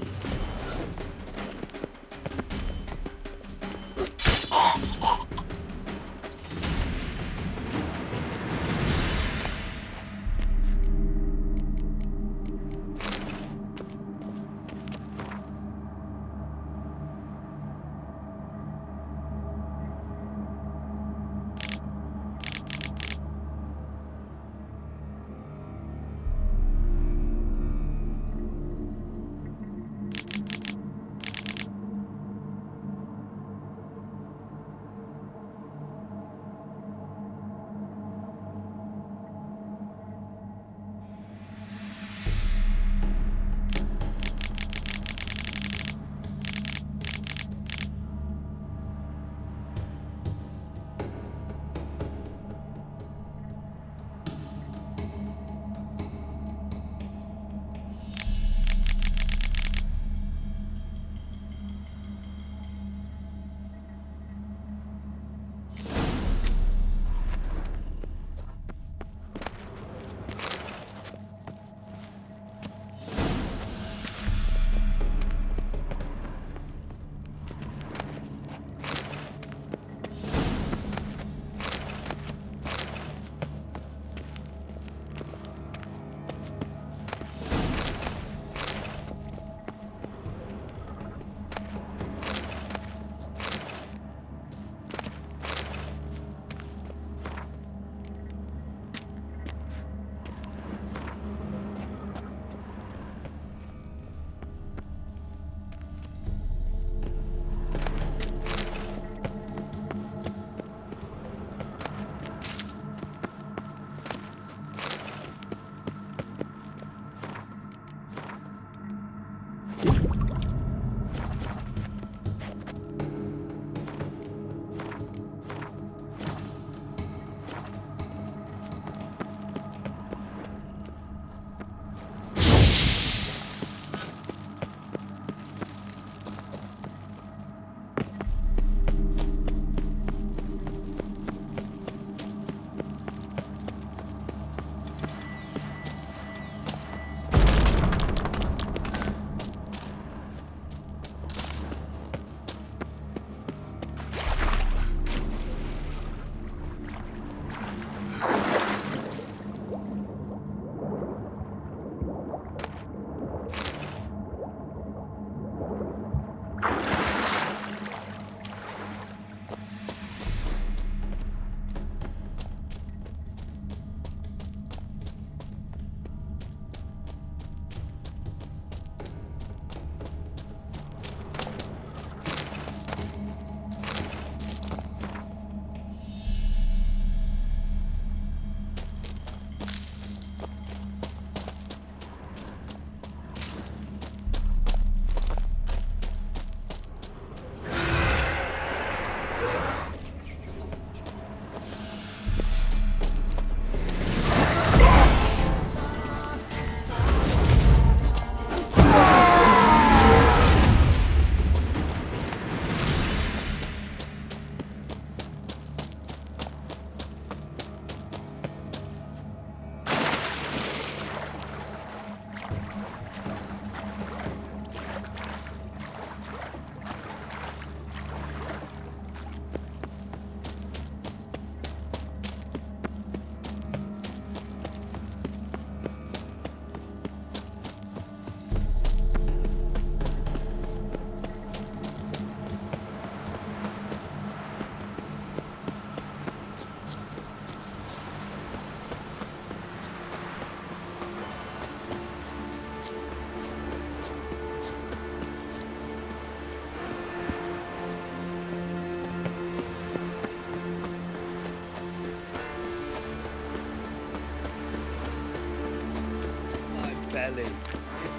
Speaker 24: belly.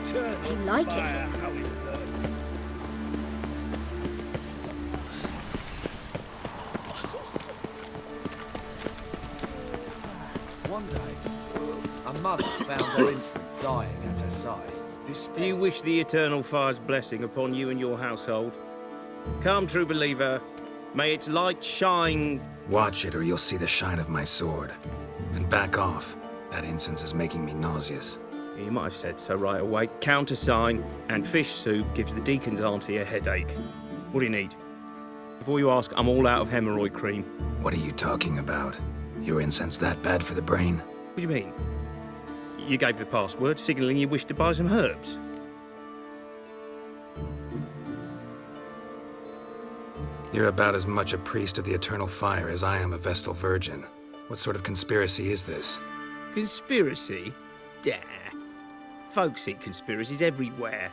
Speaker 24: Eternal
Speaker 3: Do you like it?
Speaker 24: fire, how it hurts.
Speaker 17: One day, a mother found her infant dying at her side.
Speaker 11: Do you wish the eternal fire's blessing upon you and your household? Come, true believer. May its light shine.
Speaker 2: Watch it or you'll see the shine of my sword. And back off. That incense is making me nauseous.
Speaker 11: You might have said so right away. Countersign and fish soup gives the deacon's auntie a headache. What do you need? Before you ask, I'm all out of hemorrhoid cream.
Speaker 2: What are you talking about? Your incense that bad for the brain?
Speaker 11: What do you mean? You gave the password, signalling you wished to buy some herbs.
Speaker 2: You're about as much a priest of the eternal fire as I am a Vestal virgin. What sort of conspiracy is this?
Speaker 11: Conspiracy? Dah. Folks see conspiracies everywhere.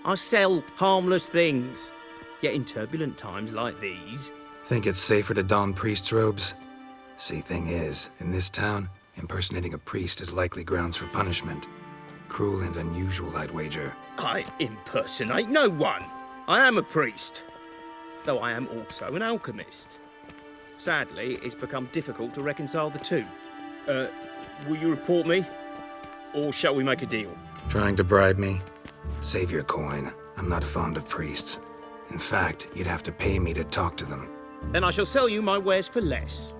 Speaker 11: I sell harmless things. Yet in turbulent times like these...
Speaker 2: Think it's safer to don priest's robes? See, thing is, in this town, impersonating a priest is likely grounds for punishment. Cruel and unusual, I'd wager.
Speaker 11: I impersonate no one. I am a priest. Though I am also an alchemist. Sadly, it's become difficult to reconcile the two. Will you report me? Or shall we make a deal?
Speaker 2: Trying to bribe me? Save your coin. I'm not fond of priests. In fact, you'd have to pay me to talk to them.
Speaker 11: Then I shall sell you my wares for less.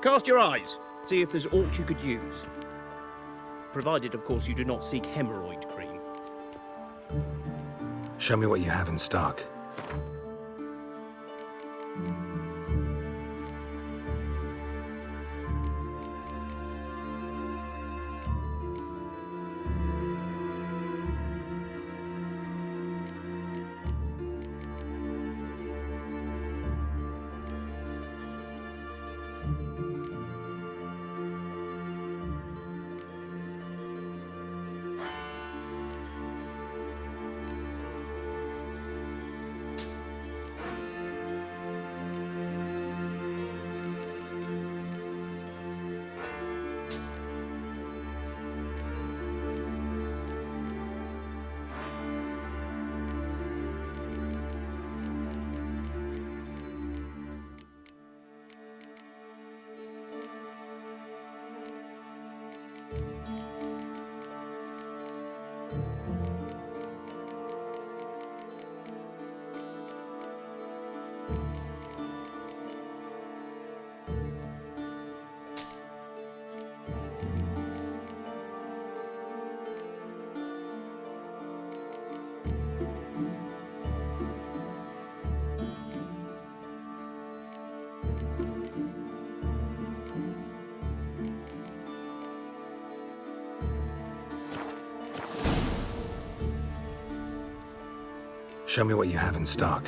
Speaker 11: Cast your eyes. See if there's aught you could use. Provided, of course, you do not seek hemorrhoid cream.
Speaker 2: Show me what you have in stock. Show me what you have in stock.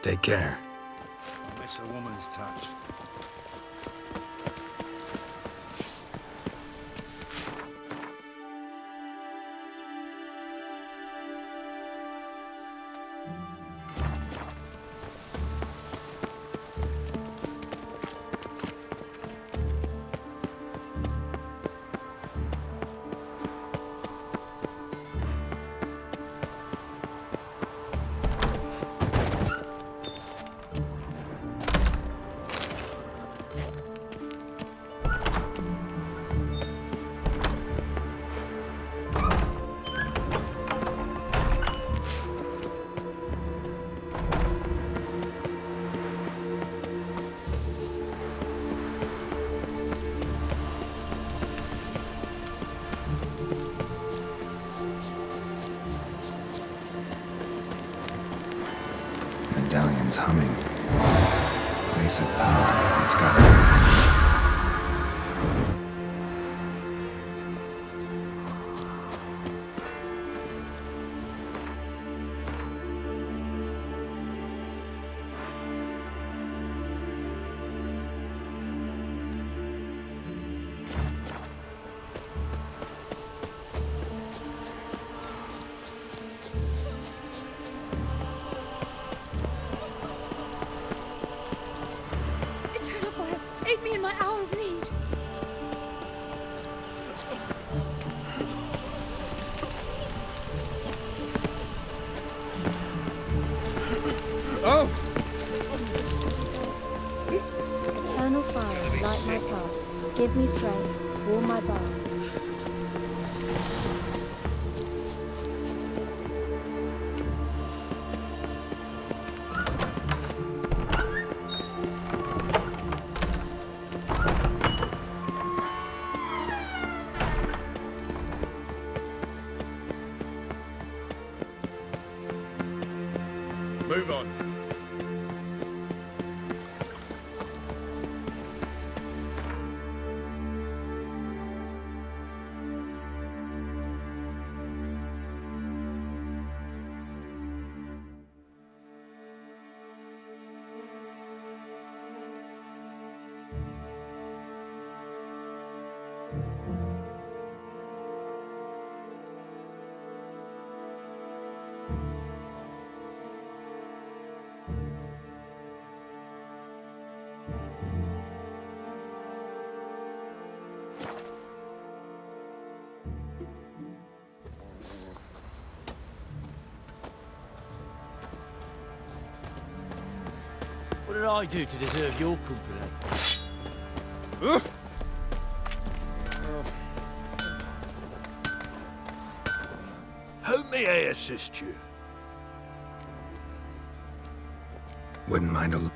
Speaker 2: Take care.
Speaker 24: Miss a woman's touch. Medallion's humming. Place of power. It's gotta be.
Speaker 19: Give me strength, warm my bath.
Speaker 11: Move on.
Speaker 17: What did I do to deserve your company?
Speaker 13: How may I assist you?
Speaker 2: Wouldn't mind a...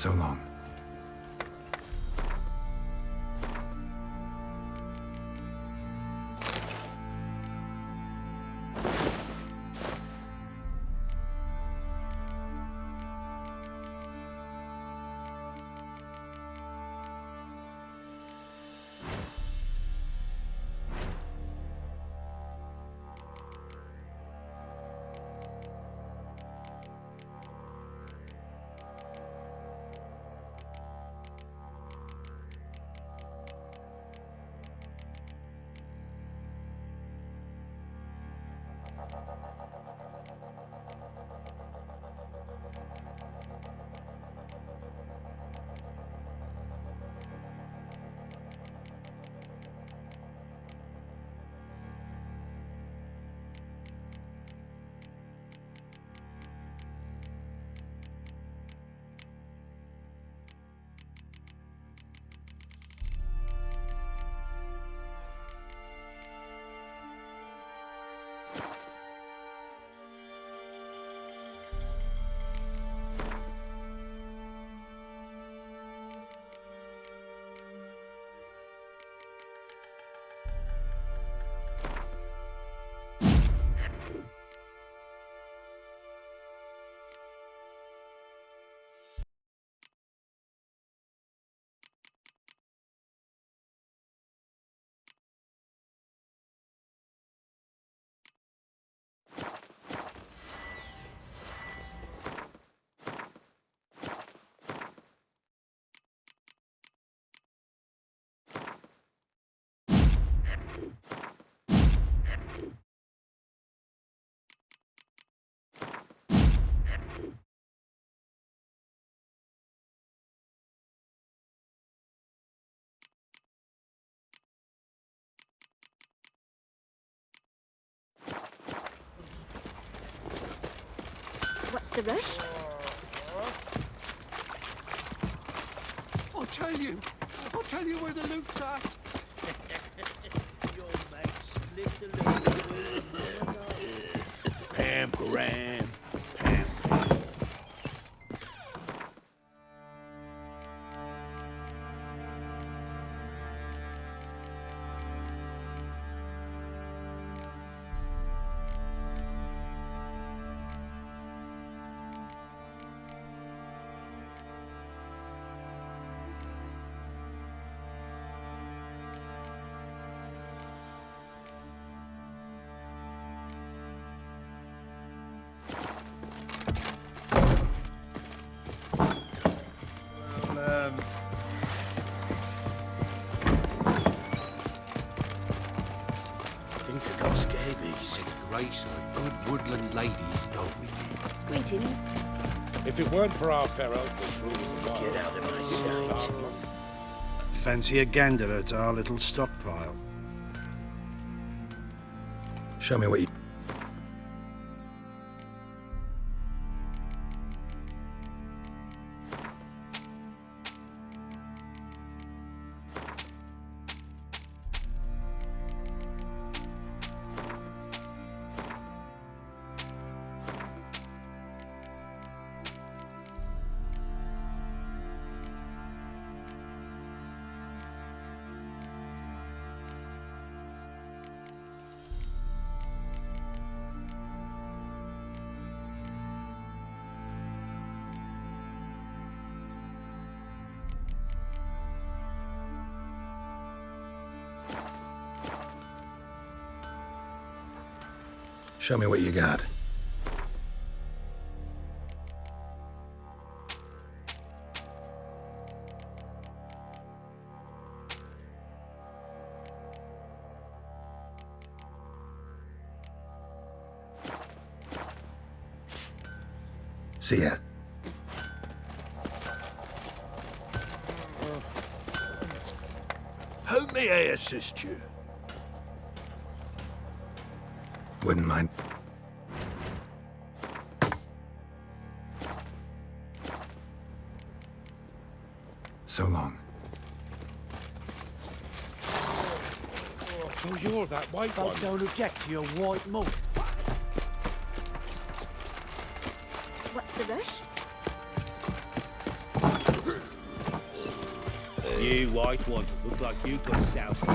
Speaker 2: So long.
Speaker 3: What's the rush?
Speaker 9: I'll tell you where the loot's at.
Speaker 5: Your mate split the loot.
Speaker 8: Pam-param.
Speaker 14: Race of good woodland ladies go with me.
Speaker 3: Greetings.
Speaker 8: If it weren't for our feral, this room is
Speaker 5: Get out of my sight.
Speaker 13: Fancy a gander at our little stockpile.
Speaker 2: Show me what you... Show me what you got. See ya.
Speaker 13: How may I assist you?
Speaker 2: Wouldn't mind. So long.
Speaker 8: So you're that white
Speaker 17: Folk
Speaker 8: one?
Speaker 17: don't object to your white mug.
Speaker 3: What's the rush?
Speaker 5: You white one, look like you got soused.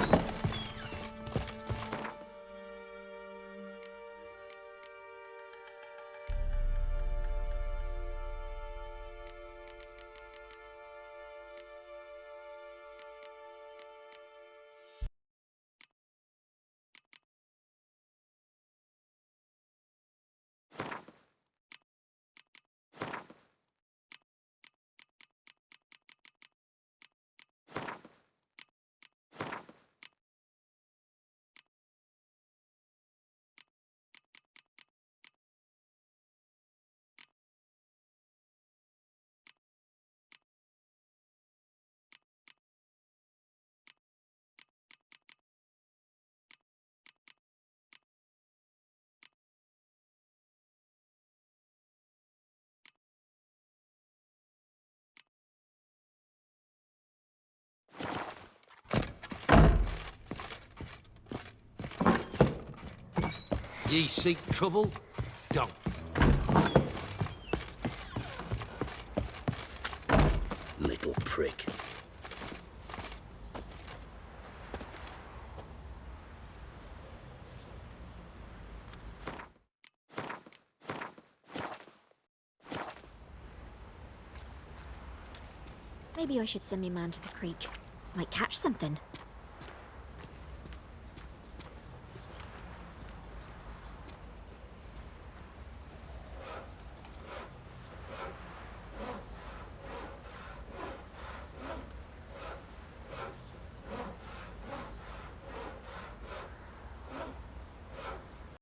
Speaker 14: Ye seek trouble? Don't.
Speaker 5: Little prick.
Speaker 15: Maybe I should send me man to the creek. Might catch something.